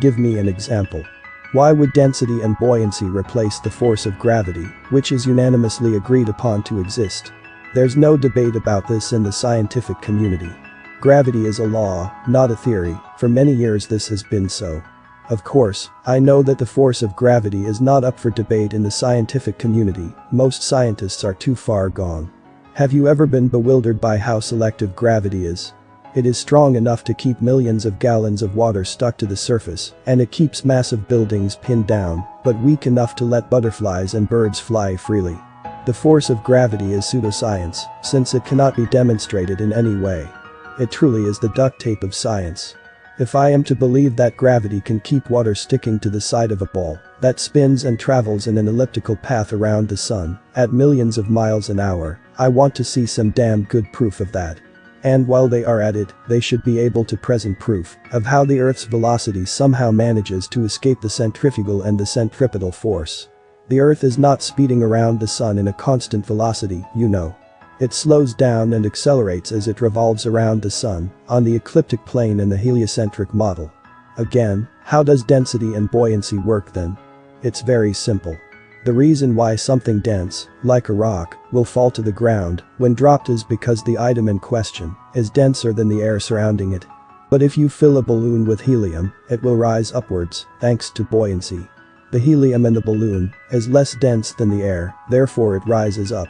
Give me an example. Why would density and buoyancy replace the force of gravity, which is unanimously agreed upon to exist? There's no debate about this in the scientific community. Gravity is a law, not a theory. For many years this has been so. Of course, I know that the force of gravity is not up for debate in the scientific community. Most scientists are too far gone. Have you ever been bewildered by how selective gravity is? It is strong enough to keep millions of gallons of water stuck to the surface, and it keeps massive buildings pinned down, but weak enough to let butterflies and birds fly freely. The force of gravity is pseudoscience, since it cannot be demonstrated in any way. It truly is the duct tape of science. If I am to believe that gravity can keep water sticking to the side of a ball that spins and travels in an elliptical path around the sun at millions of miles an hour, I want to see some damn good proof of that. And while they are at it, they should be able to present proof of how the Earth's velocity somehow manages to escape the centrifugal and the centripetal force. The Earth is not speeding around the sun in a constant velocity, you know. It slows down and accelerates as it revolves around the sun on the ecliptic plane in the heliocentric model. Again, how does density and buoyancy work then? It's very simple. The reason why something dense, like a rock, will fall to the ground when dropped is because the item in question is denser than the air surrounding it. But if you fill a balloon with helium, it will rise upwards thanks to buoyancy. The helium in the balloon is less dense than the air, therefore it rises up.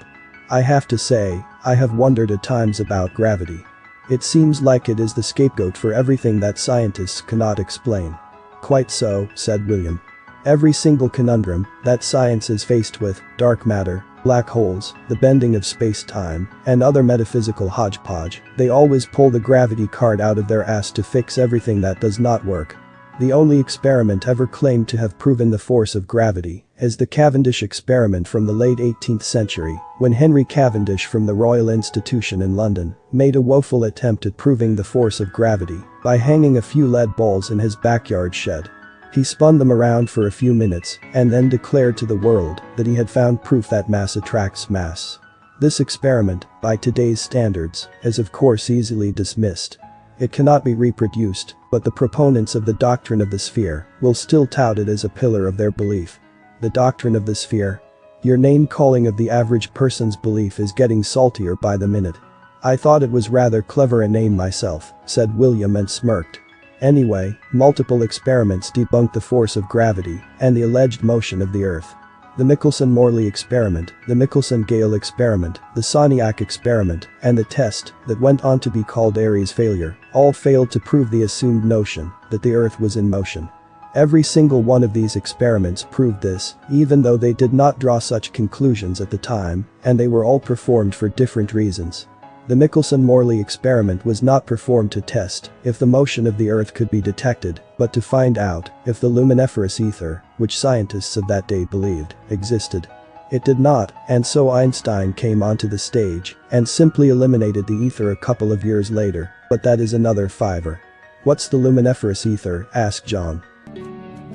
I have to say, I have wondered at times about gravity. It seems like it is the scapegoat for everything that scientists cannot explain. Quite so, said William. Every single conundrum that science is faced with, dark matter, black holes, the bending of space-time, and other metaphysical hodgepodge, they always pull the gravity card out of their ass to fix everything that does not work. The only experiment ever claimed to have proven the force of gravity is the Cavendish experiment from the late 18th century, when Henry Cavendish from the Royal Institution in London made a woeful attempt at proving the force of gravity by hanging a few lead balls in his backyard shed. He spun them around for a few minutes and then declared to the world that he had found proof that mass attracts mass. This experiment, by today's standards, is of course easily dismissed. It cannot be reproduced, but the proponents of the doctrine of the sphere will still tout it as a pillar of their belief. The doctrine of the sphere? Your name-calling of the average person's belief is getting saltier by the minute. I thought it was rather clever a name myself, said William and smirked. Anyway, multiple experiments debunked the force of gravity and the alleged motion of the Earth. The Michelson-Morley experiment, the Michelson-Gale experiment, the Soniac experiment, and the test that went on to be called Airy's failure all failed to prove the assumed notion that the Earth was in motion. Every single one of these experiments proved this, even though they did not draw such conclusions at the time, and they were all performed for different reasons. The Michelson-Morley experiment was not performed to test if the motion of the Earth could be detected, but to find out if the luminiferous ether, which scientists of that day believed, existed. It did not, and so Einstein came onto the stage and simply eliminated the ether a couple of years later, but that is another fiver. What's the luminiferous ether? Asked John.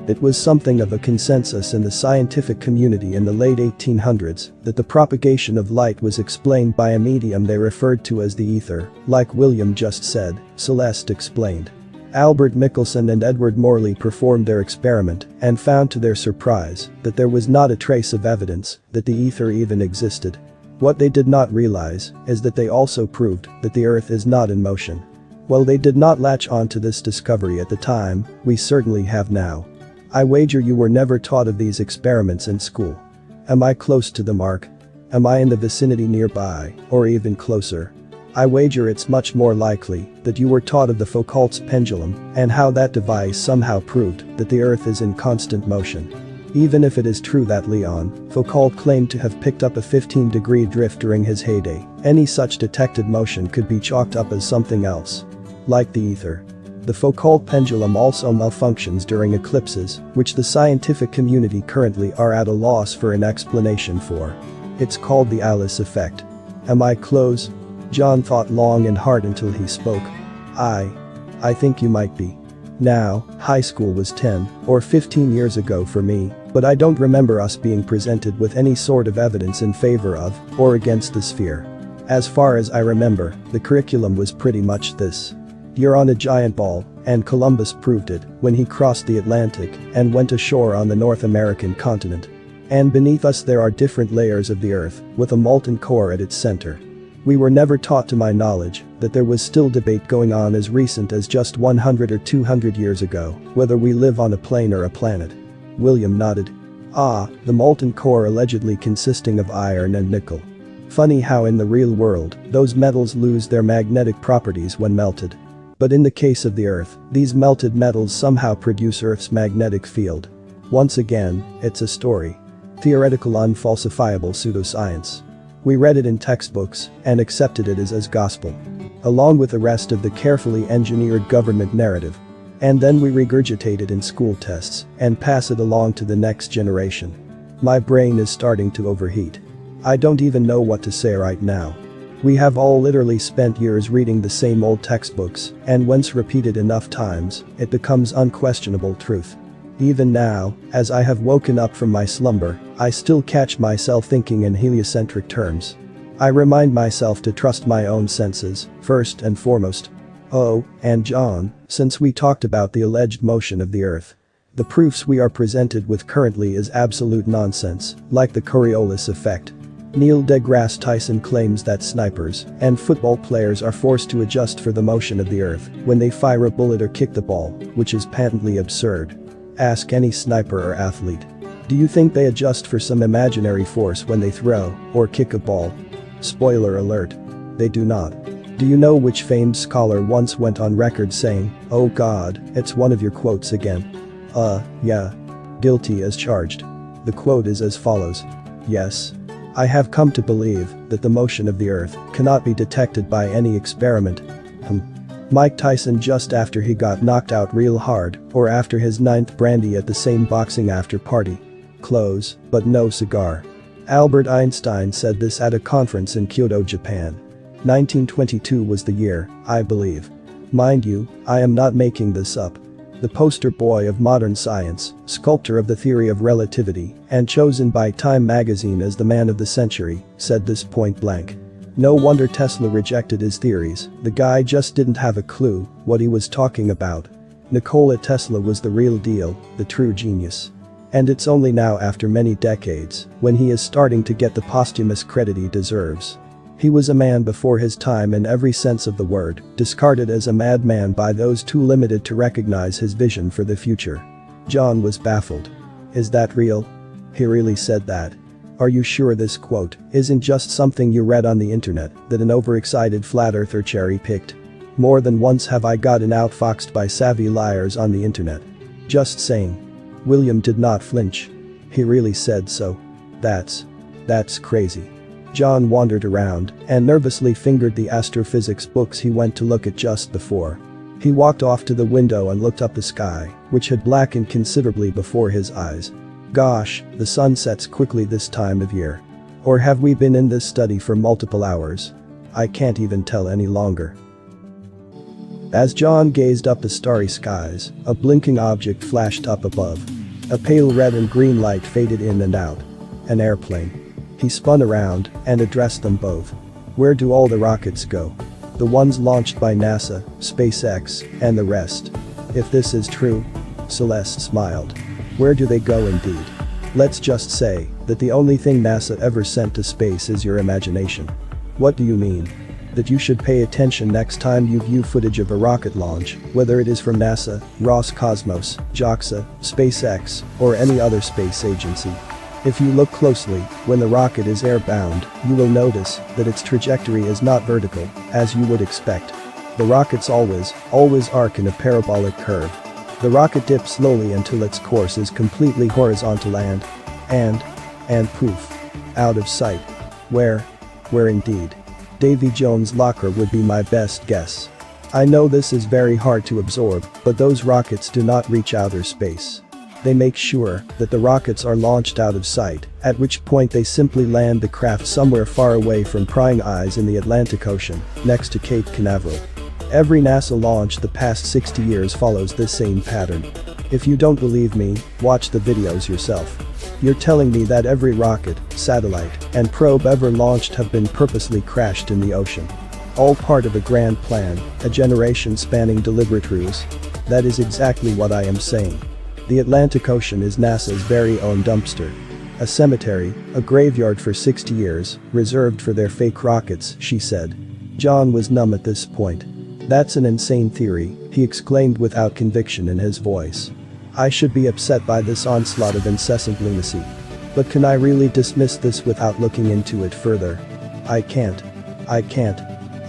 It was something of a consensus in the scientific community in the late 1800s that the propagation of light was explained by a medium they referred to as the ether, like William just said, Celeste explained. Albert Michelson and Edward Morley performed their experiment and found to their surprise that there was not a trace of evidence that the ether even existed. What they did not realize is that they also proved that the Earth is not in motion. While they did not latch on to this discovery at the time, we certainly have now. I wager you were never taught of these experiments in school. Am I close to the mark? Am I in the vicinity nearby, or even closer? I wager it's much more likely that you were taught of the Foucault's pendulum and how that device somehow proved that the Earth is in constant motion. Even if it is true that Leon Foucault claimed to have picked up a 15-degree drift during his heyday, any such detected motion could be chalked up as something else. Like the ether. The Foucault pendulum also malfunctions during eclipses, which the scientific community currently are at a loss for an explanation for. It's called the Alice effect. Am I close? John thought long and hard until he spoke. I think you might be. Now, high school was 10 or 15 years ago for me, but I don't remember us being presented with any sort of evidence in favor of or against the sphere. As far as I remember, the curriculum was pretty much this. You're on a giant ball, and Columbus proved it when he crossed the Atlantic and went ashore on the North American continent. And beneath us there are different layers of the Earth, with a molten core at its center. We were never taught to my knowledge that there was still debate going on as recent as just 100 or 200 years ago, whether we live on a plane or a planet. William nodded. The molten core allegedly consisting of iron and nickel. Funny how in the real world, those metals lose their magnetic properties when melted. But in the case of the Earth, these melted metals somehow produce Earth's magnetic field. Once again, it's a story. Theoretical unfalsifiable pseudoscience. We read it in textbooks and accepted it as gospel. Along with the rest of the carefully engineered government narrative. And then we regurgitate it in school tests and pass it along to the next generation. My brain is starting to overheat. I don't even know what to say right now. We have all literally spent years reading the same old textbooks, and once repeated enough times, it becomes unquestionable truth. Even now, as I have woken up from my slumber, I still catch myself thinking in heliocentric terms. I remind myself to trust my own senses, first and foremost. Oh, and John, since we talked about the alleged motion of the Earth. The proofs we are presented with currently is absolute nonsense, like the Coriolis effect. Neil deGrasse Tyson claims that snipers and football players are forced to adjust for the motion of the Earth when they fire a bullet or kick the ball, which is patently absurd. Ask any sniper or athlete. Do you think they adjust for some imaginary force when they throw or kick a ball? Spoiler alert. They do not. Do you know which famed scholar once went on record saying, "Oh God, it's one of your quotes again"? Yeah. Guilty as charged. The quote is as follows. Yes. I have come to believe that the motion of the Earth cannot be detected by any experiment. Mike Tyson just after he got knocked out real hard or after his 9th brandy at the same boxing after party. Close, but no cigar. Albert Einstein said this at a conference in Kyoto, Japan. 1922 was the year, I believe. Mind you, I am not making this up. The poster boy of modern science, sculptor of the theory of relativity, and chosen by Time magazine as the man of the century, said this point blank. No wonder Tesla rejected his theories, the guy just didn't have a clue what he was talking about. Nikola Tesla was the real deal, the true genius. And it's only now after many decades when he is starting to get the posthumous credit he deserves. He was a man before his time in every sense of the word, discarded as a madman by those too limited to recognize his vision for the future. John was baffled. Is that real? He really said that? Are you sure this quote isn't just something you read on the internet that an overexcited flat earther cherry-picked? More than once have I gotten outfoxed by savvy liars on the internet. Just saying. William did not flinch. He really said so. That's crazy. John wandered around and nervously fingered the astrophysics books he went to look at just before. He walked off to the window and looked up the sky, which had blackened considerably before his eyes. Gosh, the sun sets quickly this time of year. Or have we been in this study for multiple hours? I can't even tell any longer. As John gazed up the starry skies, a blinking object flashed up above. A pale red and green light faded in and out. An airplane. He spun around and addressed them both. Where do all the rockets go? The ones launched by NASA, SpaceX, and the rest. If this is true? Celeste smiled. Where do they go indeed? Let's just say that the only thing NASA ever sent to space is your imagination. What do you mean? That you should pay attention next time you view footage of a rocket launch, whether it is from NASA, Roscosmos, JAXA, SpaceX, or any other space agency. If you look closely, when the rocket is airbound, you will notice that its trajectory is not vertical, as you would expect. The rockets always arc in a parabolic curve. The rocket dips slowly until its course is completely horizontal and poof. Out of sight. Where indeed? Davy Jones' locker would be my best guess. I know this is very hard to absorb, but those rockets do not reach outer space. They make sure that the rockets are launched out of sight, at which point they simply land the craft somewhere far away from prying eyes in the Atlantic Ocean, next to Cape Canaveral. Every NASA launch the past 60 years follows this same pattern. If you don't believe me, watch the videos yourself. You're telling me that every rocket, satellite, and probe ever launched have been purposely crashed in the ocean? All part of a grand plan, a generation-spanning deliberate ruse? That is exactly what I am saying. The Atlantic Ocean is NASA's very own dumpster. A cemetery, a graveyard for 60 years, reserved for their fake rockets, she said. John was numb at this point. That's an insane theory, he exclaimed without conviction in his voice. I should be upset by this onslaught of incessant lunacy. But can I really dismiss this without looking into it further? I can't.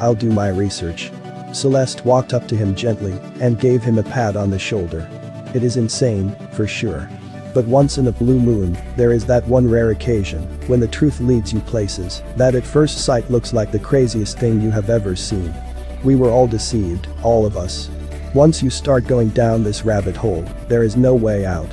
I'll do my research. Celeste walked up to him gently and gave him a pat on the shoulder. It is insane, for sure. But once in a blue moon, there is that one rare occasion when the truth leads you places that at first sight looks like the craziest thing you have ever seen. We were all deceived, all of us. Once you start going down this rabbit hole, there is no way out.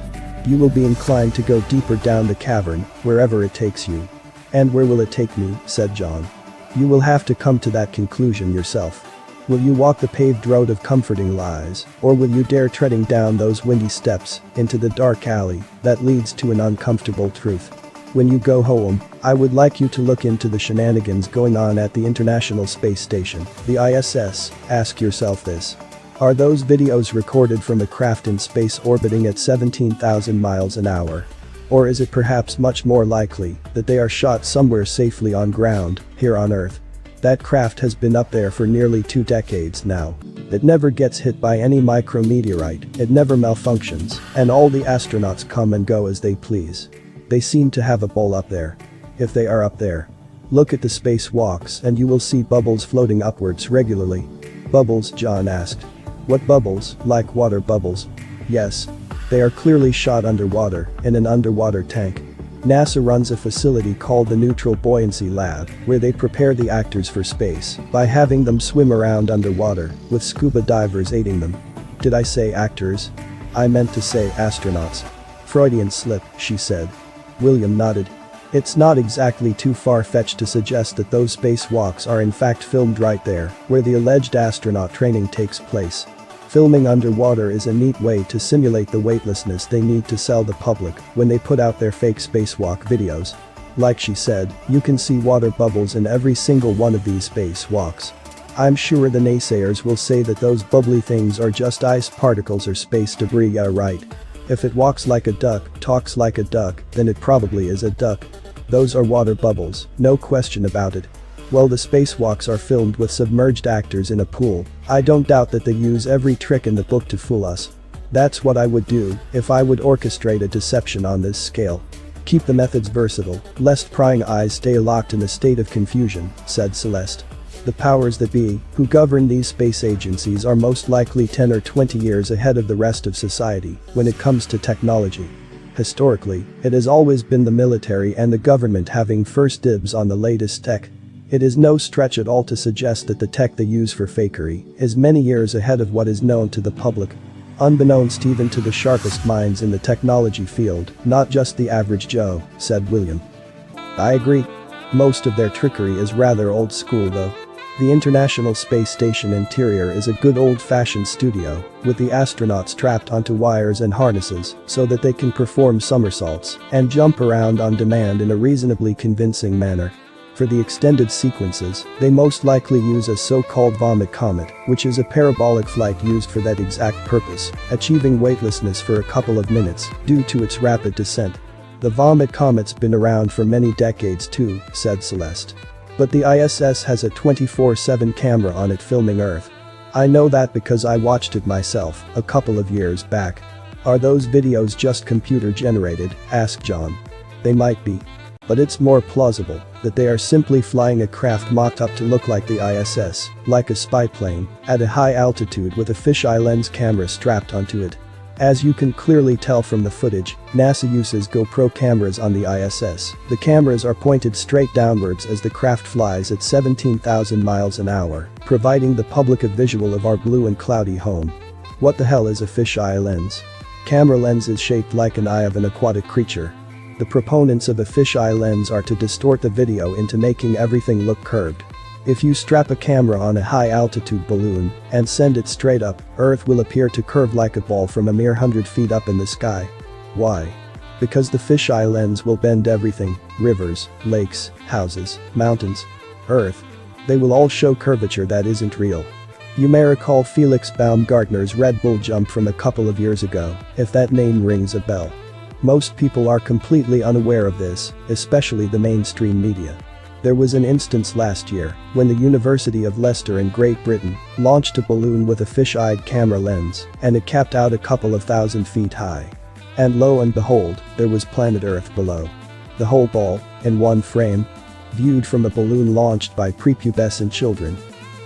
You will be inclined to go deeper down the cavern, wherever it takes you. And where will it take me, said John. You will have to come to that conclusion yourself. Will you walk the paved road of comforting lies, or will you dare treading down those windy steps into the dark alley that leads to an uncomfortable truth? When you go home, I would like you to look into the shenanigans going on at the International Space Station, the ISS. Ask yourself this. Are those videos recorded from a craft in space orbiting at 17,000 miles an hour? Or is it perhaps much more likely that they are shot somewhere safely on ground, here on Earth? That craft has been up there for nearly 2 decades now. It never gets hit by any micrometeorite, it never malfunctions, and all the astronauts come and go as they please. They seem to have a bowl up there. If they are up there, look at the spacewalks and you will see bubbles floating upwards regularly. Bubbles? John asked. What bubbles? Like water bubbles? Yes. They are clearly shot underwater, in an underwater tank. NASA runs a facility called the Neutral Buoyancy Lab, where they prepare the actors for space by having them swim around underwater, with scuba divers aiding them. Did I say actors? I meant to say astronauts. Freudian slip, she said. William nodded. It's not exactly too far-fetched to suggest that those spacewalks are in fact filmed right there, where the alleged astronaut training takes place. Filming underwater is a neat way to simulate the weightlessness they need to sell the public when they put out their fake spacewalk videos. Like she said, you can see water bubbles in every single one of these spacewalks. I'm sure the naysayers will say that those bubbly things are just ice particles or space debris. Yeah, right. If it walks like a duck, talks like a duck, then it probably is a duck. Those are water bubbles, no question about it. Well, the spacewalks are filmed with submerged actors in a pool. I don't doubt that they use every trick in the book to fool us. That's what I would do if I would orchestrate a deception on this scale. Keep the methods versatile, lest prying eyes stay locked in a state of confusion, said Celeste. The powers that be, who govern these space agencies, are most likely 10 or 20 years ahead of the rest of society when it comes to technology. Historically, it has always been the military and the government having first dibs on the latest tech. It is no stretch at all to suggest that the tech they use for fakery is many years ahead of what is known to the public. Unbeknownst even to the sharpest minds in the technology field, not just the average Joe, said William. I agree. Most of their trickery is rather old school though. The International Space Station interior is a good old-fashioned studio, with the astronauts trapped onto wires and harnesses so that they can perform somersaults and jump around on demand in a reasonably convincing manner. For the extended sequences, they most likely use a so-called vomit comet, which is a parabolic flight used for that exact purpose, achieving weightlessness for a couple of minutes due to its rapid descent. The vomit comet's been around for many decades too, said Celeste. But the ISS has a 24/7 camera on it filming Earth. I know that because I watched it myself a couple of years back. Are those videos just computer generated? Asked John. They might be. But it's more plausible that they are simply flying a craft mocked up to look like the ISS, like a spy plane, at a high altitude with a fisheye lens camera strapped onto it. As you can clearly tell from the footage, NASA uses GoPro cameras on the ISS. The cameras are pointed straight downwards as the craft flies at 17,000 miles an hour, providing the public a visual of our blue and cloudy home. What the hell is a fisheye lens? Camera lens is shaped like an eye of an aquatic creature. The proponents of a fisheye lens are to distort the video into making everything look curved. If you strap a camera on a high-altitude balloon and send it straight up, Earth will appear to curve like a ball from a mere 100 feet up in the sky. Why? Because the fisheye lens will bend everything: rivers, lakes, houses, mountains, Earth. They will all show curvature that isn't real. You may recall Felix Baumgartner's Red Bull jump from a couple of years ago, if that name rings a bell. Most people are completely unaware of this, especially the mainstream media. There was an instance last year when the University of Leicester in Great Britain launched a balloon with a fish-eyed camera lens, and it capped out a couple of thousand feet high. And lo and behold, there was planet Earth below. The whole ball, in one frame, viewed from a balloon launched by prepubescent children.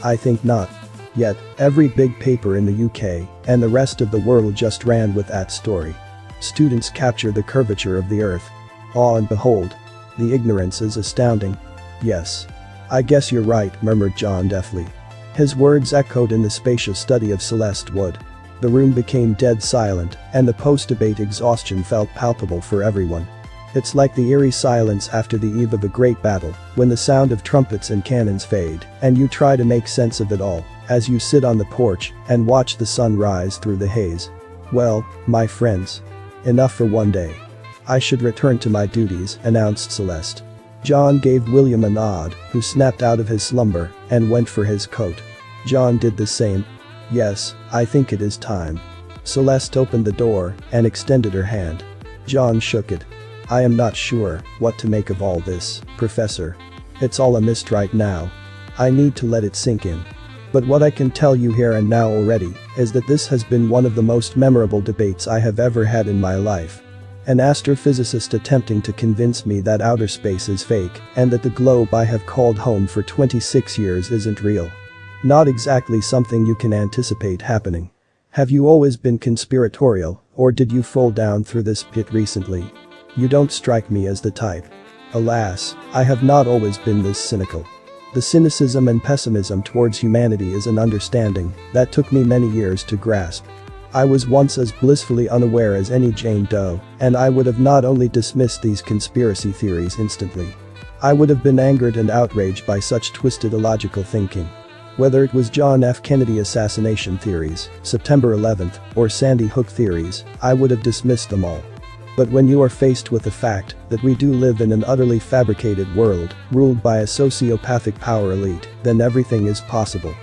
I think not. Yet, every big paper in the UK and the rest of the world just ran with that story. Students capture the curvature of the Earth. Awe and behold. The ignorance is astounding. Yes. I guess you're right, murmured John deftly. His words echoed in the spacious study of Celeste Wood. The room became dead silent, and the post-debate exhaustion felt palpable for everyone. It's like the eerie silence after the eve of a great battle, when the sound of trumpets and cannons fade, and you try to make sense of it all, as you sit on the porch and watch the sun rise through the haze. Well, my friends. Enough for one day. I should return to my duties, announced Celeste. John gave William a nod, who snapped out of his slumber and went for his coat. John did the same. Yes, I think it is time. Celeste opened the door and extended her hand. John shook it. I am not sure what to make of all this, Professor. It's all a mist right now. I need to let it sink in. But what I can tell you here and now already is that this has been one of the most memorable debates I have ever had in my life. An astrophysicist attempting to convince me that outer space is fake and that the globe I have called home for 26 years isn't real. Not exactly something you can anticipate happening. Have you always been conspiratorial, or did you fall down through this pit recently? You don't strike me as the type. Alas, I have not always been this cynical. The cynicism and pessimism towards humanity is an understanding that took me many years to grasp. I was once as blissfully unaware as any Jane Doe, and I would have not only dismissed these conspiracy theories instantly. I would have been angered and outraged by such twisted illogical thinking. Whether it was John F. Kennedy assassination theories, September 11th, or Sandy Hook theories, I would have dismissed them all. But when you are faced with the fact that we do live in an utterly fabricated world, ruled by a sociopathic power elite, then everything is possible.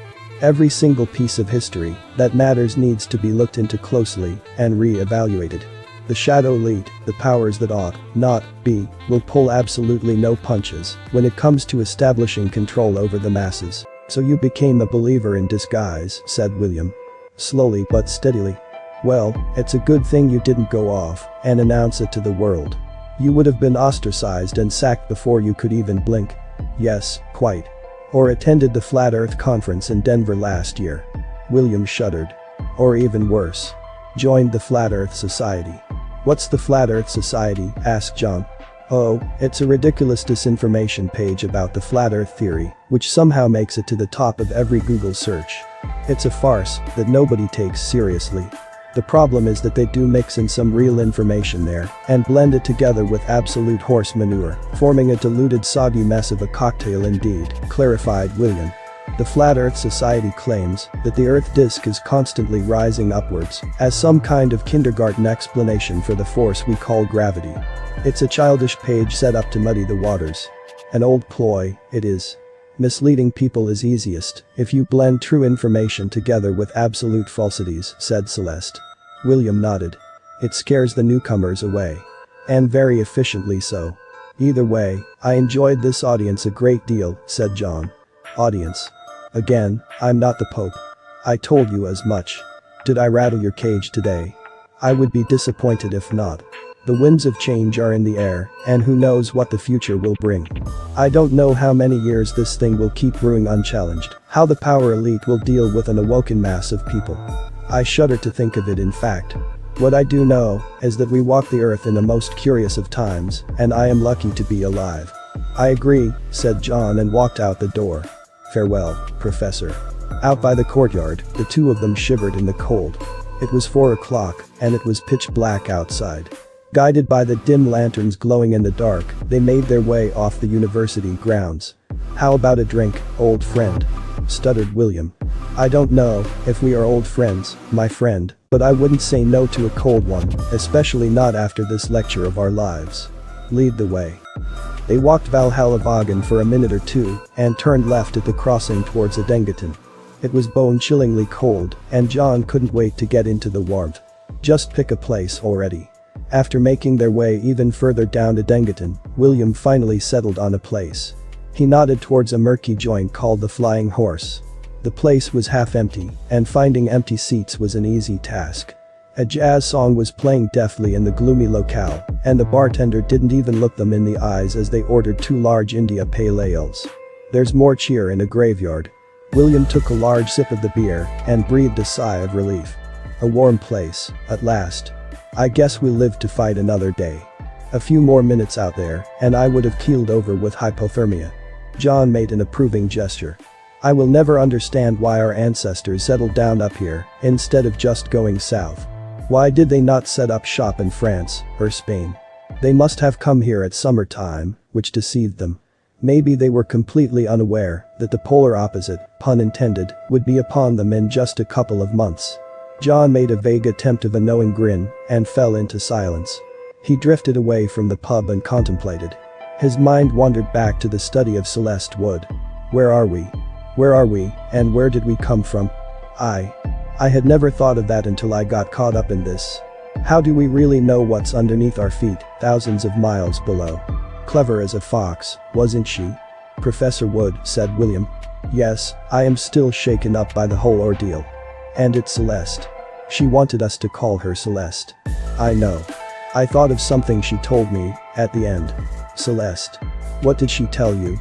Every single piece of history that matters needs to be looked into closely and re-evaluated. The shadow elite, the powers that ought not be, will pull absolutely no punches when it comes to establishing control over the masses. So you became a believer in disguise, said William. Slowly but steadily. Well, it's a good thing you didn't go off and announce it to the world. You would have been ostracized and sacked before you could even blink. Yes, quite. Or attended the Flat Earth Conference in Denver last year. William shuddered. Or even worse. Joined the Flat Earth Society. What's the Flat Earth Society? Asked John. Oh, it's a ridiculous disinformation page about the flat earth theory, which somehow makes it to the top of every Google search. It's a farce that nobody takes seriously. The problem is that they do mix in some real information there and blend it together with absolute horse manure, forming a diluted soggy mess of a cocktail indeed, clarified William. The Flat Earth Society claims that the Earth disk is constantly rising upwards as some kind of kindergarten explanation for the force we call gravity. It's a childish page set up to muddy the waters. An old ploy, it is. Misleading people is easiest if you blend true information together with absolute falsities, said Celeste. William nodded. It scares the newcomers away. And very efficiently so. Either way, I enjoyed this audience a great deal, said John. Audience. Again, I'm not the Pope. I told you as much. Did I rattle your cage today? I would be disappointed if not. The winds of change are in the air, and who knows what the future will bring. I don't know how many years this thing will keep brewing unchallenged, how the power elite will deal with an awoken mass of people. I shudder to think of it in fact. What I do know is that we walk the earth in a most curious of times, and I am lucky to be alive. I agree, said John and walked out the door. Farewell, Professor. Out by the courtyard, the two of them shivered in the cold. It was 4 o'clock, and it was pitch black outside. Guided by the dim lanterns glowing in the dark, they made their way off the university grounds. How about a drink, old friend? Stuttered William. I don't know if we are old friends, my friend, but I wouldn't say no to a cold one, especially not after this lecture of our lives. Lead the way. They walked Valhalla Vagan for a minute or two and turned left at the crossing towards Edengaton. It was bone-chillingly cold, and John couldn't wait to get into the warmth. Just pick a place already. After making their way even further down Edengaton, William finally settled on a place. He nodded towards a murky joint called the Flying Horse. The place was half empty, and finding empty seats was an easy task. A jazz song was playing deftly in the gloomy locale, and the bartender didn't even look them in the eyes as they ordered 2 large India Pale Ales. There's more cheer in a graveyard. William took a large sip of the beer and breathed a sigh of relief. A warm place, at last. I guess we'll live to fight another day. A few more minutes out there, and I would have keeled over with hypothermia. John made an approving gesture. I will never understand why our ancestors settled down up here instead of just going south. Why did they not set up shop in France or Spain? They must have come here at summertime, which deceived them. Maybe they were completely unaware that the polar opposite, pun intended, would be upon them in just a couple of months. John made a vague attempt of a knowing grin and fell into silence. He drifted away from the pub and contemplated. His mind wandered back to the study of Celeste Wood. Where are we? Where are we, and where did we come from? I had never thought of that until I got caught up in this. How do we really know what's underneath our feet, thousands of miles below? Clever as a fox, wasn't she? Professor Wood, said William. Yes, I am still shaken up by the whole ordeal. And it's Celeste. She wanted us to call her Celeste. I know. I thought of something she told me, at the end. Celeste. What did she tell you?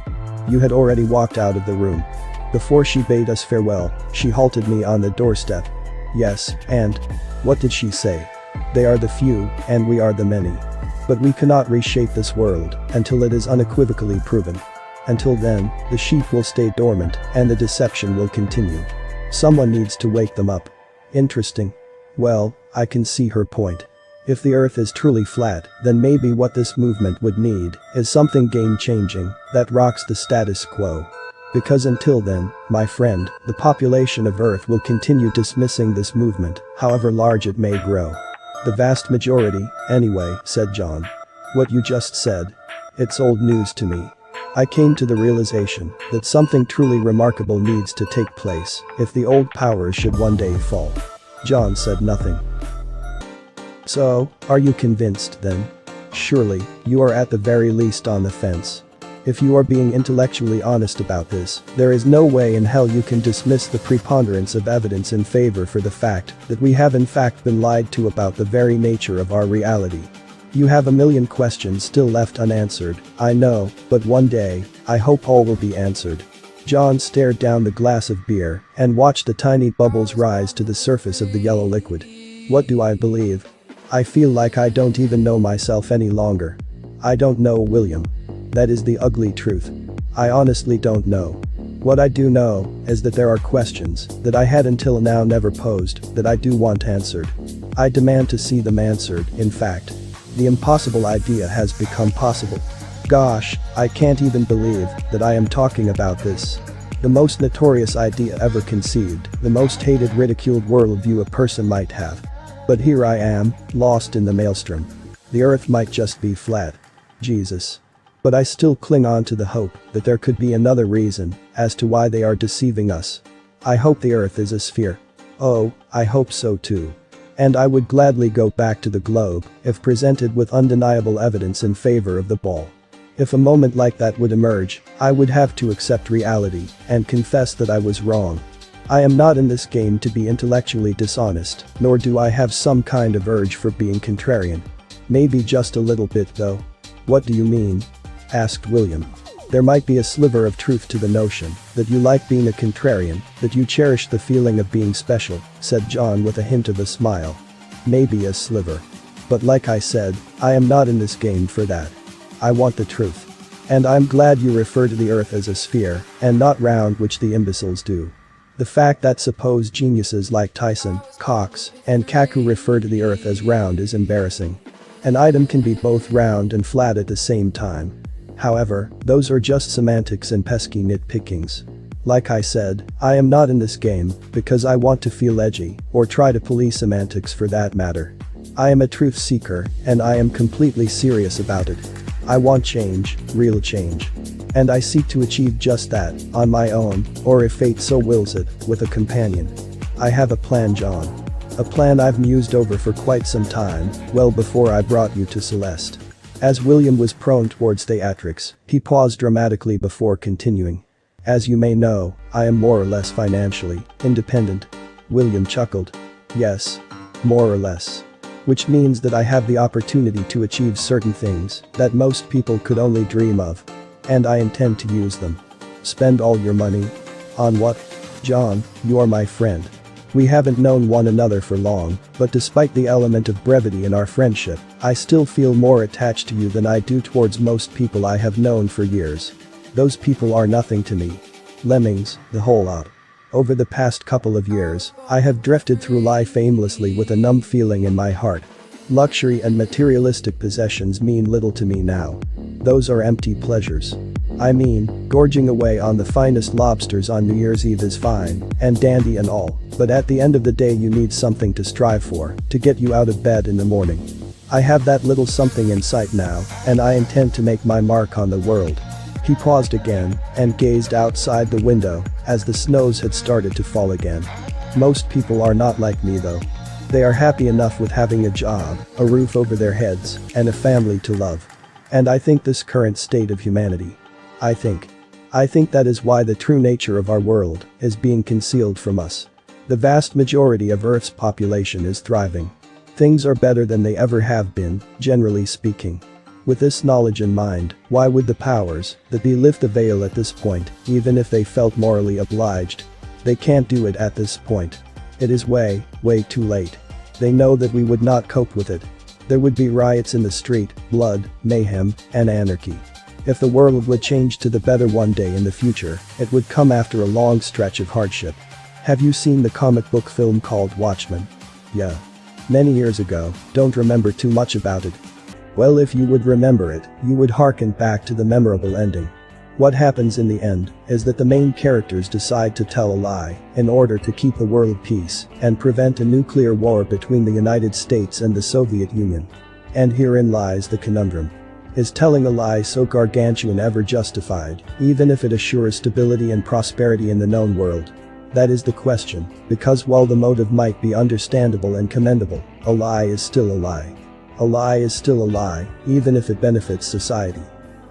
You had already walked out of the room. Before she bade us farewell, she halted me on the doorstep. Yes, and? What did she say? They are the few, and we are the many. But we cannot reshape this world until it is unequivocally proven. Until then, the sheep will stay dormant, and the deception will continue. Someone needs to wake them up. Interesting. Well, I can see her point. If the earth is truly flat, then maybe what this movement would need is something game-changing that rocks the status quo. Because until then, my friend, the population of Earth will continue dismissing this movement, however large it may grow. The vast majority, anyway, said John. What you just said. It's old news to me. I came to the realization that something truly remarkable needs to take place if the old powers should one day fall. John said nothing. So, are you convinced then? Surely, you are at the very least on the fence. If you are being intellectually honest about this, there is no way in hell you can dismiss the preponderance of evidence in favor for the fact that we have in fact been lied to about the very nature of our reality. You have a million questions still left unanswered, I know, but one day, I hope all will be answered. John stared down the glass of beer and watched the tiny bubbles rise to the surface of the yellow liquid. What do I believe? I feel like I don't even know myself any longer. I don't know, William. That is the ugly truth. I honestly don't know. What I do know is that there are questions that I had until now never posed that I do want answered. I demand to see them answered, in fact. The impossible idea has become possible. Gosh, I can't even believe that I am talking about this. The most notorious idea ever conceived, the most hated, ridiculed worldview a person might have. But here I am, lost in the maelstrom. The earth might just be flat. Jesus. But I still cling on to the hope that there could be another reason as to why they are deceiving us. I hope the earth is a sphere. Oh, I hope so too. And I would gladly go back to the globe if presented with undeniable evidence in favor of the ball. If a moment like that would emerge, I would have to accept reality and confess that I was wrong. I am not in this game to be intellectually dishonest, nor do I have some kind of urge for being contrarian. Maybe just a little bit though. What do you mean? Asked William. There might be a sliver of truth to the notion that you like being a contrarian, that you cherish the feeling of being special, said John with a hint of a smile. Maybe a sliver. But like I said, I am not in this game for that. I want the truth. And I'm glad you refer to the earth as a sphere, and not round, which the imbeciles do. The fact that supposed geniuses like Tyson, Cox, and Kaku refer to the earth as round is embarrassing. An item can be both round and flat at the same time. However, those are just semantics and pesky nitpickings. Like I said, I am not in this game because I want to feel edgy or try to police semantics for that matter. I am a truth seeker and I am completely serious about it. I want change, real change. And I seek to achieve just that, on my own, or if fate so wills it, with a companion. I have a plan, John. A plan I've mused over for quite some time, well before I brought you to Celeste. As William was prone towards theatrics, he paused dramatically before continuing. As you may know, I am more or less financially independent. William chuckled. Yes. More or less. Which means that I have the opportunity to achieve certain things that most people could only dream of. And I intend to use them. Spend all your money? On what? John, you are my friend. We haven't known one another for long, but despite the element of brevity in our friendship, I still feel more attached to you than I do towards most people I have known for years. Those people are nothing to me. Lemmings, the whole lot. Over the past couple of years, I have drifted through life aimlessly with a numb feeling in my heart. Luxury and materialistic possessions mean little to me now. Those are empty pleasures. I mean, gorging away on the finest lobsters on New Year's Eve is fine and dandy and all, but at the end of the day you need something to strive for, to get you out of bed in the morning. I have that little something in sight now, and I intend to make my mark on the world. He paused again and gazed outside the window as the snows had started to fall again. Most people are not like me though. They are happy enough with having a job, a roof over their heads, and a family to love. And I think this current state of humanity. I think that is why the true nature of our world is being concealed from us. The vast majority of Earth's population is thriving. Things are better than they ever have been, generally speaking. With this knowledge in mind, why would the powers that be lift the veil at this point, even if they felt morally obliged? They can't do it at this point. It is way, way too late. They know that we would not cope with it. There would be riots in the street, blood, mayhem, and anarchy. If the world would change to the better one day in the future, it would come after a long stretch of hardship. Have you seen the comic book film called Watchmen? Yeah. Many years ago, don't remember too much about it. Well, if you would remember it, you would hearken back to the memorable ending. What happens in the end is that the main characters decide to tell a lie in order to keep the world peace and prevent a nuclear war between the United States and the Soviet Union. And herein lies the conundrum. Is telling a lie so gargantuan ever justified, even if it assures stability and prosperity in the known world? That is the question, because while the motive might be understandable and commendable, a lie is still a lie. A lie is still a lie, even if it benefits society.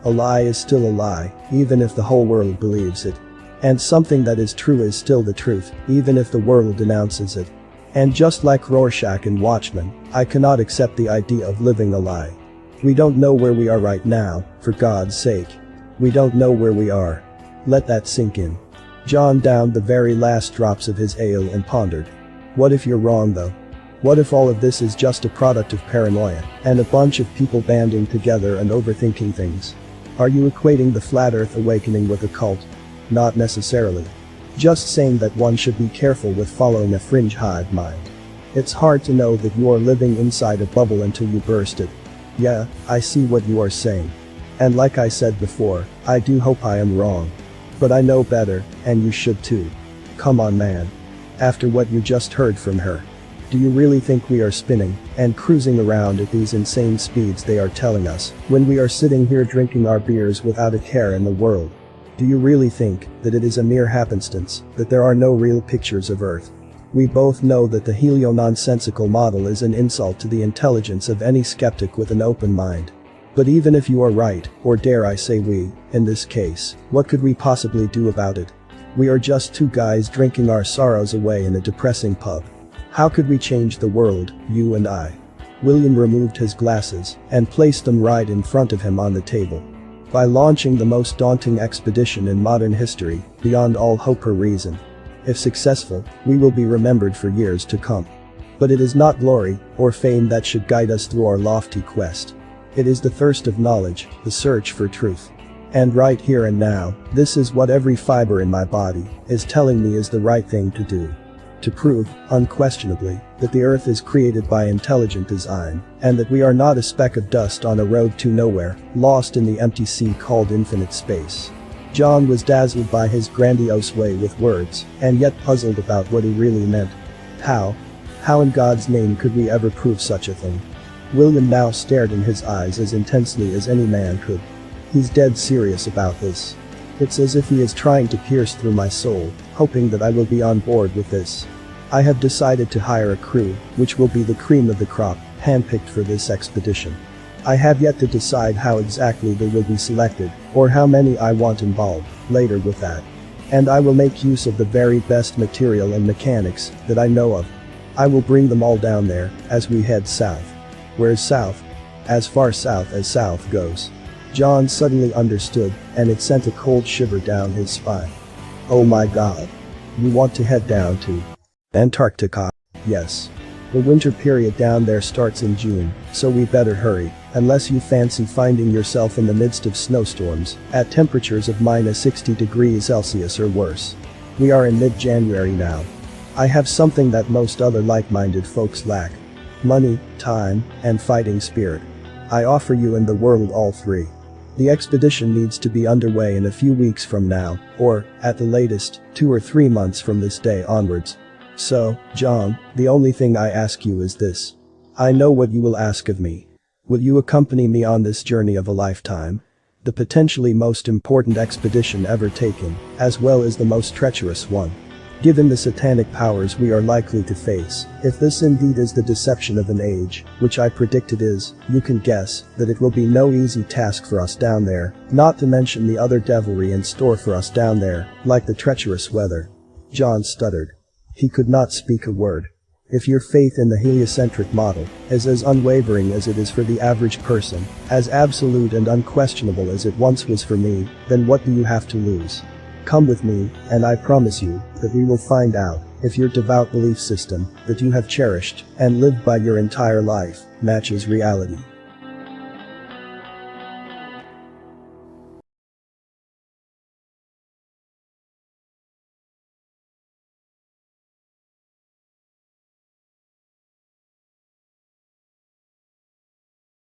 A lie is still a lie, even if the whole world believes it. And something that is true is still the truth, even if the world denounces it. And just like Rorschach and Watchmen, I cannot accept the idea of living a lie. We don't know where we are right now, for God's sake. We don't know where we are. Let that sink in. John downed the very last drops of his ale and pondered. What if you're wrong though? What if all of this is just a product of paranoia, and a bunch of people banding together and overthinking things? Are you equating the flat earth awakening with a cult? Not necessarily. Just saying that one should be careful with following a fringe hive mind. It's hard to know that you are living inside a bubble until you burst it. Yeah, I see what you are saying. And like I said before, I do hope I am wrong. But I know better, and you should too. Come on man. After what you just heard from her. Do you really think we are spinning and cruising around at these insane speeds they are telling us, when we are sitting here drinking our beers without a care in the world? Do you really think that it is a mere happenstance that there are no real pictures of Earth? We both know that the helio-nonsensical model is an insult to the intelligence of any skeptic with an open mind. But even if you are right, or dare I say we, in this case, what could we possibly do about it? We are just two guys drinking our sorrows away in a depressing pub. How could we change the world, you and I? William removed his glasses and placed them right in front of him on the table. By launching the most daunting expedition in modern history, beyond all hope or reason. If successful, we will be remembered for years to come. But it is not glory or fame that should guide us through our lofty quest. It is the thirst of knowledge, the search for truth. And right here and now, this is what every fiber in my body is telling me is the right thing to do. To prove, unquestionably, that the earth is created by intelligent design, and that we are not a speck of dust on a road to nowhere, lost in the empty sea called infinite space. John was dazzled by his grandiose way with words, and yet puzzled about what he really meant. How in God's name could we ever prove such a thing? William now stared in his eyes as intensely as any man could. He's dead serious about this. It's as if he is trying to pierce through my soul, hoping that I will be on board with this. I have decided to hire a crew, which will be the cream of the crop, handpicked for this expedition. I have yet to decide how exactly they will be selected, or how many I want involved, later with that. And I will make use of the very best material and mechanics that I know of. I will bring them all down there, as we head south. Where's south? As far south as south goes. John suddenly understood, and it sent a cold shiver down his spine. Oh my God. You want to head down to Antarctica? Yes. The winter period down there starts in June, so we better hurry, unless you fancy finding yourself in the midst of snowstorms, at temperatures of -60 degrees Celsius or worse. We are in mid-January now. I have something that most other like-minded folks lack. Money, time, and fighting spirit. I offer you and the world all three. The expedition needs to be underway in a few weeks from now, or, at the latest, 2 or 3 months from this day onwards. So, John, the only thing I ask you is this. I know what you will ask of me. Will you accompany me on this journey of a lifetime? The potentially most important expedition ever taken, as well as the most treacherous one. Given the satanic powers we are likely to face, if this indeed is the deception of an age, which I predict it is, you can guess that it will be no easy task for us down there, not to mention the other devilry in store for us down there, like the treacherous weather. John stuttered. He could not speak a word. If your faith in the heliocentric model is as unwavering as it is for the average person, as absolute and unquestionable as it once was for me, then what do you have to lose? Come with me, and I promise you that we will find out if your devout belief system that you have cherished and lived by your entire life matches reality.